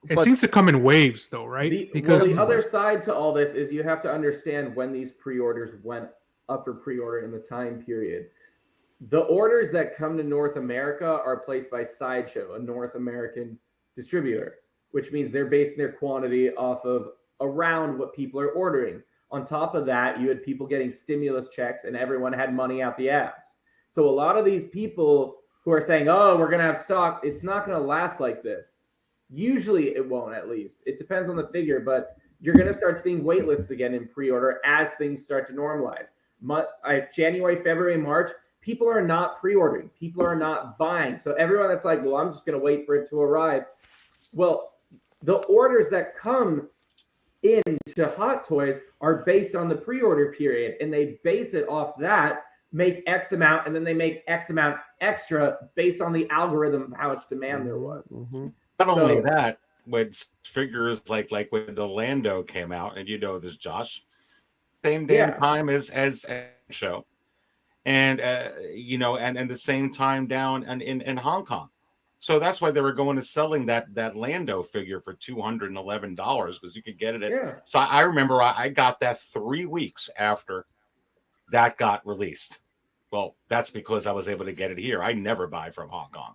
Well, it seems to come in waves, though, right? Because the other side to all this is you have to understand when these pre-orders went up for pre-order in the time period. The orders that come to North America are placed by Sideshow, a North American distributor, which means they're basing their quantity off of around what people are ordering. On top of that, you had people getting stimulus checks and everyone had money out the ass. So a lot of these people who are saying, oh, we're going to have stock, it's not going to last like this. Usually it won't, at least. It depends on the figure, but you're going to start seeing wait lists again in pre-order as things start to normalize. January, February, March, people are not pre-ordering. People are not buying. So everyone that's like, well, I'm just going to wait for it to arrive. Well, the orders that come into Hot Toys are based on the pre-order period, and they base it off that, make X amount, and then they make X amount extra based on the algorithm of how much demand there was. Mm-hmm. Not only that, when figures like when the Lando came out, and this, Josh, same damn time as show, and and the same time down in Hong Kong. So that's why they were going to selling that Lando figure for $211, because you could get it at. So I remember I got that 3 weeks after that got released. Well, that's because I was able to get it here. I never buy from Hong Kong.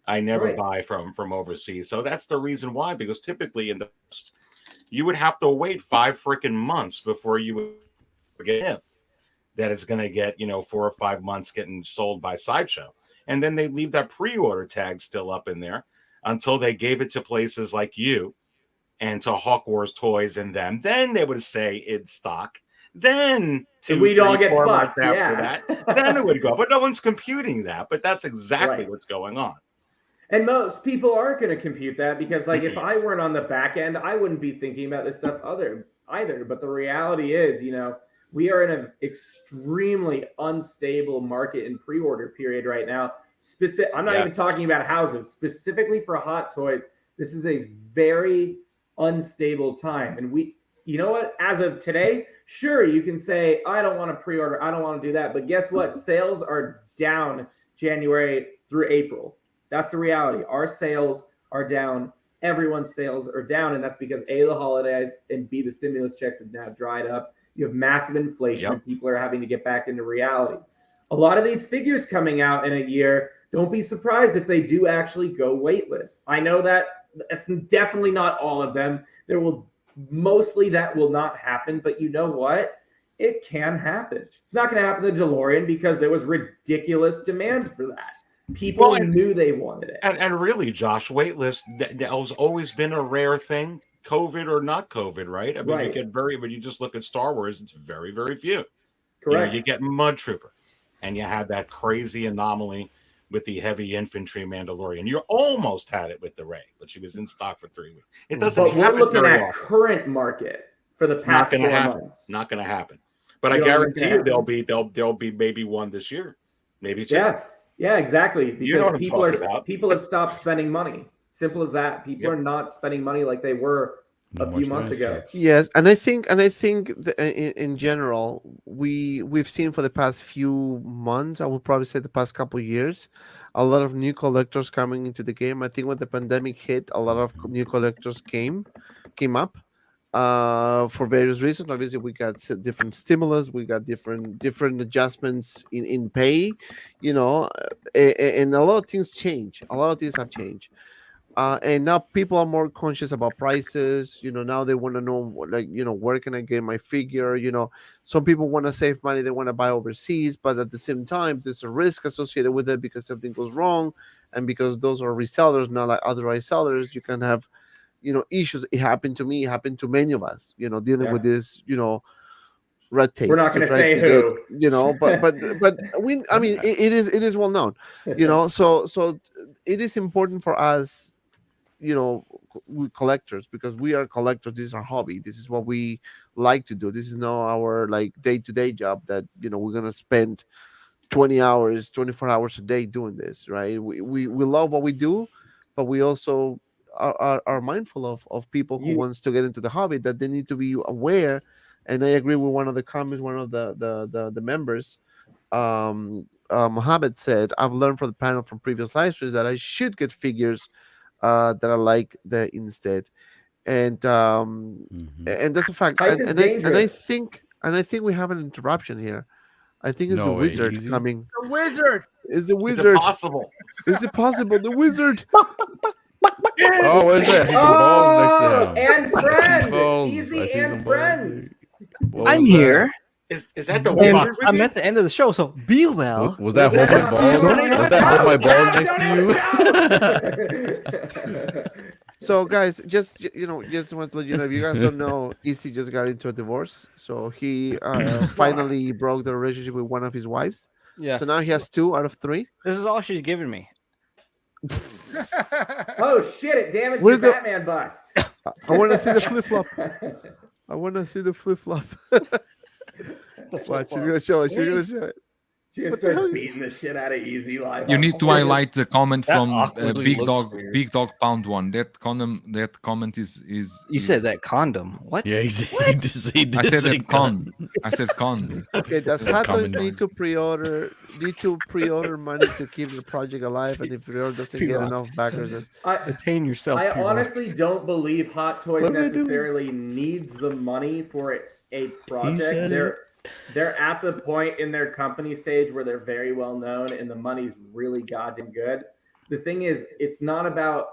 I never buy from overseas. So that's the reason why, because typically you would have to wait 5 freaking months before you would get it. that it's going to get, 4 or 5 months getting sold by Sideshow. And then they leave that pre-order tag still up in there until they gave it to places like you and to Hawk Wars Toys and them. Then they would say in stock. Then we'd all get 4 fucked, months after that, then it would go. But no one's computing that. But that's exactly what's going on. And most people aren't going to compute that because, like, if I weren't on the back end, I wouldn't be thinking about this stuff either. But the reality is, we are in an extremely unstable market and pre-order period right now. I'm not even talking about houses. Specifically for Hot Toys, this is a very unstable time. And you know what? As of today, sure, you can say, I don't want to pre-order. I don't want to do that. But guess what? Sales are down January through April. That's the reality. Our sales are down. Everyone's sales are down. And that's because A, the holidays, and B, the stimulus checks have now dried up. You have massive inflation. And people are having to get back into reality. A lot of these figures coming out in a year, don't be surprised if they do actually go waitlist. I know that's definitely not all of them. Mostly that will not happen, but you know what? It can happen. It's not going to happen to the DeLorean because there was ridiculous demand for that. People knew they wanted it. And really, Josh, waitlist, that has always been a rare thing, COVID or not COVID, right? I mean, when you just look at Star Wars, it's very, very few. Correct. You get Mud Trooper, and you had that crazy anomaly with the heavy infantry Mandalorian. You almost had it with the Rey, but she was in stock for 3 weeks. It doesn't happen. But we're looking at often. Current market for the past 4 months. Not going to happen. But I guarantee you there'll be maybe one this year, maybe two. Yeah, exactly. Because people have stopped spending money. Simple as that. People are not spending money like they were a few months ago. Yes, and I think in general, we've seen for the past few months, I would probably say the past couple of years, a lot of new collectors coming into the game. I think when the pandemic hit, a lot of new collectors came up for various reasons. Obviously, we got different stimulus, we got different adjustments in pay, and a lot of things change. A lot of things have changed. And now people are more conscious about prices. Now they want to know, where can I get my figure? Some people want to save money. They want to buy overseas, but at the same time, there's a risk associated with it because something goes wrong. And because those are resellers, not like other resellers, you can have, issues. It happened to me. It happened to many of us, dealing with this, red tape. We're not going to say who, but it is well known, so it is important for us, we collectors, because we are collectors. This is our hobby. This is what we like to do. This is not our day-to-day job that we're gonna spend 20 hours 24 hours a day doing this, right? We love what we do, but we also are mindful of people who wants to get into the hobby, that they need to be aware. And I agree with one of the comments, one of the members, Mohammed said, I've learned from the panel from previous live streams that I should get figures that I like that instead, and that's a fact. And I think we have an interruption here. I think it's the wizard coming. The wizard is the wizard. Is it possible? Is it possible? The wizard. Oh, what is that? I see some balls next to him. And friend, easy and friends. I'm here. Is that the And wizard? I'm at the end of the show, so be well. Was that hold my balls? Was that hold my balls next to you? So guys, just want to let you know, if you guys don't know, Easy just got into a divorce. So he finally broke the relationship with one of his wives. Yeah. So now he has 2 out of 3. This is all she's given me. Oh shit! It damaged your Batman bust. I want to see the flip flop. I want to see the flip flop. Watch, she's gonna show it. She's gonna show it. She just started beating the shit out of Easy live. You need to highlight the comment That from awkwardly looks weird. Big Dog Pound One. That comment is. You said that condom. What? Yeah, he did say I said that con. I said con. Okay, does That's Hot Toys common need to pre-order money to keep the project alive? And if pre-order doesn't get enough backers, Attain yourself. I P-Rock. honestly don't believe Hot Toys What am I doing? necessarily needs the money for a project. They're at the point in their company stage where they're very well known and the money's really goddamn good. The thing is, it's not about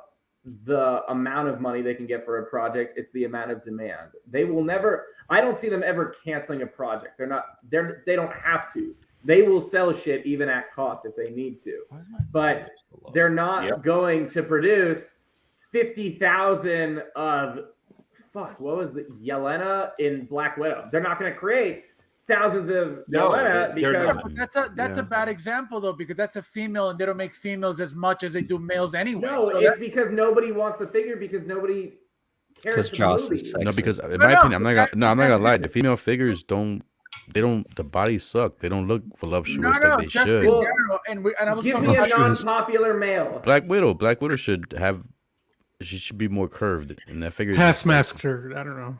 the amount of money they can get for a project. It's the amount of demand. They will never. I don't see them ever canceling a project. They don't have to. They will sell shit even at cost if they need to. But they're not going to produce 50,000 of what was it? Yelena in Black Widow. They're not going to create thousands of Yelena because that's a bad example though, because that's a female and they don't make females as much as they do males anyway. No, so it's because nobody wants the figure because nobody cares for the movie. No, because in my opinion, I'm not gonna lie. The female figures don't. The bodies suck. They don't look voluptuous like they should. Well, give me a non-popular male. Black Widow should have. She should be more curved in that figure. Taskmaster. I don't know.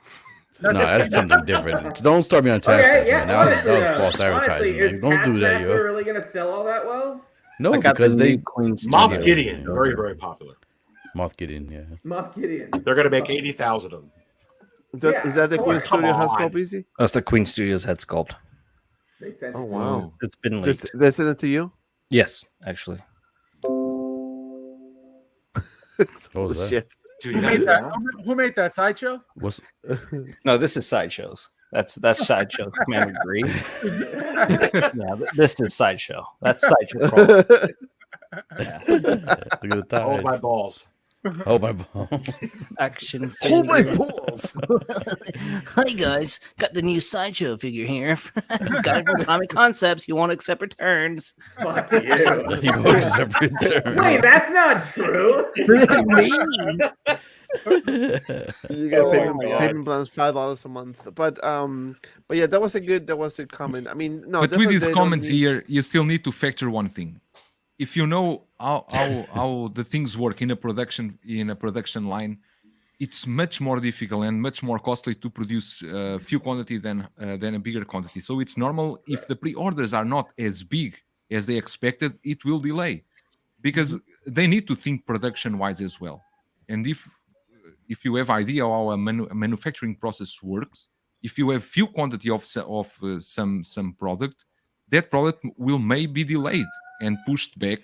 No, that's something different. Don't start me on Taskmaster, man. That was false advertising. Is don't do that, yo. really going to sell all that well? No, because they Moff Gideon, very, very popular. Moff Gideon, yeah. Moff Gideon. They're going to make 80,000 of them. Is that the Queen Studio head sculpt, Easy? That's the Queen Studios head sculpt. They sent it Oh to wow! me. It's been leaked. They sent it to you? Yes, actually. What was that? Shit. Dude, Who made that? Sideshow? No, this is Sideshows. That's Sideshow. Commander Green. Yeah, this is Sideshow. That's Sideshow. Yeah. Look at the thighs. Hold my balls. Hold my balls. Action Hold my figure. balls. Hi guys, got the new Sideshow figure here. Got it from Comic Concepts. You won't accept returns. Fuck you. He won't accept return. Wait, that's not true. You get payment plans $5 a month, but yeah, that was a good comment. I mean, no, but with this comment here, you still need to factor one thing. If you know how the things work in a production line, it's much more difficult and much more costly to produce few quantity than a bigger quantity. So it's normal if the pre-orders are not as big as they expected, it will delay because they need to think production-wise as well. And if you have idea how a manufacturing process works, if you have few quantity of some product, that product may be delayed and pushed back,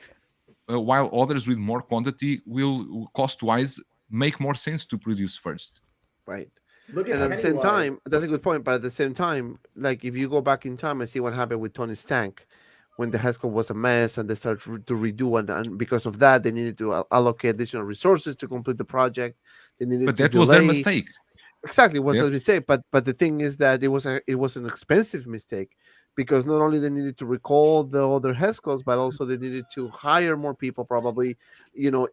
while others with more quantity will cost-wise make more sense to produce first. Right. Look at and at the same time, that's a good point. But at the same time, like if you go back in time and see what happened with Tony's tank, when the head sculpt was a mess and they started to redo and because of that, they needed to allocate additional resources to complete the project. They needed but to that was their mistake. Exactly, it was a mistake. But the thing is that it was an expensive mistake. Because not only they needed to recall the other head sculpts, but also they needed to hire more people, probably,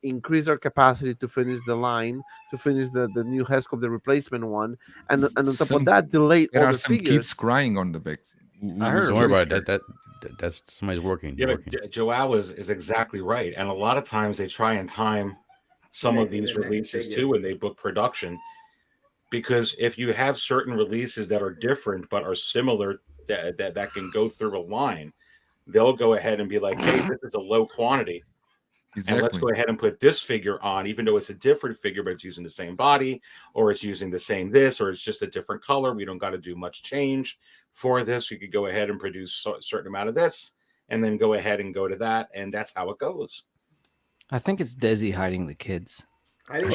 increase their capacity to finish the line, to finish the new head sculpt, the replacement one, and on top of that, delayed there all are the some figures. Kids crying on the back. I heard. Don't worry about it. That's somebody's working. Yeah, but Joao is exactly right, and a lot of times they try and time some of these releases too when they book production, because if you have certain releases that are different but are similar. That can go through a line, they'll go ahead and be like, hey, this is a low quantity. Exactly. And let's go ahead and put this figure on, even though it's a different figure, but it's using the same body, or it's using the same this, or it's just a different color. We don't got to do much change for this. We could go ahead and produce a certain amount of this, and then go ahead and go to that, and that's how it goes. I think it's Desi hiding the kids. I do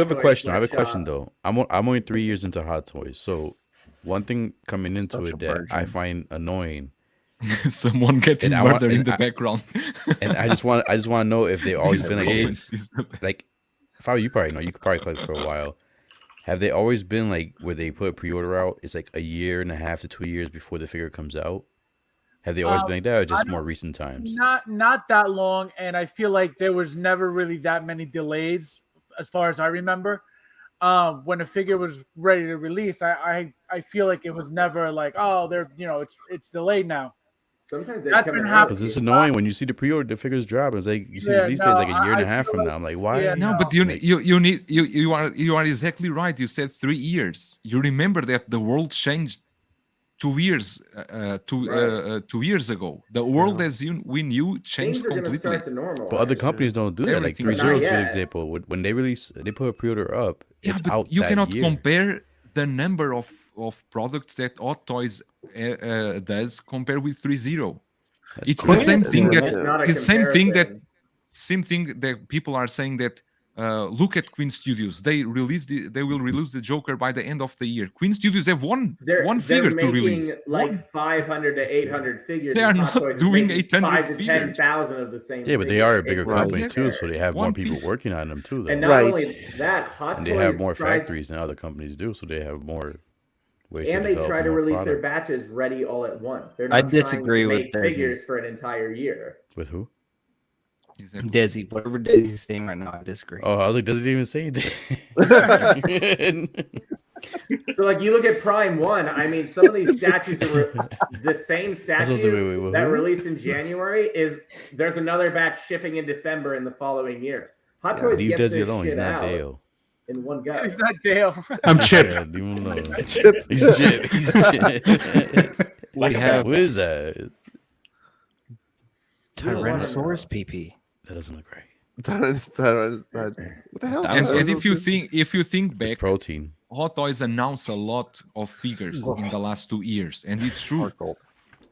have a question. I have a question though. I'm only 3 years into Hot Toys, so. One thing coming into it that I find annoying, someone getting murdered in the background, and I just want to know if they always been like Fabio, you probably know, you could probably collect for a while. Have they always been like where they put a pre-order out? It's like a year and a half to 2 years before the figure comes out. Have they always been like that, or just more recent times? Not that long, and I feel like there was never really that many delays, as far as I remember. When a figure was ready to release, I feel like it was never like, oh, they're it's delayed now. Sometimes that's been happening. Because it's annoying when you see the pre-order, the figures drop. It's like you see the release date like a year and a half from now. I'm like, why? Yeah, no, but you are exactly right. You said 3 years. You remember that the world changed 2 years 2 years ago. The world as we knew changed completely. But other companies don't do that. Like 3-0 is a good example. When they release, they put a pre-order up. It's but out you that cannot year. compare the number of products that Hot Toys does compared with 3-0. It's the same thing that same thing that people are saying that look at Queen Studios. They will release the Joker by the end of the year. Queen Studios have one figure to release. Like 500 to 800 figures. They are and not Hot Toys is doing making 800 5 to figures. 10,000 of the same. Yeah, but they figure. are a bigger It's company not too, fair. so they have more One people piece. working on them too. Though. And not Right. only that, Hot And Toys they have more tries- factories than other companies do, so they have more ways and to they develop try to more release their product. batches ready all at once. They're I not disagree trying to with make their figures for an entire year. With who? Exactly. Desi, whatever Desi's saying right now, I disagree. Oh, I was like, does it even say that? So, like, you look at Prime 1, I mean, some of these statues are the same statue wait, that who? released in January there's another batch shipping in December in the following year. Hot Yeah. Toys Leave gets Desi this alone. shit He's not out Dale. in one go. It's not Dale. I'm Chip. Yeah, leave him alone. Chip. He's Chip. He's Chip. We have Who is that? Tyrannosaurus PP. That doesn't look right. What the hell? And Dinosaurs. if you think It's back, protein. Hot Toys announced a lot of figures in the last 2 years, and it's true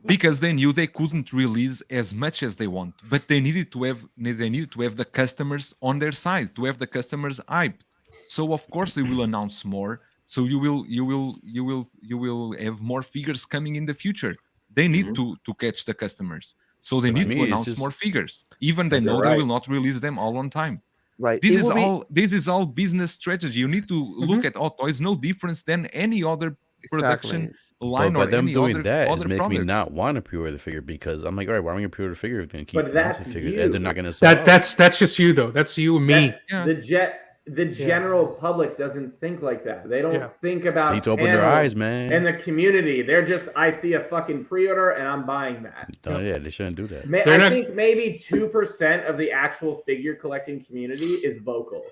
because they knew they couldn't release as much as they want, but they needed to have the customers on their side, to have the customers hyped. So of course they will announce more. So you will have more figures coming in the future. They need to catch the customers, so they But to need me, to it's announce just- more figures, even they That's know right. they will not release them all on time. Right. This It is will be- all. This is all business strategy. You need to look at Hot Toys no difference than any other production Exactly. line But or by them any doing other, that is other making me product. not want to pre-order the figure because I'm like, all right, why am I going to pre-order the figure if they're going to keep But that's announcing figures you. and they're not going to sell out? That's just you though. That's you and me. That's- Yeah. The general public doesn't think like that. They don't Yeah. think about They need to open their panels eyes, man. and the community. They're just, I see a fucking pre-order and I'm buying that. Oh, yeah, they shouldn't do that. I not- think maybe 2% of the actual figure collecting community is vocal.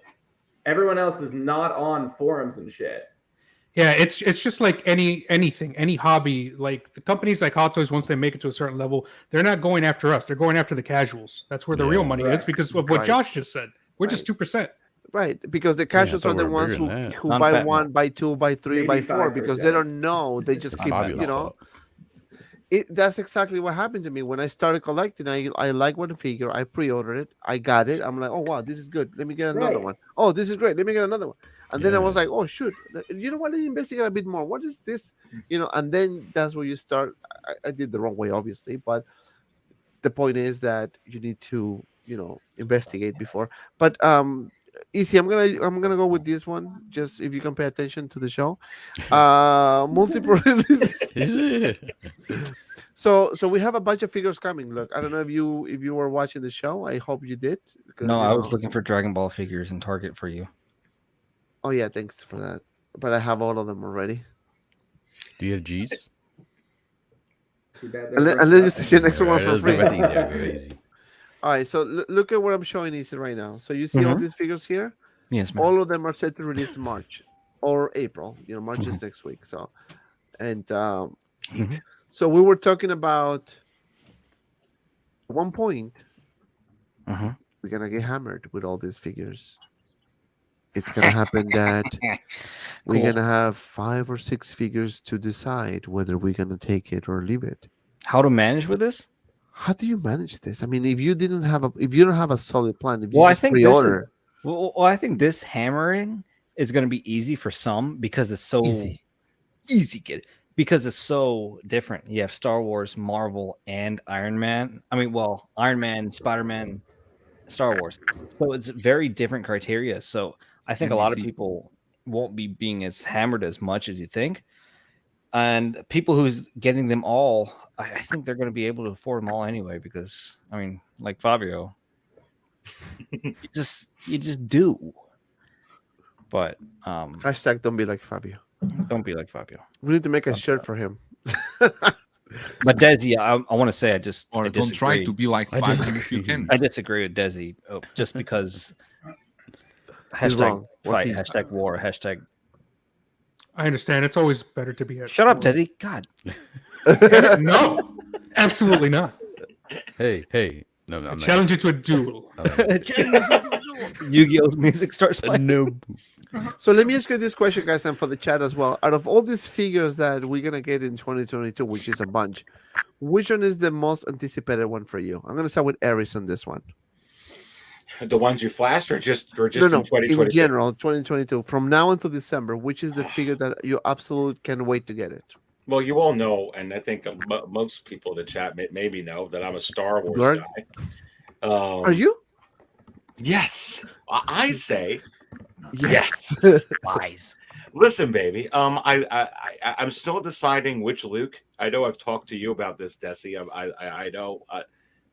Everyone else is not on forums and shit. Yeah, it's just like anything, any hobby. Like the companies like Hot Toys, once they make it to a certain level, they're not going after us. They're going after the casuals. That's where the real Yeah. money is Correct. because of what Right. Josh just said. We're just Right. 2%. Right, because the casuals thought are the we were ones bigger who, than that. who Non buy fat 1, buy 2, buy 3, Maybe buy 4 because they 5%. don't know. They just It's keep, Fabio's you know. fault. That's exactly what happened to me when I started collecting. I like one figure, I pre-ordered it, I got it. I'm like, oh wow, this is good. Let me get another Right. one. Oh, this is great. Let me get another one. And then I was Yeah. like, oh shoot, you know what? Let me investigate a bit more. What is this? You know, and then that's where you start. I did the wrong way, obviously, but the point is that you need to, you know, investigate before. But easy. I'm gonna go with this one. Just if you can pay attention to the show. Multiple releases. So we have a bunch of figures coming. Look, I don't know if you were watching the show. I hope you did. Because, No, you I was know- looking for Dragon Ball figures in Target for you. Oh yeah, thanks for that. But I have all of them already. Do you have G's? Too bad And then just get next one Alright, for let's free. go back to easy, I'll go easy. All right, so look at what I'm showing Easy right now. So you see all Mhm. these figures here. Yes, man. All of them are set to release in March or April. You know, March is next week. So, and Mhm. so we were talking about at one point Mhm. we're gonna get hammered with all these figures. It's gonna happen that we're Cool. gonna have 5 or 6 figures to decide whether we're gonna take it or leave it. How to manage with this? How do you manage this? I mean, if you don't have a solid plan, if you Well, I just think this is- pre-order, Well, I think this hammering is going to be easy for some because it's so easy, kid. Because it's so different. You have Star Wars, Marvel, and Iron Man. I mean, well, Iron Man, Spider-Man, Star Wars. So it's very different criteria. So I think a lot of people won't be being as hammered as much as you think. And people who's getting them all, I think they're going to be able to afford them all anyway. Because I mean, like Fabio, you just do. But hashtag don't be like Fabio. don't be like Fabio. We need to make a shirt for him. But Desi, I want to say I Or I don't try disagree. to be like I Fabio if you can. I disagree with Desi just because He's hashtag wrong. What fight, he- hashtag war, hashtag. I understand. It's always better to be. Shut up, Desi. God. No, absolutely not. Hey. No, I'm not. Challenge you to a duel. Yu-Gi-Oh's music starts playing. No. So let me ask you this question, guys, and for the chat as well. Out of all these figures that we're gonna get in 2022, which is a bunch, which one is the most anticipated one for you? I'm gonna start with Aries on this one. The ones you flashed, or just No, in no, 2022? in general, 2022. From now until December, which is the figure that you absolutely can wait to get it? Well, you all know, and I think most people in the chat maybe know that I'm a Star Wars Lord? guy. Are you? Yes, I say Yes. Lies. Listen, baby. I'm still deciding which Luke. I know I've talked to you about this, Desi. I know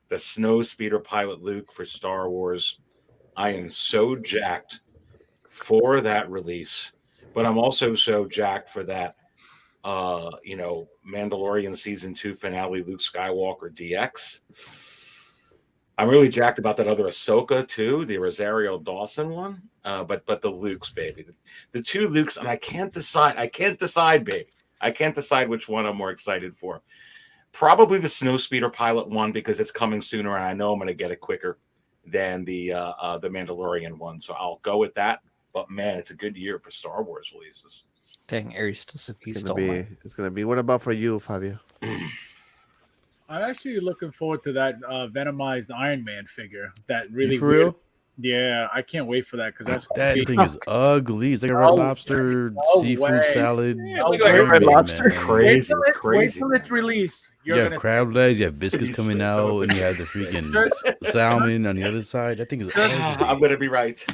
the Snow Speeder Pilot Luke for Star Wars. I am so jacked for that release, but I'm also so jacked for that. Mandalorian season 2 finale, Luke Skywalker DX. I'm really jacked about that other Ahsoka too, the Rosario Dawson one. But the Lukes, baby, the two Lukes, and I can't decide, baby. I can't decide which one I'm more excited for. Probably the Snowspeeder Pilot one because it's coming sooner, and I know I'm going to get it quicker than the Mandalorian one. So I'll go with that. But man, it's a good year for Star Wars releases. Dang, Aries It's gonna be. What about for you, Fabio? I'm actually looking forward to that Venomized Iron Man figure. That really For real? Yeah, I can't wait for that because That thing is ugly. It's like a red lobster seafood salad. Yeah, look like a red lobster. Crazy, Wait crazy. till it's released. You have crab legs, you have biscuits coming out, and you have the freaking salmon on the other side. That thing is ugly. I'm going to be right.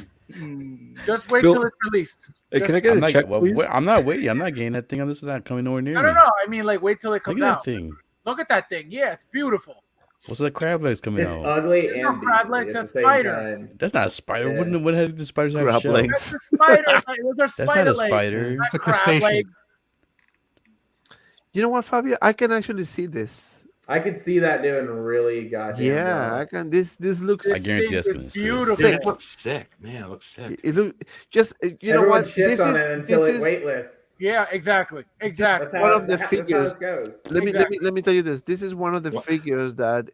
Just wait Bill- till it's released. Hey, can I get a check, please? I'm not waiting. I'm not getting that thing on this. Not coming nowhere near No, me. no, no. I mean, like, wait till it comes Look at out. that thing. Look at that thing. Yeah, it's beautiful. What's the crab legs coming It's out? ugly no and crab beastly legs, at the that's same spider. time. That's not a spider. Yeah. What the heck do the spiders have Crab shells? legs. That's a spider. Those are That's not spider a legs. spider. Not It's a crab crustacean. legs. You know what, Fabio? I can actually see this. I could see that doing really goddamn Yeah, well. I can. This looks. I guarantee thing that's is gonna beautiful. say. It looks sick, man. It looks sick. It look just. You know Everyone what? shits This on is. it until This it is waitlists. Yeah, exactly. Exactly. That's one how, of the that's how figures. it goes. Let me tell you this. This is one of the What? figures that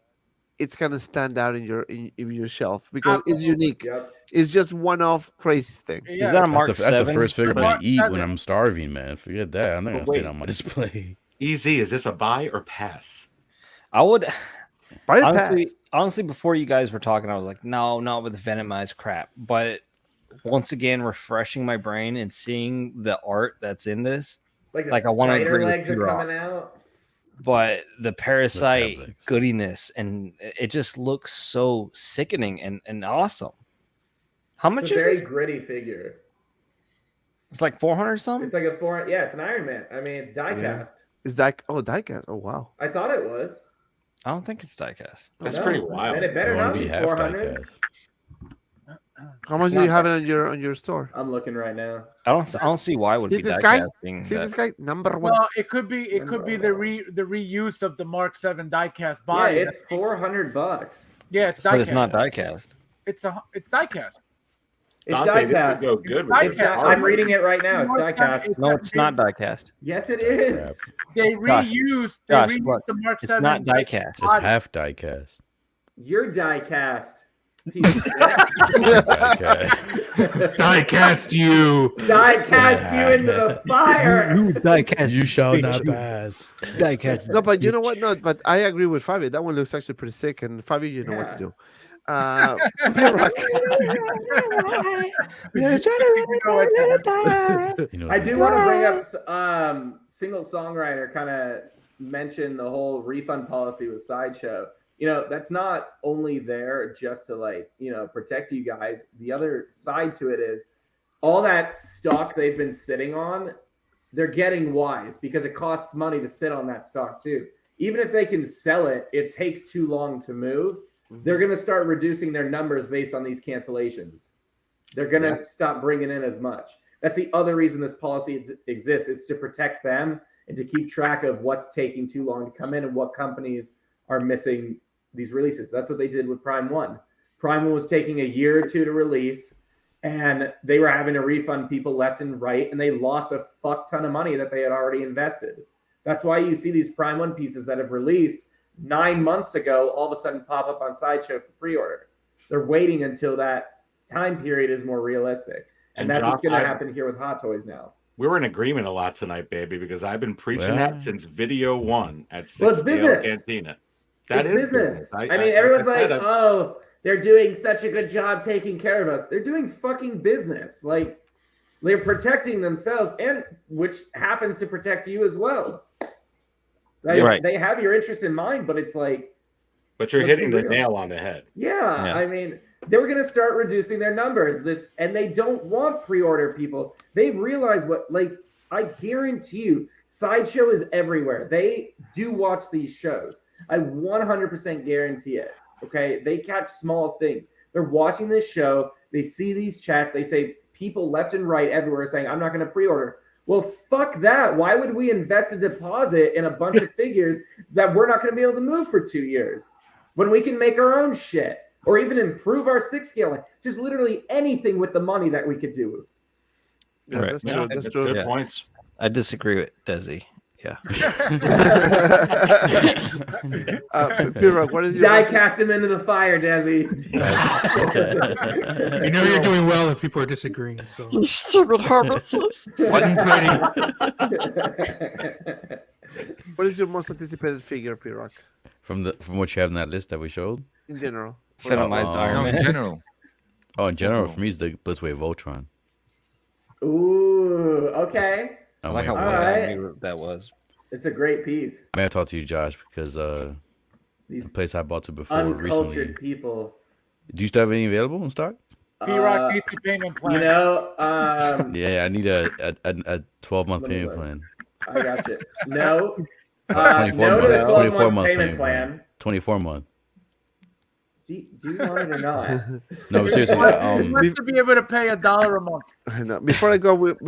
it's gonna stand out in your shelf because it's Absolutely. unique. Yep. It's just one-off crazy thing. Yeah. Is that a Mark That's the 7? first figure I'm gonna eat That's when it. I'm starving, man. Forget that. I'm not gonna But stand wait. on my display. Easy. Is this a buy or pass? I would Buy a honestly, pass. honestly, before you guys were talking, I was like, no, not with the Venomized crap. But once again, refreshing my brain and seeing the art that's in this, Like the Like, I wanna spider agree with legs are P-Rock. coming out. but the parasite legs. goodiness, and it just looks so sickening and awesome. How much It's a is very this? gritty figure. It's like 400 something. It's like a foreign. Yeah, it's an Iron Man. I mean, it's die cast. Is that? Oh, diecast. Oh, wow. I thought it was. I don't think it's diecast. That's No, pretty wild. And it I better want not to be be half 400. diecast. How much do you have it on your store? I'm looking right now. I don't see why it would See be this guy? diecast being See that. this guy, number one. Well, it could be the reuse of the Mark 7 diecast body. Yeah, it's $400. Yeah, it's diecast. But it's not diecast. It's diecast. It's Dante, this diecast. would go good It's with It's this. diecast. I'm reading it right now. It's Mark diecast. 7 No, it's not diecast. Yes, it is. They Josh, reused Josh, look, the Mark It's 7. not diecast. It's body. half diecast. You're diecast. Piece of shit. Diecast. Diecast you. Diecast you into the fire. You diecast. You shall not bitch. pass. Diecast. No, but you know what? No, but I agree with Fabio. That one looks actually pretty sick, and Fabio, you know what to do. P-Rock. You know, I do want to bring up single songwriter kind of mention the whole refund policy with Sideshow. You know, that's not only there just to protect you guys. The other side to it is all that stock they've been sitting on, they're getting wise because it costs money to sit on that stock too. Even if they can sell it, it takes too long to move. They're going to start reducing their numbers based on these cancellations. They're going to stop bringing in as much. That's the other reason this policy exists. It's to protect them and to keep track of what's taking too long to come in and what companies are missing these releases. That's what they did with Prime 1. Prime 1 was taking a year or two to release, and they were having to refund people left and right, and they lost a fuck ton of money that they had already invested. That's why you see these Prime 1 pieces that have released 9 months ago all of a sudden pop up on Sideshow for pre-order. They're waiting until that time period is more realistic. And that's what's going to happen here with Hot Toys now. We're in agreement a lot tonight, baby, because I've been preaching Well. that since video 1 at Well, it's 6 business. Cantina. That It's is business. I mean, like everyone's I like, said, oh, they're doing such a good job taking care of us. They're doing fucking business. Like, they're protecting themselves, and which happens to protect you as well. Right? They have your interest in mind, but it's like, but you're hitting the nail on the head. Yeah, I mean, they were going to start reducing their numbers. And they don't want pre-order people. They've realized what, like, I guarantee you, Sideshow is everywhere. They do watch these shows. I 100% guarantee it. Okay, they catch small things. They're watching this show. They see these chats. They say people left and right everywhere saying, "I'm not going to pre-order." Well, fuck that. Why would we invest a deposit in a bunch of figures that we're not going to be able to move for 2 years when we can make our own shit or even improve our 6 scaling? Just literally anything with the money that we could do. Yeah, that's true. That's true. Good points. I disagree with Desi. Yeah. P-Rock, what is your Die-cast him into the fire, Desi. You know you're doing well if people are disagreeing. So. You stupid hermits. What is your most anticipated figure, P-Rock? From what you have in that list that we showed? In general. Phantomized Iron Man. In general. Oh, in general, for me, it's the Blitzwave Voltron. Ooh, okay. I like how right. that was. It's a great piece. May I talk to you, Josh, because These the place I bought to before uncultured recently. people. Do you still have any available in stock? P-Rock needs a payment plan. You know, Yeah, I need a 12-month Let me payment look. plan. I got you. No. 24 no to the month, 12-month payment plan. 24 month. Do you want it or not? No, but seriously. You have to be able to pay $1 a month. No, before I go with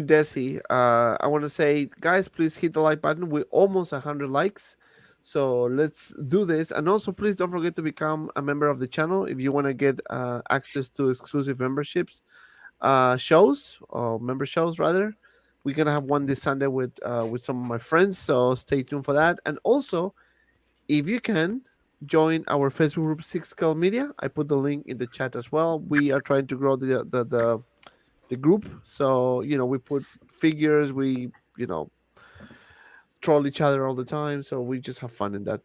Desi, I want to say, guys, please hit the like button. We're almost 100 likes, so let's do this. And also, please don't forget to become a member of the channel if you want to get access to exclusive memberships, shows or member shows rather. We're gonna have one this Sunday with some of my friends, so stay tuned for that. And also, if you can, join our Facebook group 6 Scale Media. I put the link in the chat as well. We are trying to grow the group, so we put figures, we troll each other all the time, so we just have fun in that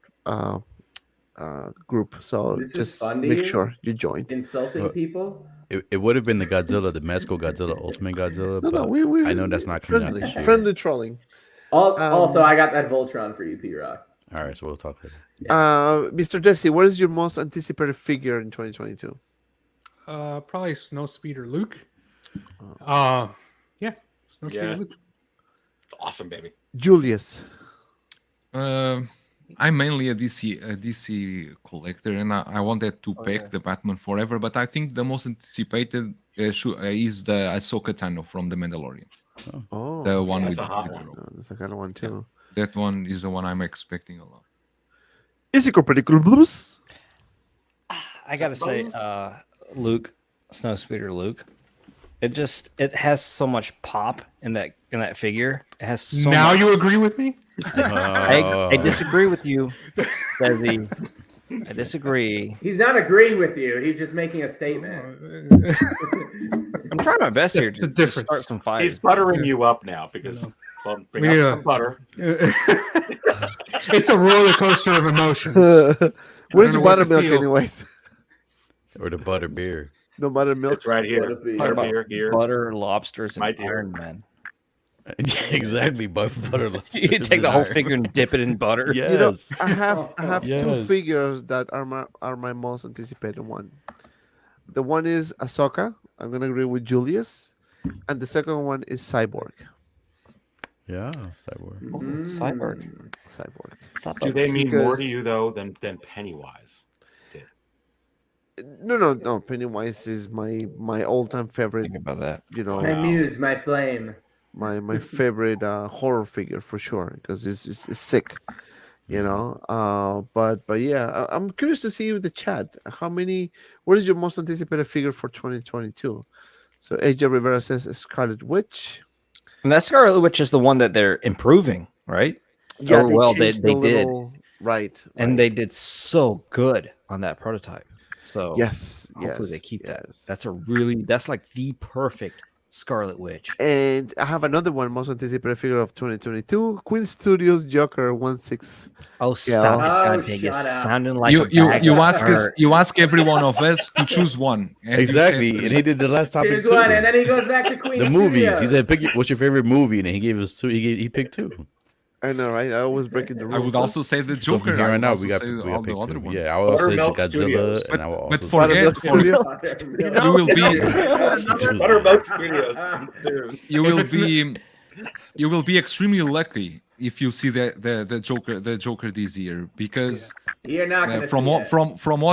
group. So This is just fun to make you? sure you joined. Insulting people? It would have been the Godzilla, the Mezco Godzilla, Ultimate Godzilla, No, but we I know that's not coming out this year. friendly trolling. Also, I got that Voltron for you, P-Rock. All right, so we'll talk later. Mr. Desi, what is your most anticipated figure in 2022? Probably Snowspeeder Luke. Yeah, Snowspeeder Luke. It's awesome, baby. Julius. I'm mainly a DC collector, and I wanted to pack the Batman Forever. But I think the most anticipated is the Ahsoka Tano from the Mandalorian. Oh, The one that's with a hot the one. girl. that's a kind of one too. That one is the one I'm expecting a lot. Is it particular blues? I gotta say, Luke, Snowspeeder Luke. It has so much pop in that figure. It has so Now much. you agree with me? I disagree with you, Desi. I disagree. He's not agreeing with you. He's just making a statement. I'm trying my best here It's a to difference. start some fires. He's buttering you up now because well, bring up some butter. It's a roller coaster of emotions. Where's know your what to buttermilk, feel. anyways? Or the butter beer. No buttermilk. It's right here. What about Butter here. butter, lobsters, and My dear. Iron Man. Exactly, butter. You take the whole figure and dip it in butter. Yes. I have two Yes. figures that are my most anticipated one. The one is Ahsoka. I'm gonna agree with Julius, and the second one is Cyborg. Yeah, Cyborg. Cyborg. Cyborg. Do they mean more to Because- you though than Pennywise? No. Pennywise is my all-time favorite. Think about that. My muse, my flame. My favorite horror figure for sure because it's sick, But yeah, I'm curious to see with the chat what is your most anticipated figure for 2022? So AJ Rivera says Scarlet Witch. And that Scarlet Witch is the one that they're improving, right? Yeah, Or, well, they changed the did. right, And they did so good on that prototype. So yes, hopefully they keep that. yes. That's like the perfect Scarlet Witch. And I have another one, most anticipated figure of 2022, Queen Studios Joker 1/6. Oh, stop it! Oh, God dang it! shut up. Sounding like You a you bag you of ask us, dirt. you ask every one of us to choose one. And you Exactly, said and he did the last topic Here's too. one, and then he goes back to Queen The movies. Studios. He said, "Pick what's your favorite movie," and then he gave us two. He picked two. I know, right? I always breaking the rules. I would also say the So Joker. from here I on would out, also we got say all the picked other two. ones. Yeah, I will also say Buttermilk Godzilla, Studios. and I will But also forget, Studios. you will be Buttermilk Studios. you will be extremely lucky if you see the Joker this year, because You're not gonna from see what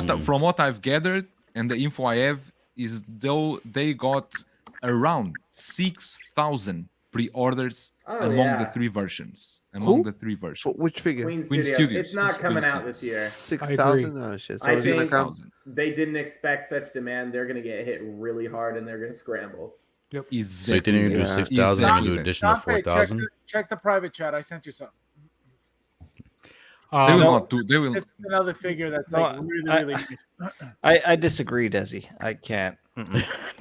it. from what I've gathered and the info I have is though they got around 6,000 pre-orders among the three versions. Which figure? Queen Queen Studios. Studios. It's not coming Queen out this year. 6,000. Oh shit! So I it's gonna think- come. 6,000. They didn't expect such demand. They're gonna get hit really hard, and they're gonna scramble. So you Exactly. think you do 6,000 and Exactly. do additional Dante, 4,000? check the private chat. I sent you something. They will No, not do. They will. This is another figure that's No, like really nice. I disagree, Desi. I can't.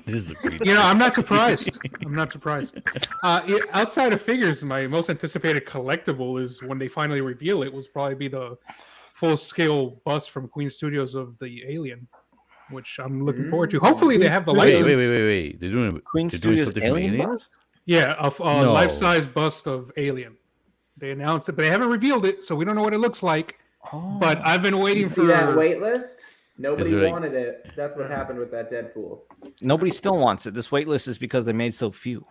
This is a great. You know, I'm not surprised. I'm not surprised. Outside of figures, my most anticipated collectible is when they finally reveal it. Was probably be the full-scale bust from Queen Studios of the Alien, which I'm looking forward to. Hopefully, they have the Wait, license. wait. They're doing Queen they're doing Studios something from Alien Aliens? Yeah, a No. life-size bust of Alien. They announced it, but they haven't revealed it, so we don't know what it looks like. But I've been waiting You for see that wait list? Nobody there, like- wanted it. That's what happened with that Deadpool. Nobody still wants it. This wait list is because they made so few.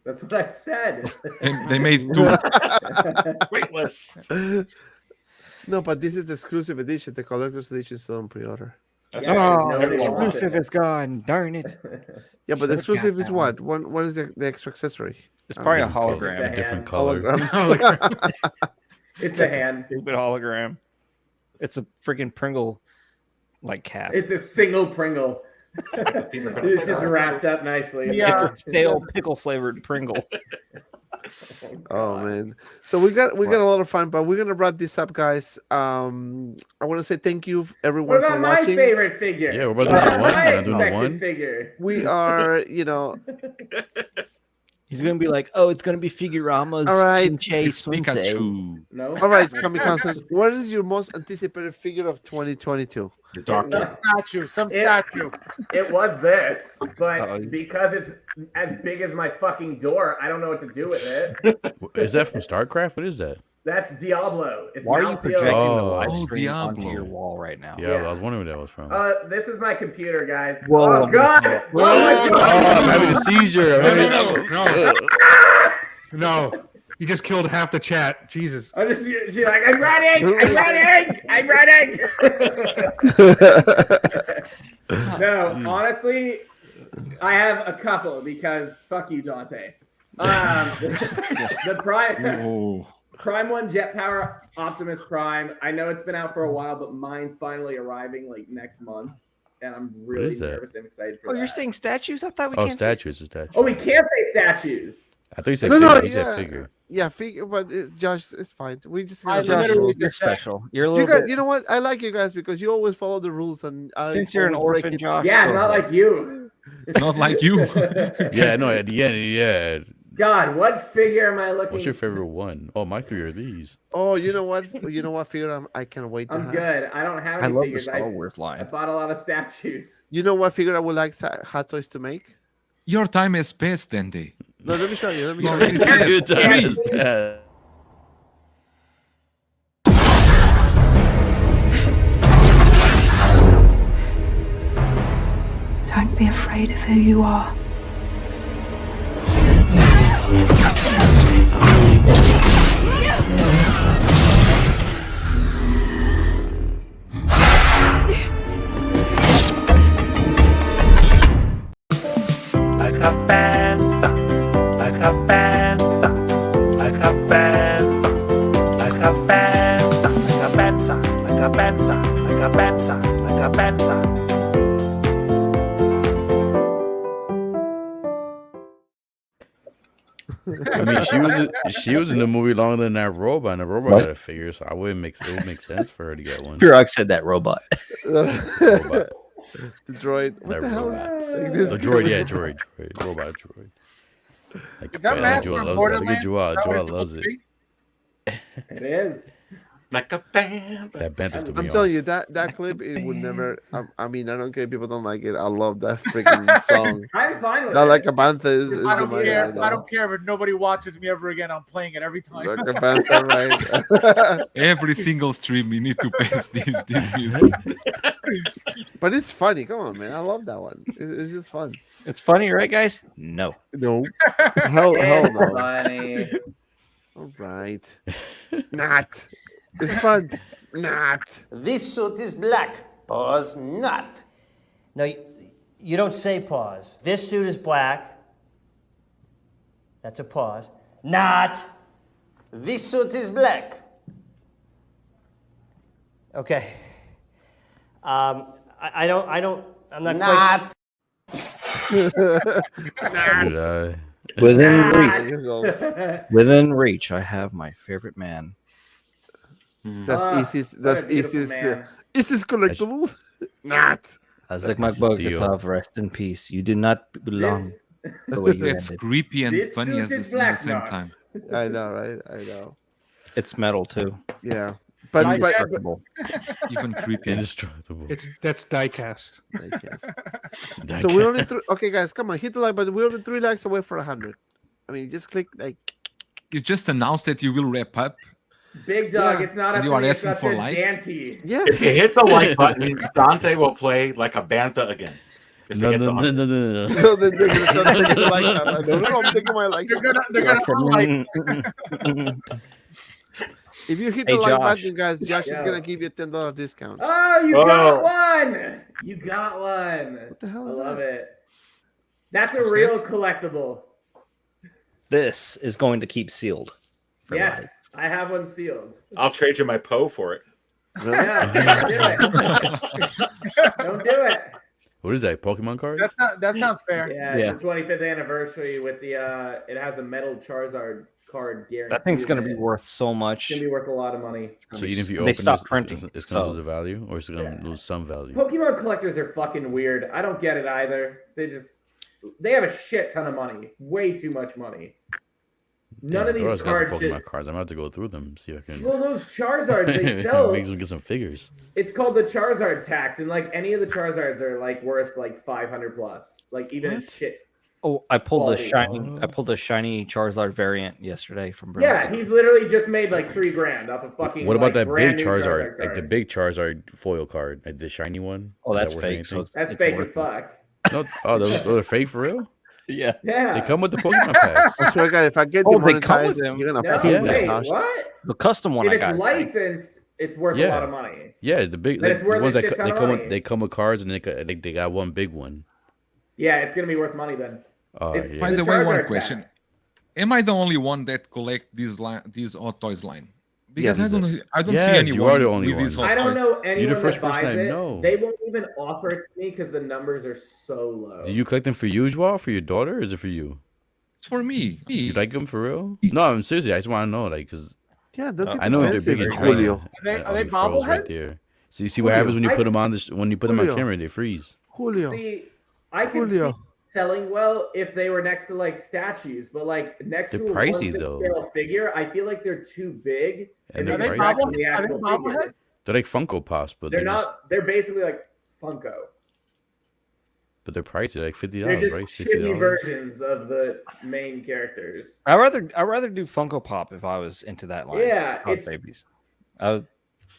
That's what I said. And they made two. Waitlist. No, but this is the exclusive edition. The collector's edition is still on pre-order. That's Yeah, right. because nobody Everyone wants wants it. is gone. Darn it. Yeah, but the Should've exclusive got is that what? What is the extra accessory? It's probably a Different color, hologram. a different hand. color. Hologram. It's the hand. Stupid hologram. It's a freaking Pringle like cap. It's a single Pringle. It's just wrapped up nicely. Yeah. It's a stale pickle flavored Pringle. Oh man! So we got a lot of fun, but we're gonna wrap this up, guys. I want to say thank you everyone What for about my watching. favorite figure? Yeah, we're about to What do about one. my We're not doing expected one. figure? We are, He's gonna be like, oh, it's gonna be Figuramas. All right. Chase Pikachu. No. all right, Kamikaze. What is your most anticipated figure of 2022? Your doctor. Some statue. It was this, but Uh-oh. because it's as big as my fucking door, I don't know what to do with it. Is that from StarCraft? What is that? That's Diablo. It's Why are you Mount projecting Field. the Oh. live Oh, stream onto Diablo. your wall right now? Yeah, Yeah. I was wondering where that was from. This is my computer, guys. Whoa. Oh god! Whoa. Oh my Oh, I'm god! having a seizure. No, you just killed half the chat. Jesus. I'm just she's like, I'm running! I'm running! I'm running! No, honestly, I have a couple because fuck you, Dante. The Prime 1 Jet Power Optimus Prime. I know it's been out for a while, but mine's finally arriving like next month, and I'm really is that? nervous and excited for Oh, that. you're saying statues? I thought we Oh, can't say statues. A statue. Oh, we can't say statues. I thought you said No, figure. no, You said yeah. figure. Yeah, figure, but Josh, it's fine. We just I gotta Josh, literally you're just said- special. You're a you little guys, bit. you know what? I like you guys because you always follow the rules, and I Since you're an always break orphan, it. Josh. Yeah, go not ahead. like you. Not like you. Yeah, no, at the end, yeah. God, what figure am I looking? What's your favorite one? Oh, my three are these. Oh, you know what? You know what figure I can't wait to I'm have. good. I don't have I any love the figures. Star I Wars line. bought a lot of statues. You know what figure I would like Hot Toys to make? Your time has passed, Dante. No, let me show you. Let me No, show you. it's sad. Good time is bad. Don't be afraid of who you are. I got band. I got band. I got band. I got band. I got band. I got band. I got band. I got band. I mean, she was in the movie longer than that robot, and the robot got a figure, so it would make sense for her to get one. Purok said that robot. Robot. The droid. What That the hell is robot. like this? The droid, yeah, droid. Robot droid. Like, Is that yeah, mask Joel from loves that. Look Borderlands? at Joel. Is that what Joel it's loves supposed to it. be? It is. Like a band. That banters to I'm me telling off. you that clip it would never. I mean, I don't care if people don't like it. I love that freaking song. I'm fine with That it. like a bantha is I the don't money. care. I I don't care if nobody watches me ever again. I'm playing it every time. Like a bantha, right? Every single stream, you need to paste this music. But it's funny. Come on, man. I love that one. It's just fun. It's funny, right, guys? No. No. Hell It's no. funny. All right. Not. It's fun. Not. This suit is black. Pause not. No, you don't say pause. This suit is black. That's a pause. Not. This suit is black. Okay. I'm not Dude, within reach. Within reach, I have my favorite man. That's easy. what That's a beautiful easy. man. Is this collectible? Not. Isaac Makbogotov, rest in peace. You do not belong This, the way you It's ended. creepy and this funny suit at is the black, same not. time. I know, right? I know. It's metal too. Yeah. But Indestructible. Even creepy. Indestructible. That's diecast. I guess. So we're only three. Okay, guys, come on, hit the like button. We're only 3 likes away for 100. I mean, just click like. You just announced that you will wrap up. Big dog, Yeah. it's not And up you to are me, it's asking up for to likes? Dante. Yeah. If you hit the like button, Dante will play like a bantha again. If No, he gets no, 100. no, no, no, no. No, they're gonna start taking the like. I'm taking my like. They're gonna like. If you hit Hey, the like Josh. button, guys, Josh is Yeah. gonna give you a $10 discount. Oh, you got one! You got one. What the hell I is love that? it. That's a real collectible. This is going to keep sealed. for life. Yes, I have one sealed. I'll trade you my Poe for it. Yeah, don't do it. Don't do it. What is that? Pokemon cards? That sounds fair. Yeah, it's the 25th anniversary with the it has a metal Charizard card guarantee. That thing's going to in be it. worth so much. It's gonna be worth a lot of money. So even if you They open stopped this, printing, it's gonna so- lose a value, or it's gonna lose some value. Pokemon collectors are fucking weird. I don't get it either. They have a shit ton of money. Way too much money. None of these Got some cards Pokemon should. cards. I'm about to go through them, see if I can. Well, those Charizards they sell. Makes them get some figures. It's called the Charizard tax, and like any of the Charizards are like worth like 500 plus. Like even in shit. Oh, I pulled a Quality. shiny. I pulled a shiny Charizard variant yesterday from. Yeah, Brilliant. he's literally just made like $3,000 off of fucking. What about like, that brand big new Charizard? Like the card. big Charizard foil card, like the shiny one? Oh, Is that's that worth fake. anything? So That's it's fake as worthless. fuck. No, oh, those are fake for real? Yeah. Yeah. They come with the Pokemon packs. I swear to God, if I get Oh, they come demonetized, with them. you're gonna No, pay me, wait, Tosh. what? The custom one If I it's got. licensed, it's worth a Yeah. lot of money. Yeah, the big Then like, it's worth the ones a that shit ton they of come money. with, they come with cards, and they got one big one. Yeah, it's gonna be worth money then. It's yeah. By the the way, one Charizard question. tax. Am I the only one that collect these Hot Toys line? Because Yes, I don't yes, see you anyone are the only with these one. Hot I don't Toys. know anyone the first that person buys I it. know. They won't even offer it to me because the numbers are so low. Do you collect them for you, Joao, for your daughter, or is it for you? It's for me. You like them for real? No, I'm seriously. I just want to know, like, because Yeah, don't get I know they're defensive, big in Julio. China. Are they Oh, you froze bobbleheads? right there. So you see what happens when you put them on when you put them on Julio. camera, they freeze. Julio. See, I could see Julio. selling well if they were next to like statues, but like next They're to a pricey, 1/6 though. scale figure, I feel like they're too big. And they they're Are they distract pricey. from the Are they actual bobblehead? figure. They're like Funko Pops, but They're they're just, not. They're basically like Funko. but they're pricey, like $50, They're just right? chibi $60. versions of the main characters. I'd rather do Funko Pop if I was into that line. Yeah, Hot it's babies. I was,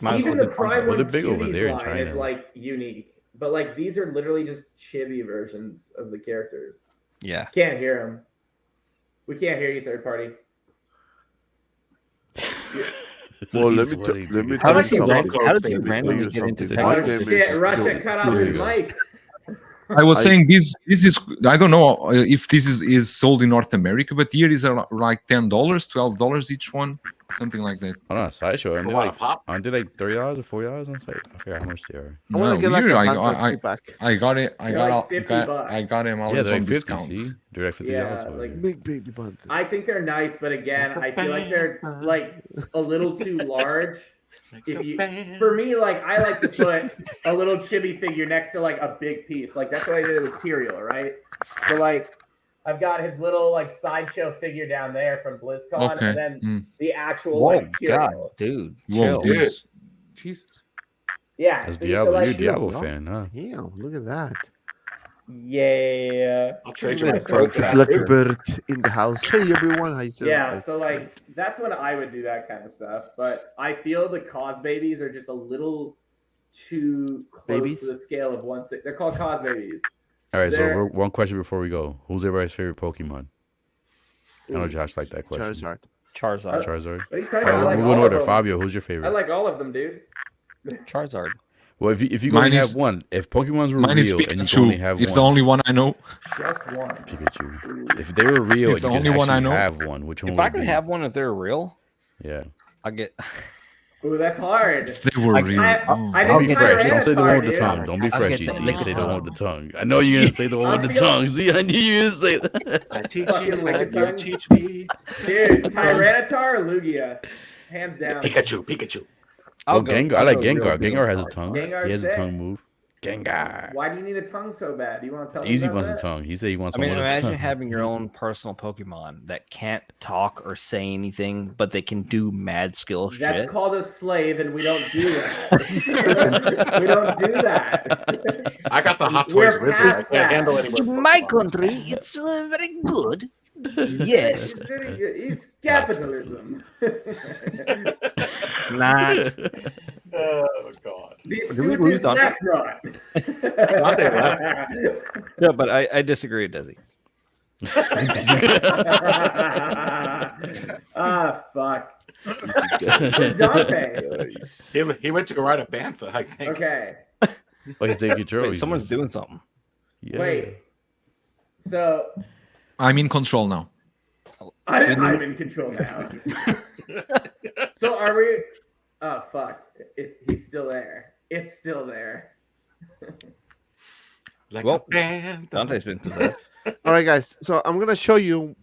might as even well the do Prime Funko. Well, One they're big over Cuties there in line is China. like unique, but like these are literally just chibi versions of the characters. Yeah. Can't hear them. We can't hear you, third party. Well, let He's me sweating, let me dude. tell you does he something. how does he Let me randomly tell you get into something. tech? My Oh name is shit! Russia Julio. cut off his Julio. mic. I was I- saying this is I don't know if this is sold in North America, but here is like $10, $12 each one, something like that. Hold on, Sideshow. Aren't they lot like of pop. $30 or $40 on site? I forgot how much they are. I want to No, get like here a I, Panther I, two-pack. I got it. I They're got, like all, 50 got bucks. I got him Yeah, always they're on like 50. discount. See, they're like $50. Yeah, over like- here. Big baby Panthers. I think they're nice, but again, I feel like they're like a little too large For me, like I like to put a little chibi figure next to like a big piece. Like that's what I did with Tyrael, right? So like I've got his little like sideshow figure down there from BlizzCon, and then the actual like Tyrael. God, dude, Whoa, chill. this- Jesus. Yeah, That's so Diablo. like, You're a Diablo fan, huh? Damn, look at that. yeah. I'll trade you my Blackbird in the house. Hey everyone, how you doing? Yeah, so like that's when I would do that kind of stuff. But I feel the cause babies are just a little too close to the scale of 1/6. They're called cause babies. All right, so one question before we go. Who's everybody's favorite Pokemon? I know Josh liked that question. Charizard. Charizard. Charizard. What are you talking All about? right, we're going to order. Fabio, who's your favorite? I like all of them, dude. Charizard. Well, if you can only have one, if Pokemons were real and you can only have one, it's the only one I know. Just one. Pikachu. If they were real, It's and the you only can one I actually know. have one. Which one? If would I it could be? have one, if they're real, Yeah. I get. Ooh, that's hard. If they were real. I Don't didn't be try fresh. Don't say the one with the dude. tongue. Don't be I'll fresh, get the easy. lick Say of the one tongue. with the tongue. I know you're gonna say the one with the tongue. See, I knew you were gonna say that. I teach Fucking you, lick and a you tongue. teach me. Dude, Tyranitar or Lugia? Hands down. Pikachu. Oh, Gengar. I like Gengar. Gengar has a Gengar's tongue. He has a sick. tongue move. Gengar. Why do you need a tongue so bad? Do you want to tell me Easy about wants a that? tongue. He said he wants I mean, one with a imagine tongue. having your own personal Pokemon that can't talk or say anything, but they can do mad skill That's shit. called a slave, and we don't do that. We don't do that. I got the Hot We're Toys with me. I past can't that. handle any more. In my Pokemon. country, it's very good. Yes. It's very good. It's capitalism. Not. Oh God. This Did we suit lose is Dante? Lapnut. Dante left. No, but I disagree with Desi. Ah, fuck. Who's Dante? He went to go ride a Bantha, I think. Okay. Oh, he's taking control. Wait, someone's doing something. Yeah. Wait. So I'm in control now. I'm in control now. So are we? Oh fuck! He's still there. It's still there. Like Well, a Bantha. Dante's been possessed. All right, guys. So I'm gonna show you.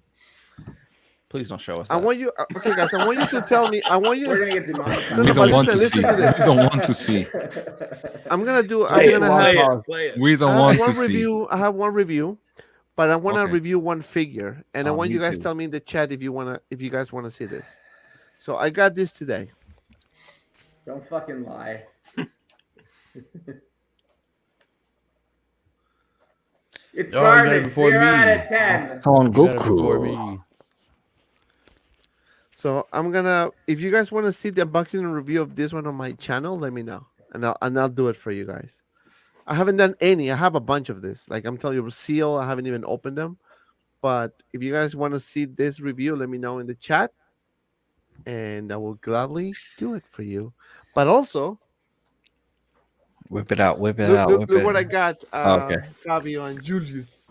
Please don't show us. I That. want you. Okay, guys. I want you to tell me. I want We're you. gonna get demonetized. No, We no, don't but want to listen see. to this. We don't want to see. I'm gonna do. I'm Play it, gonna play have. it, play it. We I don't have want one to see. review. I have one review, but I want to Okay. review one figure, and I want Me you guys too. tell me in the chat if you guys want to see this. So I got this today. Don't fucking lie. It's Oh, you got it garbage. before 0 me. out of 10. Son You got it before Goku. me. So I'm gonna. If you guys want to see the unboxing and review of this one on my channel, let me know, and I'll do it for you guys. I haven't done any. I have a bunch of this. Like I'm telling you, seal. I haven't even opened them. But if you guys want to see this review, let me know in the chat, and I will gladly do it for you. But also, Whip it out. Whip it look, out. look, Whip look it what I out. got. Okay. Fabio and Julius.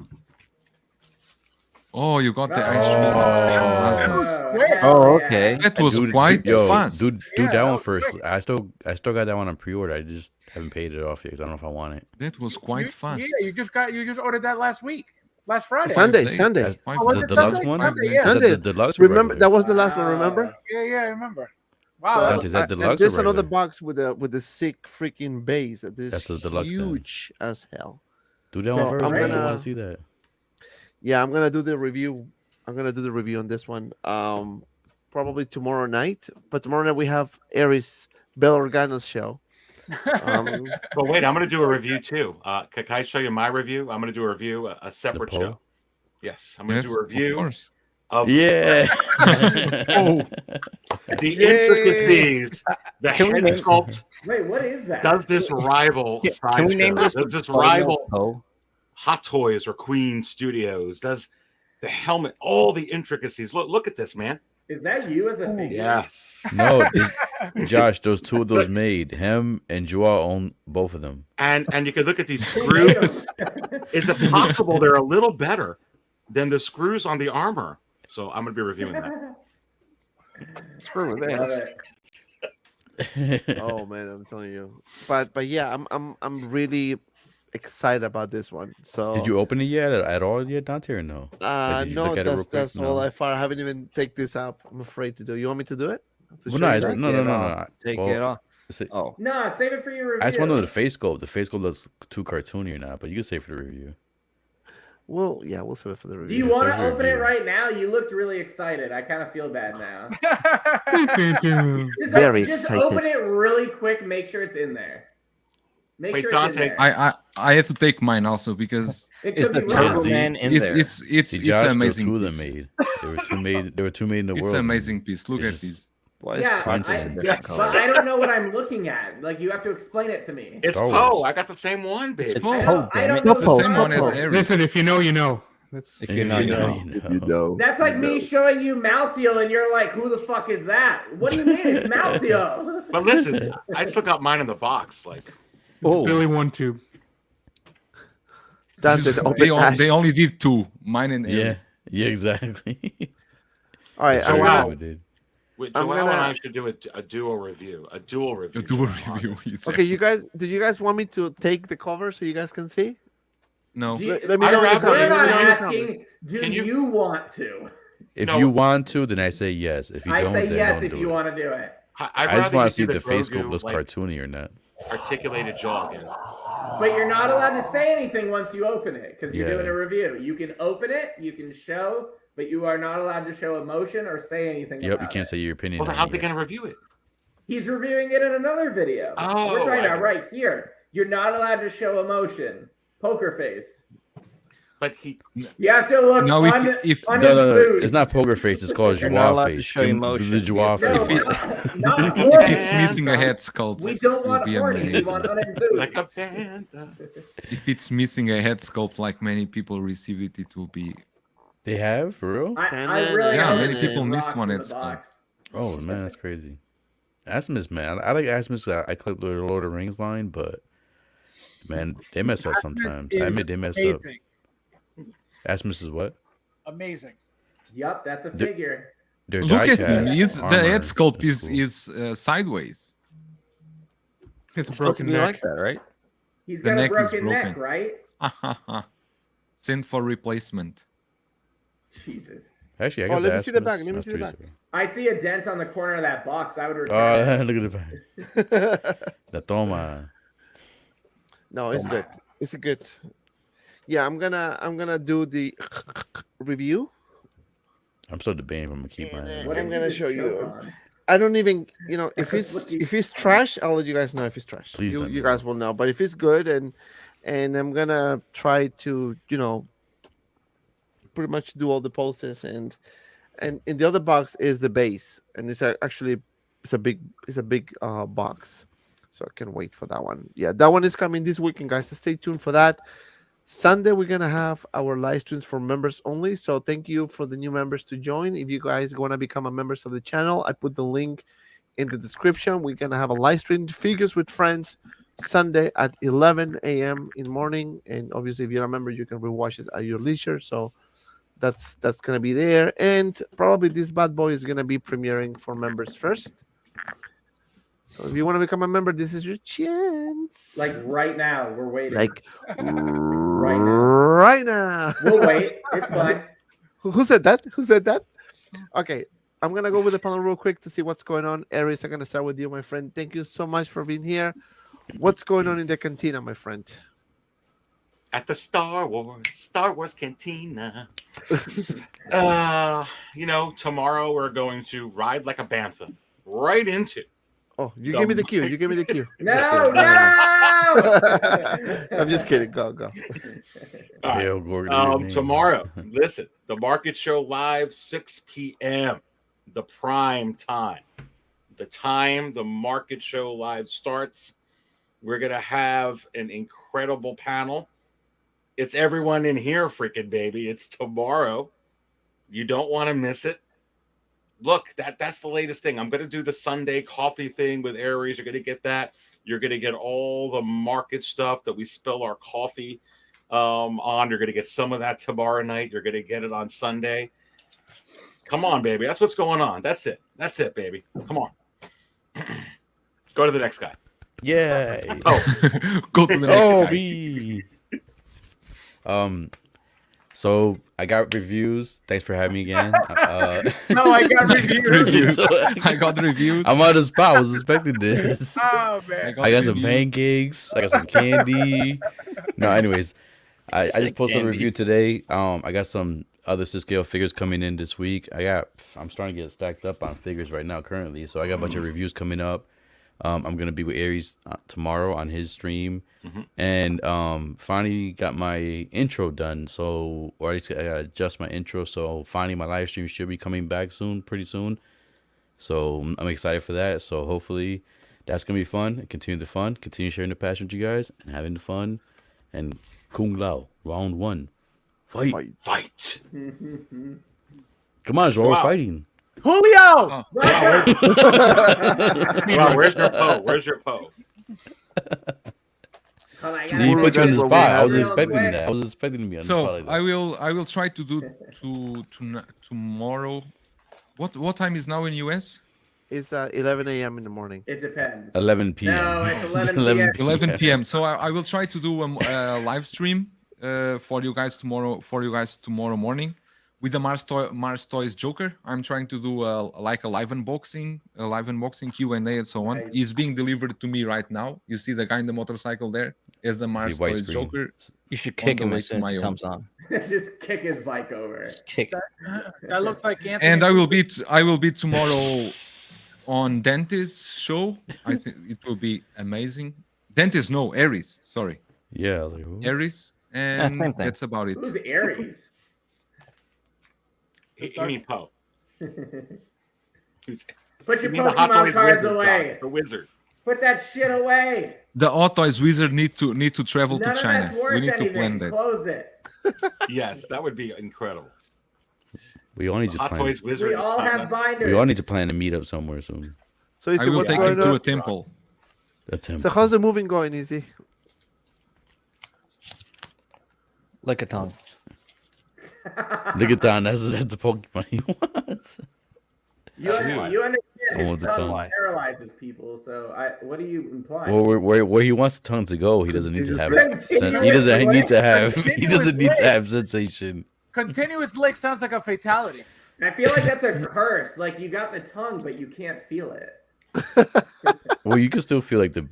Oh, you got the Oh, actual. hell Oh, yeah. okay. That was Dude, quite yo, fast. Do Yeah, that that one was first. quick. I still got that one on pre-order. I just haven't paid it off yet because I don't know if I want it. That was quite fast. Yeah, you just ordered that last Friday. Sunday. That's quite Oh, was The it deluxe Sunday? one. Sunday, Is yeah. that Sunday. the deluxe. or Remember regular? that was the last one. Remember? Yeah, I remember. So, Wow. Dante, is that and deluxe or there's another regular? box with the sick freaking base. That is That's the deluxe then. huge as hell. Do that So one first. I'm I gonna- want to see that. Yeah, I'm gonna do the review. I'm gonna do the review on this one. Probably tomorrow night. But tomorrow night we have Aries Bell Organa's show. But wait, I'm going to do a review too. Can I show you my review? I'm going to do a review, a separate poll? show. Yes, I'm going Yes, to do a of review course. of Yeah. the intricacies. The Can we head name- sculpt. Wait, what is that? Does this rival Can we name Sideshow? this? Does this rival Oh, Hot Toys or Queen Studios? Does the helmet, all the intricacies? Look at this, man. Is that you as a figure? Yes. No, Josh, those two of those made. Him and Joao own both of them. And you can look at these screws. Is it possible they're a little better than the screws on the armor? So I'm going to be reviewing that. screw with Love that. it. Oh man, I'm telling you. But yeah, I'm really excited about this one. So Did you open it yet at all yet, Dante, or no? Like, did you no, look at it real quick? that's all No. I haven't even take this up. I'm afraid to do. You want me to do it? To Well, show no, you it's, guys? no. Take Well, it off. Oh, Nah, save it for your review. I just want to know the face sculpt. The face sculpt looks too cartoony or not, but you can save it for the review. Well, yeah, we'll save it for the review. Do you want to open it right now? You looked really excited. I kind of feel bad now. Just open it really quick. Make sure it's in there. Make sure it's in there. I have to take mine also because is the Turbo Man in there? It's amazing. Two of them made. There were two made in the world. It's an amazing piece. Look at these. Yeah, but I don't know what I'm looking at. Like, you have to explain it to me. It's Poe. I got the same one, baby. It's Poe. I don't know the same one as Aries. Listen, if you know, you know. If you know, you know. That's like me showing you mouthfeel, and you're like, "Who the fuck is that?" What do you mean it's mouthfeel? But listen, I still got mine in the box. Like, it's Billy One Tube. That's it. They only did two. Mine and Aries. Yeah, exactly. All right, Joel and I should do a duo review. A dual review. Okay, you guys. Did you guys want me to take the cover so you guys can see? No. Let me know in the comments. We're not asking. Do you want to? If you want to, then I say yes. If you don't, say then yes don't if you want to do it. I just want to see if the face sculpt looks cartoony or not. Articulated jaw again. But you're not allowed to say anything once you open it because you're doing a review. You can open it, you can show, but you are not allowed to show emotion or say anything. Yep, you can't say your opinion. Well, how's they going to review it? He's reviewing it in another video. Oh, we're talking about right here. You're not allowed to show emotion. Poker face. But you have to look. No, no, it's not poker face. It's called joie face. The joie face. If it's missing a head sculpt, we don't want horny. We want like a panda. If it's missing a head sculpt, like many people received it, it will be. They have for real. I really many people missed one head sculpt. Oh man, that's crazy. Asmus, man, I like Asmus. I collect the Lord of the Rings line, but man, they mess up sometimes. I admit they mess up. Asmus is what? Amazing. Yep, that's a figure. Look at him. The head sculpt is sideways. It's a broken neck. Like that, right? He's got a broken neck, right? Send for replacement. Jesus. Actually, I got let me see the back. Let me see the back. I see a dent on the corner of that box. I would return. Look at the back. The toma. No, it's good. It's a good. Yeah, I'm gonna do the review. I'm still debating if I'm gonna keep mine. What I'm gonna show you. I don't even, if it's trash, I'll let you guys know if it's trash. Please you guys will know. But if it's good, and I'm gonna try to, pretty much do all the poses, and in the other box is the base, and it's actually it's a big box, so I can wait for that one. Yeah, that one is coming this weekend, guys. So stay tuned for that. Sunday, we're going to have our live streams for members only. So thank you for the new members to join. If you guys want to become a members of the channel, I put the link in the description. We're going to have a live stream, Figures with Friends, Sunday at 11 a.m. in the morning. And obviously, if you're a member, you can rewatch it at your leisure. So that's going to be there. And probably this bad boy is going to be premiering for members first. So if you want to become a member, this is your chance. Like right now, we're waiting. Like right now. We'll wait. It's fine. Who said that? Who said that? Okay, I'm gonna go with the panel real quick to see what's going on. Aries, I'm gonna start with you, my friend. Thank you so much for being here. What's going on in the cantina, my friend? At the Star Wars Cantina. Tomorrow we're going to ride like a bantha right into. Oh, you gave me the cue. You gave me the cue. No. I'm just kidding. Go. Right. Tomorrow, listen, the Market Show Live, 6 p.m., the prime time. The time the Market Show Live starts, we're going to have an incredible panel. It's everyone in here, freaking baby. It's tomorrow. You don't want to miss it. Look, that's the latest thing. I'm going to do the Sunday coffee thing with Aries. You're going to get that. You're going to get all the market stuff that we spill our coffee on. You're going to get some of that tomorrow night. You're going to get it on Sunday. Come on, baby. That's what's going on. That's it. That's it, baby. Come on. Go to the next guy. Yay. Oh. Go to the next guy. So I got reviews. Thanks for having me again. No, I got reviews. I got reviews. I'm on the spot. I was expecting this. Oh man. I got some pancakes. I got some candy. No, anyways, I just posted a review today. I got some other scale figures coming in this week. I'm starting to get stacked up on figures right now currently. So I got a bunch of reviews coming up. I'm gonna be with Aries tomorrow on his stream, and finally got my intro done. So, or I gotta adjust my intro. So finally, my live stream should be coming back soon, pretty soon. So I'm excited for that. So hopefully, that's gonna be fun. And continue the fun, continue sharing the passion with you guys, and having the fun. And Kung Lao, round 1, fight. Come on, Joel, we're fighting. Julio. Wow, where's your Poe? Where's your Poe? You put you on the spot. I was expecting that. I was expecting to be on the spot. So Like that. I will try to do tomorrow. What time is now in US? It's 11 a.m. in the morning. It depends. 11 p.m. No, it's 11 p.m. 11 p.m. So I will try to do a live stream for you guys tomorrow morning with the Mars Toys Joker. I'm trying to do like a live unboxing Q&A and so on. Nice. He's being delivered to me right now. You see the guy in the motorcycle there is the Mars Toys screen. Joker. You should kick the him way as to soon as my he own. comes on. Just kick his bike over. Kick. That looks like Anthony. And I will be tomorrow on Dentist's show. I think it will be amazing. Dentist, no, Aries. Sorry, Yeah, I was like, who? Aries, same and thing. that's about it. Who's Aries? You mean Poe? Put your You mean the Hot Pokemon Toys cards wizard away. guy, the wizard. Put that shit away. The Hot Toys Wizard need to travel None to of China. that's worth We need to anything. plan that. Close it. Yes, that would be incredible. We all need to Hot plan. Toys wizard. We all have China. binders. We all need to plan a meetup somewhere soon. So, I Izzy, will what's take him going to a on? temple. That's him. So, how's the moving going, Izzy? Lick a tongue. Look at that. That's the Pokemon he wants. You understand I want his the tongue tongue. paralyzes people. So what are you implying? Well, where he wants the tongue to go, he doesn't need to have. Continuous He doesn't need to have. He Continuous doesn't need to lick. have sensation. Continuous lick sounds like a fatality. I feel like that's a curse. Like you got the tongue, but you can't feel it. Well, you can still feel like the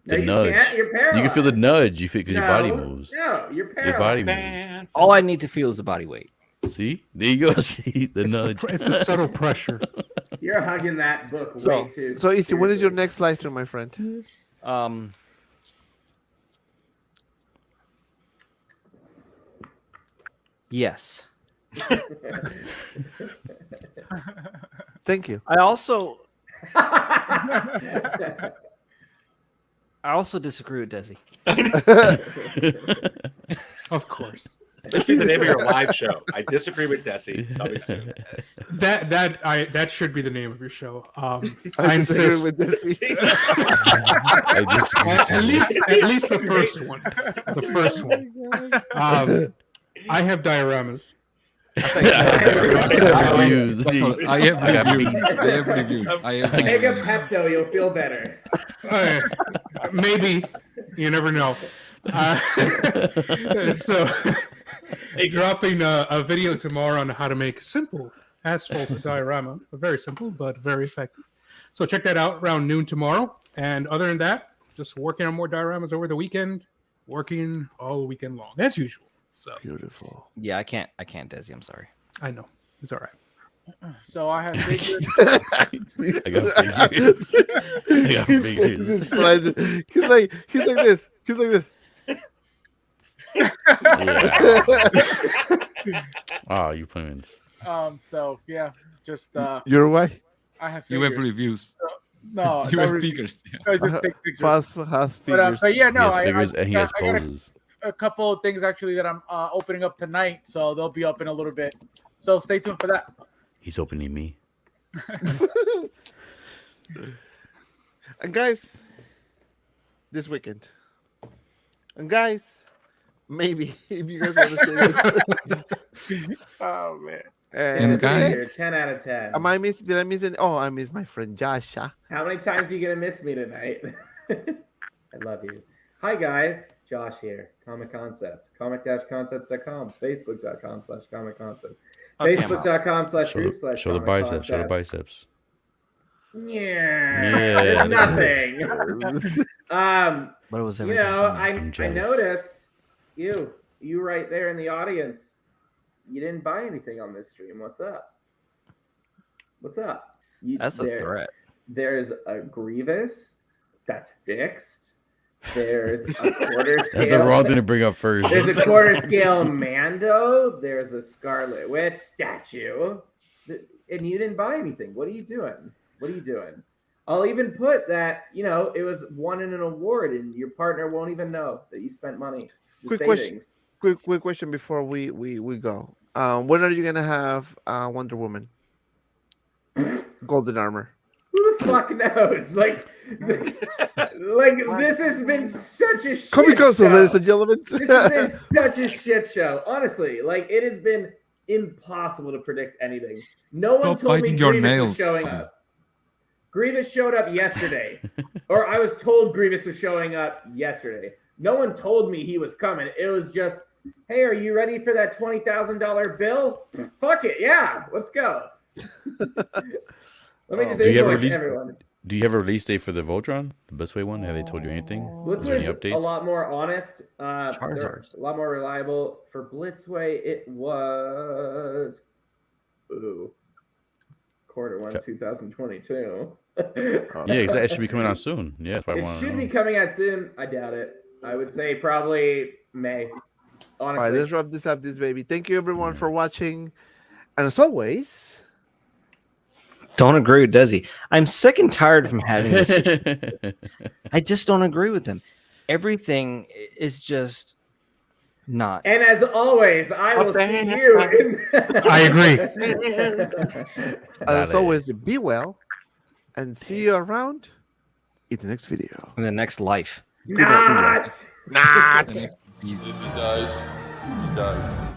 No, you nudge. can't. You're paralyzed. You can feel the nudge. You feel because your body moves. No, you're paralyzed. Your body moves. All I need to feel is the body weight. See, there you go. See the nudge. It's a subtle pressure. You're hugging that book way too. So, Izzy, when is your seriously. next live stream, my friend? Yes. Thank you. I also disagree with Desi. Of course. This be the name of your live show. I disagree with Desi. Coming soon. That should be the name of your show. I I disagree insist. with this. I disagree. At least the first one. The first one. I have dioramas. I have reviews. I have I got reviews. beats. I have reviews. I have Take a reviews. Pepto, you'll feel better. Maybe. You never know. So, dropping a video tomorrow on how to make simple asphalt diorama. Very simple, but very effective. So check that out around noon tomorrow. And other than that, just working on more dioramas over the weekend, working all weekend long, as usual. So Beautiful. Yeah, I can't, Desi. I'm sorry. I know. It's all right. So I have figured. I got figures. I got figures. He's like this. He's like this. Yeah. Oh, you put him in. So yeah, just You're away. I have You figures. have reviews. No, You no have reviews. figures. I just take pictures. Fast has figures. But yeah, no, He has figures and he has I got poses. a couple of things actually that I'm opening up tonight, so they'll be up in a little bit. So stay tuned for that. He's opening me. And guys, this weekend. And guys, maybe if you guys want to say this. Oh man. And guys- You're 10 out of 10. Am I miss? Did I miss it? Oh, I miss my friend Joshua. How many times are you gonna miss me tonight? I love you. Hi guys, Josh here. Comic Concepts. Comic-concepts.com. Facebook.com/Comic Concepts. Facebook.com/group/. Show the biceps. Show the biceps. Yeah. There's nothing. What was you everything? know, I jealous. noticed you right there in the audience. You didn't buy anything on this stream. What's up? What's up? That's a threat. There's a Grievous that's fixed. There's a quarter scale. That's the wrong thing to bring up first. There's a quarter scale Mando. There's a Scarlet Witch statue. And you didn't buy anything. What are you doing? What are you doing? I'll even put that, you know, it was won in an award and your partner won't even know that you spent money. Quick question before we go. When are you gonna have Wonder Woman? Golden armor. Who the fuck knows? Like this has been such a shit Comic Con, show. ladies and gentlemen. This has been such a shit show. Honestly, like it has been impossible to predict anything. No one told me Grievous was showing up. Grievous showed up yesterday, or I was told Grievous was showing up yesterday. No one told me he was coming. It was just, hey, are you ready for that $20,000 bill? Fuck it, yeah, let's go. Let me just invoice everyone. Do you have a release date for the Voltron, the Blitzway one? Have they told you anything? Blitzway is a lot more honest. They're a lot more reliable. For Blitzway, it was Q1 2022. Yeah, exactly. It should be coming out soon. Yeah, it should be coming out soon. I doubt it. I would say probably May. Honestly. All right, let's wrap this up, this baby. Thank you everyone for watching, and as always, don't agree with Desi. I'm sick and tired from having this. I just don't agree with him. Everything is just not. And as always, I will see you. I agree. As always, be well, and see you around in the next video. In the next life. Not. Not. If he dies, he dies.